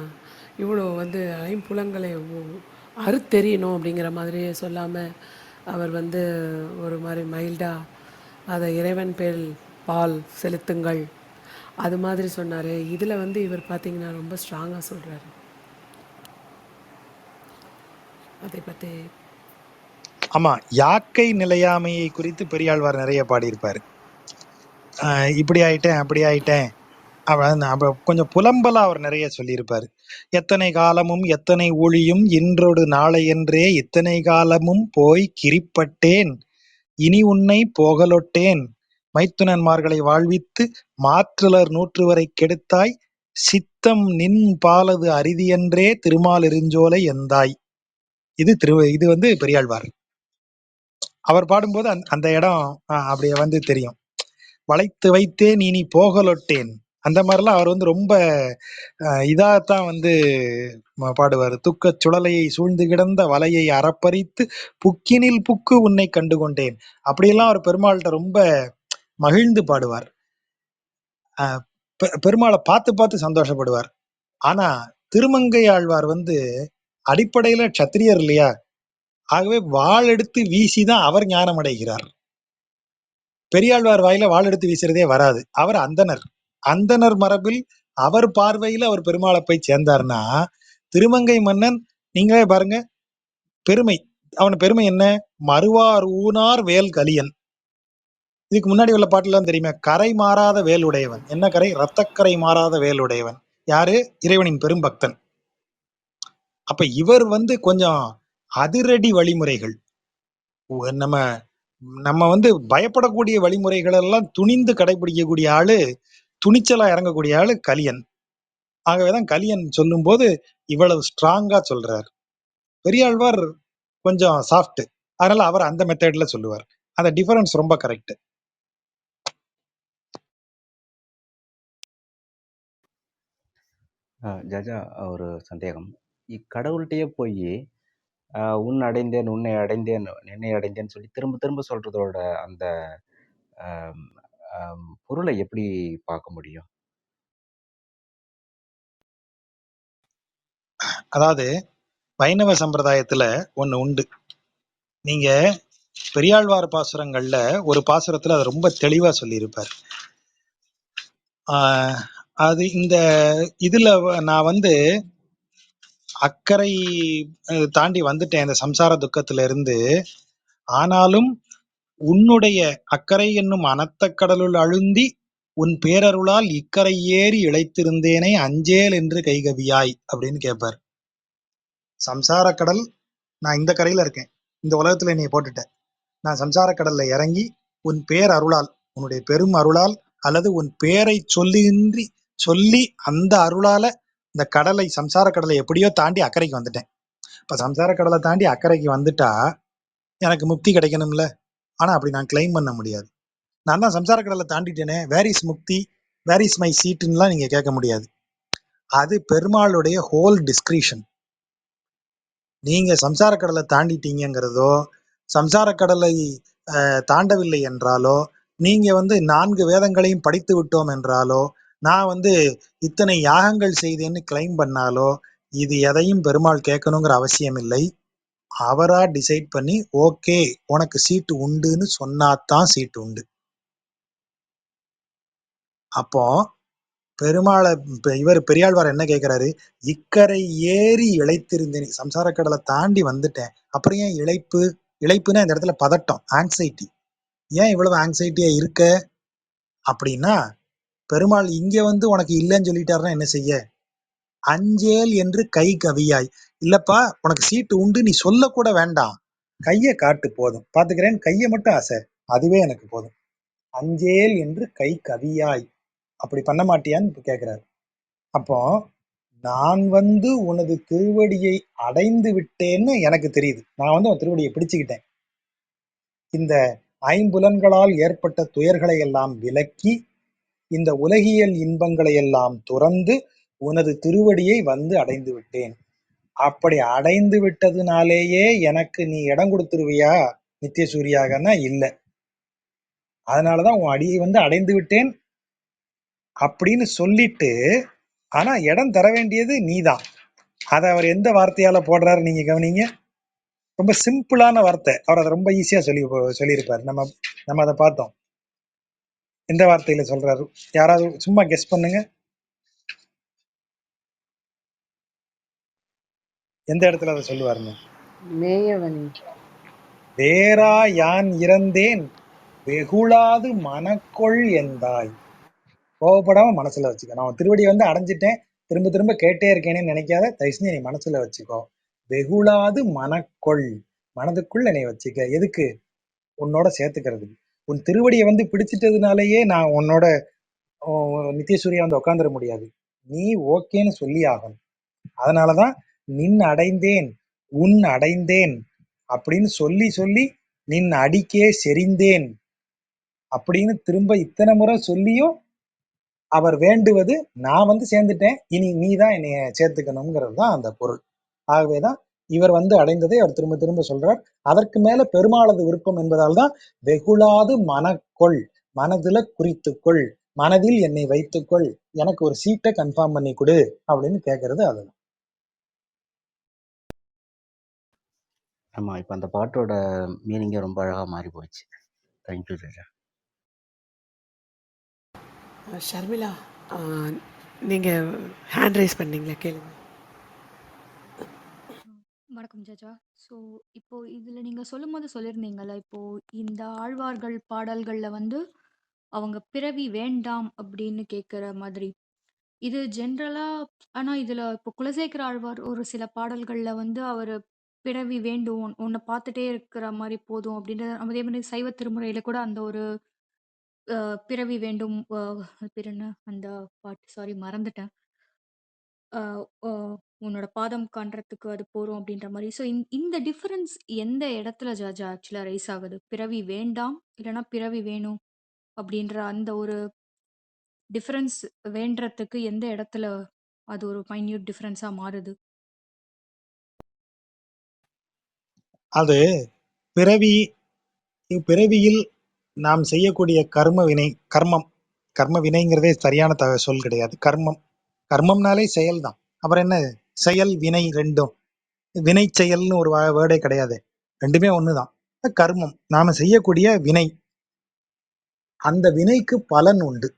இவ்வளோ வந்து ஐம்புலங்களை அறுத்தெறியணும் அப்படிங்கிற மாதிரியே சொல்லாமல் அவர் வந்து ஒரு மாதிரி மைல்டாக அதை இறைவன் பேர் பால் செலுத்துங்கள் அது மாதிரி சொன்னார். இதில் வந்து இவர் பார்த்தீங்கன்னா ரொம்ப ஸ்ட்ராங்காக சொல்கிறாரு. அதை பற்றி ஆமா, யாக்கை நிலையாமையை குறித்து பெரியாழ்வார் நிறைய பாடியிருப்பாரு. இப்படி ஆயிட்டேன் அப்படி ஆயிட்டேன் அப்ப கொஞ்சம் புலம்பலா அவர் நிறைய சொல்லியிருப்பாரு. எத்தனை காலமும் எத்தனை ஒளியும் இன்றொடு நாளையென்றே இத்தனை காலமும் போய் கிரிப்பட்டேன் இனி உன்னை போகலொட்டேன் மைத்துனன்மார்களை வாழ்வித்து மாற்றுலர் நூற்றுவரை கெடுத்தாய் சித்தம் நின் பாலது அரிதியென்றே திருமாலிருஞ்சோலை எந்தாய். இது வந்து பெரியாழ்வார். அவர் பாடும்போது அந்த இடம் அப்படியே வந்து தெரியும். வளைத்து வைத்தேன் இனி போகலொட்டேன், அந்த மாதிரிலாம் அவர் வந்து ரொம்ப இதாகத்தான் வந்து பாடுவார். துக்க சுழலையை சூழ்ந்து கிடந்த வலையை அறப்பறித்து புக்கினில் புக்கு உன்னை கண்டு கொண்டேன், அப்படியெல்லாம் அவர் பெருமாள்கிட்ட ரொம்ப மகிழ்ந்து பாடுவார். பெருமாளை பார்த்து பார்த்து சந்தோஷப்படுவார். ஆனா திருமங்கை ஆழ்வார் வந்து அடிப்படையில சத்திரியர் இல்லையா, ஆகவே வாள் எடுத்து வீசிதான் அவர் ஞானம் அடைகிறார். பெரியாழ்வார் வாயில வாள் எடுத்து வீசுறதே வராது. அவர் அந்தனர் மரபில் அவர் பார்வையில அவர் பெருமாளை போய் சேர்ந்தார்னா, திருமங்கை மன்னன் நீங்களே பாருங்க பெருமை, அவன் பெருமை என்ன, மறுவார் ஊனார் வேல் கலியன். இதுக்கு முன்னாடி உள்ள பாட்டுலாம் தெரியுமே, கரை மாறாத வேல் உடையவன். என்ன கரை? ரத்தக்கரை மாறாத வேல் உடையவன். யாரு? இறைவனின் பெரும் பக்தன். அப்ப இவர் வந்து கொஞ்சம் அதிரடி வழிமுறைகள், நம்ம நம்ம வந்து பயப்படக்கூடிய வழிமுறைகள் எல்லாம் துணிந்து கடைபிடிக்கக்கூடிய ஆளு, துணிச்சலா இறங்கக்கூடிய ஆளு கலியன். ஆகவேதான் கலியன் சொல்லும் போது இவ்வளவு ஸ்ட்ராங்கா சொல்றார். பெரியாழ்வார் கொஞ்சம் சாஃப்ட், அதனால அவர் அந்த மெத்தட்ல சொல்லுவார். அந்த டிஃபரன்ஸ் ரொம்ப கரெக்ட். ஜஜா, ஒரு சந்தேகம். கடவுள்கிட்டயே போய் உன் அடைந்தேன் உன்னை அடைந்தேன் என்னை அடைந்தேன்னு சொல்லி திரும்ப திரும்ப சொல்றதோட அந்த பொருளை எப்படி பார்க்க முடியும்? அதாவது வைணவ சம்பிரதாயத்துல ஒண்ணு உண்டு. நீங்க பெரியாழ்வார் பாசுரங்கள்ல ஒரு பாசுரத்துல அது ரொம்ப தெளிவா சொல்லியிருப்பார். அது இந்த இதுல நான் வந்து அக்கறை தாண்டி வந்துட்டேன் இந்த சம்சார துக்கத்துல இருந்து, ஆனாலும் உன்னுடைய அக்கறை என்னும் அனத்த கடலுள் அழுந்தி உன் பேரருளால் இக்கரை ஏறி இழைத்திருந்தேனே அஞ்சேல் என்று கைகவியாய் அப்படின்னு கேட்பார். சம்சார கடல், நான் இந்த கரையில இருக்கேன், இந்த உலகத்துல என்னை போட்டுட்டேன், நான் சம்சார கடல்ல இறங்கி உன் பேர் அருளால், உன்னுடைய பெரும் அருளால் அல்லது உன் பேரை சொல்லி அந்த அருளால இந்த கடலை, சம்சார கடலை எப்படியோ தாண்டி அக்கறைக்கு வந்துட்டேன். இப்ப சம்சார கடலை தாண்டி அக்கறைக்கு வந்துட்டா எனக்கு முக்தி கிடைக்கணும்ல. ஆனா அப்படி நான் கிளைம் பண்ண முடியாது. நான் தான் சம்சார கடலை தாண்டிட்டேனே, where is Mukti, where is my சீட்டுன்னுலாம் நீங்க கேட்க முடியாது. அது பெருமாளுடைய ஹோல் டிஸ்கிரிஷன். நீங்க சம்சார கடலை தாண்டிட்டீங்கிறதோ, சம்சார கடலை தாண்டவில்லை என்றாலோ, நீங்க வந்து 4 வேதங்களையும் படித்து விட்டோம் என்றாலோ, நான் வந்து இத்தனை யாகங்கள் செய்தேன்னு கிளைம் பண்ணாலோ, இது எதையும் பெருமாள் கேட்கணுங்கிற அவசியம் இல்லை. அவரா டிசைட் பண்ணி ஓகே உனக்கு சீட்டு உண்டுன்னு சொன்னாதான் சீட்டு உண்டு. அப்போ பெருமாளை இவர் பெரியாழ்வார் என்ன கேட்கிறாரு, இக்கரை ஏறி இழைத்திருந்தேன், சம்சார கடலை தாண்டி வந்துட்டேன், அப்புறம் ஏன் இழைப்புன்னா இந்த இடத்துல பதட்டம், ஆங்ஸைட்டி. ஏன் இவ்வளவு ஆங்ஸைட்டியா இருக்க அப்படின்னா, பெருமாள் இங்க வந்து உனக்கு இல்லைன்னு சொல்லிட்டாருன்னா என்ன செய்ய, அஞ்சேல் என்று கை கவியாய். இல்லப்பா உனக்கு சீட்டு உண்டு, நீ சொல்ல கூட வேண்டாம், கையை காட்டு போதும், பாத்துக்கிறேன், கையை மட்டும் அசை, அதுவே எனக்கு போதும். அஞ்சேல் என்று கை கவியாய், அப்படி பண்ண மாட்டியான்னு கேட்கிறாரு. அப்போ நான் உனது திருவடியை அடைந்து விட்டேன்னு எனக்கு தெரியுது. நான் உன் திருவடியை பிடிச்சுக்கிட்டேன். இந்த ஐம்புலன்களால் ஏற்பட்ட துயர்களை எல்லாம் விலக்கி, இந்த உலகியல் இன்பங்களை எல்லாம் துறந்து உனது திருவடியை அடைந்து விட்டேன். அப்படி அடைந்து விட்டதுனாலேயே எனக்கு நீ இடம் கொடுத்துருவியா நித்திய சூரியாகனா? இல்லை. அதனாலதான் உன் அடியை அடைந்து விட்டேன் அப்படின்னு சொல்லிட்டு, ஆனா இடம் தர வேண்டியது நீதான். அதை அவர் எந்த வார்த்தையால போடுறாரு நீங்க கவனிங்க. ரொம்ப சிம்பிளான வார்த்தை. அவர் அதை ரொம்ப ஈஸியா சொல்லியிருப்பாரு. நம்ம அதை பார்த்தோம். எந்த வார்த்தையில சொல்றாரு? யாராவது சும்மா கெஸ் பண்ணுங்க. எந்த இடத்துல அதை சொல்லுவாருங்க? மேயவனே. வேறா யான் இறந்தேன் வெகுளாது மனக்கொள் எந்தாய். கோவப்படாம மனசுல வச்சுக்க. நான் திருவடி அடைஞ்சிட்டேன், திரும்ப திரும்ப கேட்டே இருக்கேனே நினைக்காத, தயவுசெய்து நீ மனசுல வச்சுக்கோ. வெகுளாது மனக்கொள், மனதுக்குள் என்னை வச்சுக்க. எதுக்கு? உன்னோட சேர்த்துக்கிறதுக்கு. உன் திருவடியை பிடிச்சிட்டதுனாலேயே நான் உன்னோட நித்தியசூரியா உட்காந்துட முடியாது. நீ ஓகேன்னு சொல்லி ஆகணும். அதனாலதான் நின் அடைந்தேன் உன் அடைந்தேன் அப்படின்னு சொல்லி சொல்லி நின் அடிக்கே செறிந்தேன் அப்படின்னு திரும்ப இத்தனை முறை சொல்லியும் அவர் வேண்டுவது, நான் சேர்ந்துட்டேன், இனி நீ தான் என்னைய சேர்த்துக்கணுங்கிறது தான் அந்த பொருள். ஆகவேதான் இவர் அடைந்ததை அவர் திரும்ப திரும்ப சொல்றார். அதற்கு மேல பெருமாளது விருப்பம் என்பதால் தான் வெகுளாது மனக்கொள், மனதுல குறித்துக்கொள், மனதில் என்னை வைத்துக்கொள், எனக்கு ஒரு சீட்டை கன்ஃபார்ம் பண்ணி கொடு அப்படின்னு கேட்கறது. அதுதான். ஆமா, இப்ப அந்த பாட்டோட மீனிங்கே ரொம்ப அழகா மாறி போச்சு. தேங்க்யூ ராஜா. ஷர்மிளா, நீங்கள் ஹேண்ட் ரைஸ் பண்ணீங்களா? கேளுங்க. வணக்கம் ஜாஜா. ஸோ இப்போ இதில் நீங்கள் சொல்லும்போது சொல்லியிருந்தீங்கல்ல, இப்போ இந்த ஆழ்வார்கள் பாடல்களில் அவங்க பிறவி வேண்டாம் அப்படின்னு கேட்குற மாதிரி. இது ஜென்ரலாக, ஆனால் இதில் இப்போ குலசேகர ஆழ்வார் ஒரு சில பாடல்களில் அவர் பிறவி வேண்டும், உன்னை பார்த்துட்டே இருக்கிற மாதிரி போதும் அப்படின்ற, அதே மாதிரி சைவ திருமுறையில் கூட அந்த ஒரு பிறவி வேண்டும், அது பேர் என்ன அந்த பாட்டு, சாரி மறந்துட்டேன். உன்னோட பாதம் காண்றதுக்கு அது போறோம் அப்படின்ற மாரி. ஸோ இந்த டிஃபரன்ஸ் எந்த இடத்துல ஜாஜா ஆக்சுவலா ரைஸ் ஆகுது? பிறவி வேண்டாம், இல்லன்னா பிறவி வேணும் அப்படின்ற அந்த ஒரு டிஃபரன்ஸ் வேண்டறதுக்கு எந்த இடத்துல அது ஒரு மைன்யூட் டிஃபரன்ஸா மாறுது? அது பிறவியில் நாம் செய்யக்கூடிய கர்ம வினைங்கிறதே சரியான சொல் கிடையாது. கர்மம்னாலே செயல் தான். அப்புறம் என்ன? செயல் வினை ரெண்டும், வினை செயல்னு ஒரு வேர்டே கிடையாது, ரெண்டுமே ஒண்ணுதான். கர்மம் நாம செய்யக்கூடிய வினை, அந்த வினைக்கு பலன் உண்டு.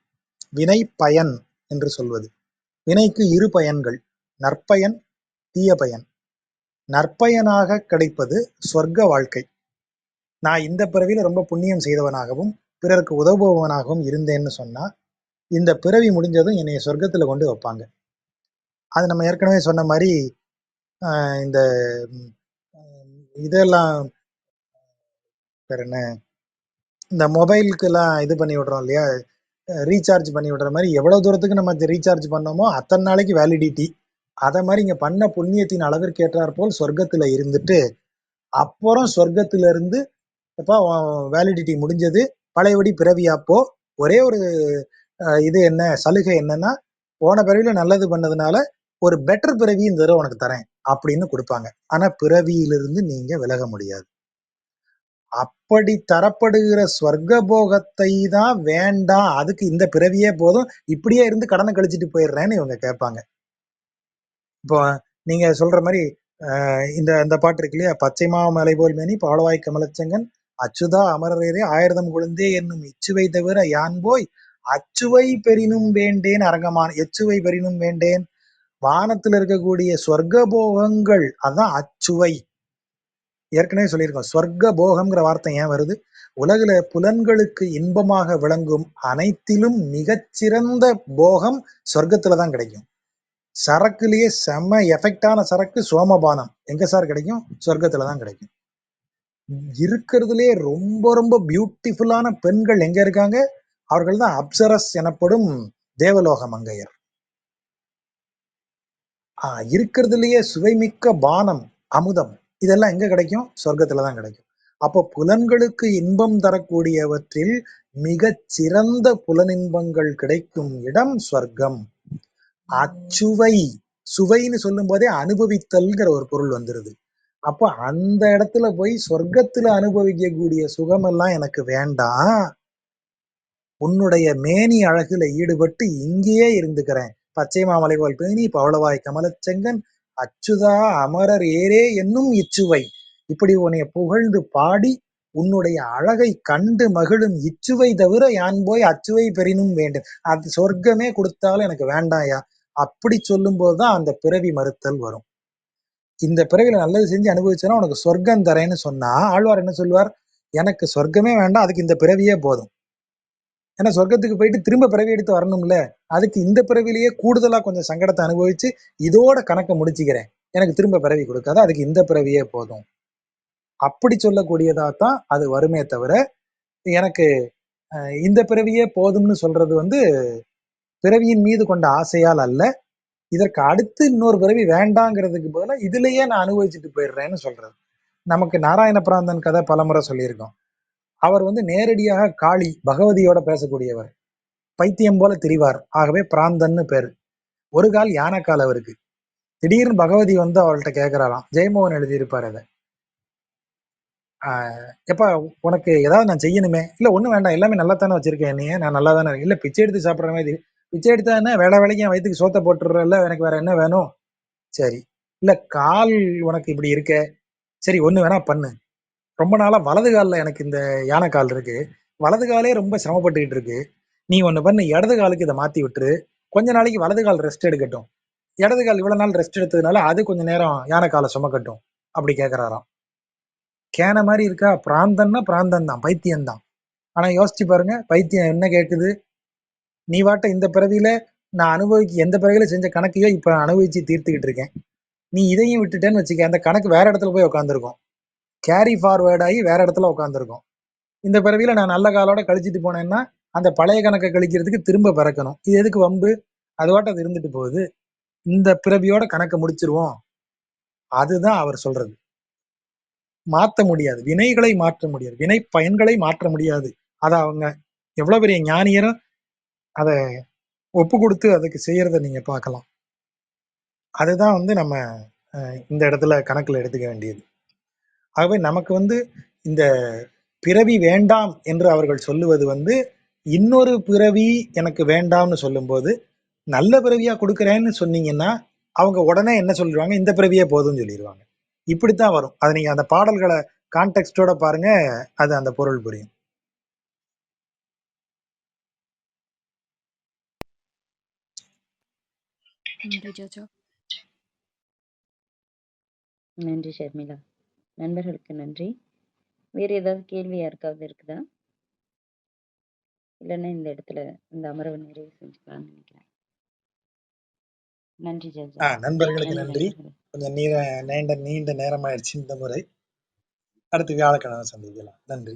வினை பயன் என்று சொல்வது. வினைக்கு இரு பயன்கள், நற்பயன், தீய பயன். நற்பயனாக கிடைப்பது சொர்க்க வாழ்க்கை. நான் இந்த பிறவியில ரொம்ப புண்ணியம் செய்தவனாகவும் பிறருக்கு உதவுபவனாகவும் இருந்தேன்னு சொன்னா, இந்த பிறவி முடிஞ்சதும் என்னைய சொர்க்கத்துல கொண்டு வைப்பாங்க. அது நம்ம ஏற்கனவே சொன்ன மாதிரி இந்த இதெல்லாம் பேர் என்ன, இந்த மொபைலுக்கு எல்லாம் இது பண்ணி விடுறோம் இல்லையா, ரீசார்ஜ் பண்ணி விடுற மாதிரி, எவ்வளவு தூரத்துக்கு நம்ம ரீசார்ஜ் பண்ணோமோ அத்தனை நாளைக்கு வேலிடிட்டி. அதை மாதிரி இங்க பண்ண புண்ணியத்தின் அளவிற்கு ஏற்றாற் போல் சொர்க்கத்துல இருந்துட்டு, அப்புறம் சொர்க்கத்துல இருந்து எப்ப வேலிடிட்டி முடிஞ்சது, பழையபடி பிறவியாப்போ ஒரே ஒரு இது என்ன சலுகை என்னன்னா, போன பிறவியில நல்லது பண்ணதுனால ஒரு பெட்டர் பிறவி இந்த தடவை உனக்கு தரேன் அப்படின்னு கொடுப்பாங்க. ஆனா பிறவியிலிருந்து நீங்க விலக முடியாது. அப்படி தரப்படுகிற ஸ்வர்க்க போகத்தை தான் வேண்டாம், அதுக்கு இந்த பிறவியே போதும், இப்படியே இருந்து கடனை கழிச்சிட்டு போயிடுறேன்னு இவங்க கேட்பாங்க. இப்போ நீங்க சொல்ற மாதிரி இந்த பாட்டு இருக்கு இல்லையா, பச்சைமா மலை போல் மேனி பாலவாய் கமலச்சங்கன் அச்சுதா அமரரே ஆயிரதம் குழந்தே என்னும் இச்சுவை தவிர யான் போய் அச்சுவை பெரினும் வேண்டேன் அரங்கமான. எச்சுவை பெரினும் வேண்டேன், வானத்துல இருக்கக்கூடிய சொர்க்க போகங்கள், அதான் அச்சுவை. ஏற்கனவே சொல்லியிருக்கோம், சொர்க்க போகம்ங்கிற வார்த்தை ஏன் வருது? உலகில புலன்களுக்கு இன்பமாக விளங்கும் அனைத்திலும் மிகச்சிறந்த போகம் சொர்க்கத்துலதான் கிடைக்கும். சரக்குலயே செம்ம எஃபெக்டான சரக்கு சோமபானம் எங்க சார் கிடைக்கும்? சொர்க்கத்துலதான் கிடைக்கும். இருக்கிறதுலே ரொம்ப ரொம்ப பியூட்டிஃபுல்லான பெண்கள் எங்க இருக்காங்க? அவர்கள் தான் அப்சரஸ் எனப்படும் தேவலோக மங்கையர். இருக்கிறதுலயே சுவைமிக்க பானம், அமுதம் இதெல்லாம் எங்க கிடைக்கும்? சொர்க்கத்துல தான் கிடைக்கும். அப்போ புலன்களுக்கு இன்பம் தரக்கூடியவற்றில் மிகச் சிறந்த புலனின்பங்கள் கிடைக்கும் இடம் சொர்க்கம். அச்சுவை, சுவைன்னு சொல்லும் போதே அனுபவித்தல்ங்கிற ஒரு பொருள் வந்துருது. அப்போ அந்த இடத்துல போய் சொர்க்கத்துல அனுபவிக்கக்கூடிய சுகமெல்லாம் எனக்கு வேண்டாம். உன்னுடைய மேனி அழகுல ஈடுபட்டு இங்கேயே இருந்துக்கிறேன். பச்சை மாமலை போல் பேணி பவளவாய் கமலச்செங்கன் அச்சுதா அமரர் ஏரே என்னும் இச்சுவை. இப்படி உன்னைய புகழ்ந்து பாடி உன்னுடைய அழகை கண்டு மகிழும் இச்சுவை தவிர யான் போய் அச்சுவை பெறினும் வேண்டும். அது சொர்க்கமே கொடுத்தாலும் எனக்கு வேண்டாயா. அப்படி சொல்லும் போதுதான் அந்த பிறவி மறுத்தல் வரும். இந்த பிறவில நல்லது செஞ்சு அனுபவிச்சனா உனக்கு சொர்க்கம் தரேன்னு சொன்னா ஆழ்வார் என்ன சொல்லுவார்? எனக்கு சொர்க்கமே வேண்டாம், அதுக்கு இந்த பிறவியே போதும். ஏன்னா சொர்க்கத்துக்கு போயிட்டு திரும்ப பிறவி எடுத்து வரணும்ல. அதுக்கு இந்த பிறவிலேயே கூடுதலா கொஞ்சம் சங்கடத்தை அனுபவிச்சு இதோட கணக்கை முடிச்சுக்கிறேன், எனக்கு திரும்ப பிறவி கொடுக்காத, அதுக்கு இந்த பிறவியே போதும். அப்படி சொல்லக்கூடியதா தான் அது வருமே தவிர எனக்கு இந்த பிறவியே போதும்னு சொல்றது வந்து பிறவியின் மீது கொண்ட ஆசையால் அல்ல. இதற்கு அடுத்து இன்னொரு பிறவி வேண்டாங்கிறதுக்கு பதிலா இதுலயே நான் அனுபவிச்சுட்டு போயிடுறேன்னு சொல்றது. நமக்கு நாராயண பிராந்தன் கதை பலமுறை சொல்லியிருக்கோம். அவர் வந்து நேரடியாக காளி பகவதியோட பேசக்கூடியவர், பைத்தியம் போல திரிவார், ஆகவே பிராந்தன்னு பேரு. ஒரு கால் யானைக்கால் அவருக்கு. திடீர்னு பகவதி வந்து அவள்கிட்ட கேட்கிறாராம், ஜெயமோகன் எழுதியிருப்பார் அதை, எப்பா உனக்கு ஏதாவது நான் செய்யணுமே? இல்ல ஒண்ணும் வேண்டாம், எல்லாமே நல்லா தானே வச்சிருக்கேன், என்னைய நான் நல்லா தானே இருக்கேன். இல்ல பிச்சை எடுத்து சாப்பிட்ற மாதிரி. பிச்சை எடுத்தா என்ன, வேலை வேலைக்கு என் வயிற்றுக்கு சோத்த போட்டுறல, எனக்கு வேற என்ன வேணும்? சரி. இல்ல கால் உனக்கு இப்படி இருக்க, சரி ஒண்ணு வேணா பண்ணு. ரொம்ப நாளா வலது காலில் எனக்கு இந்த யானை கால் இருக்கு, வலது காலே ரொம்ப சிரமப்பட்டுக்கிட்டு இருக்கு. நீ ஒண்ணு பண்ணு, இடது காலுக்கு இதை மாத்தி விட்டுரு, கொஞ்ச நாளைக்கு வலது கால் ரெஸ்ட் எடுக்கட்டும், இடது கால் இவ்வளவு நாள் ரெஸ்ட் எடுத்ததுனால அது கொஞ்ச நேரம் யானை காலை சுமக்கட்டும். அப்படி கேட்கிறாராம். கேன மாதிரி இருக்கா? பிராந்தன்னா பிராந்தன் தான், பைத்தியம் தான். ஆனா யோசிச்சு பாருங்க, பைத்தியம் என்ன கேட்குது? நீ வாட்ட இந்த பிறவியில நான் அனுபவிக்க எந்த பிறவியில செஞ்ச கணக்கையோ இப்ப அனுபவிச்சு தீர்த்துக்கிட்டு இருக்கேன், நீ இதையும் விட்டுட்டேன்னு வச்சுக்க, அந்த கணக்கு வேற இடத்துல போய் உட்காந்துருக்கும், கேரி ஃபார்வேர்ட் ஆகி வேற இடத்துல உட்காந்துருக்கும். இந்த பிறவியில நான் நல்ல காலோட கழிச்சிட்டு போனேன்னா அந்த பழைய கணக்கை கழிக்கிறதுக்கு திரும்ப பிறக்கணும். இது எதுக்கு வம்பு? அதுவாட்ட அது இருந்துட்டு போகுது, இந்த பிறவியோட கணக்கை முடிச்சிருவோம். அதுதான் அவர் சொல்றது. மாற்ற முடியாது, வினைகளை மாற்ற முடியாது, வினை பயன்களை மாற்ற முடியாது. அதை அவங்க எவ்வளவு பெரிய ஞானியரும் அதை ஒப்பு கொடுத்து அதுக்கு செய்யறத நீங்க பார்க்கலாம். அதுதான் வந்து நம்ம இந்த இடத்துல கணக்குல எடுத்துக்க வேண்டியது. ஆகவே நமக்கு வந்து இந்த பிறவி வேண்டாம் என்று அவர்கள் சொல்லுவது வந்து, இன்னொரு பிறவி எனக்கு வேண்டாம்னு சொல்லும்போது நல்ல பிறவியா கொடுக்குறேன்னு சொன்னீங்கன்னா அவங்க உடனே என்ன சொல்லிடுவாங்க? இந்த பிறவியே போதும்னு சொல்லிடுவாங்க. இப்படித்தான் வரும். அதை நீங்க அந்த பாடல்களை கான்டெக்ஸ்டோட பாருங்க, அது அந்த பொருள் புரியும். நன்றி ஜாஜா. நன்றி ஷர்மிளா. நண்பர்களுக்கு நன்றி. வேற ஏதாவது கேள்வி யாருக்காவது இருக்குதா? இல்லைன்னா இந்த இடத்துல இந்த அமர்வை நிறைவு செஞ்சுக்கலாம்னு நினைக்கிறேன். நன்றி ஜாஜா. நண்பர்களுக்கு நன்றி. கொஞ்சம் நீண்ட நேரமாயிடுச்சு இந்த முறை. அடுத்து வியாழக்கிழமை சந்திக்கலாம். நன்றி.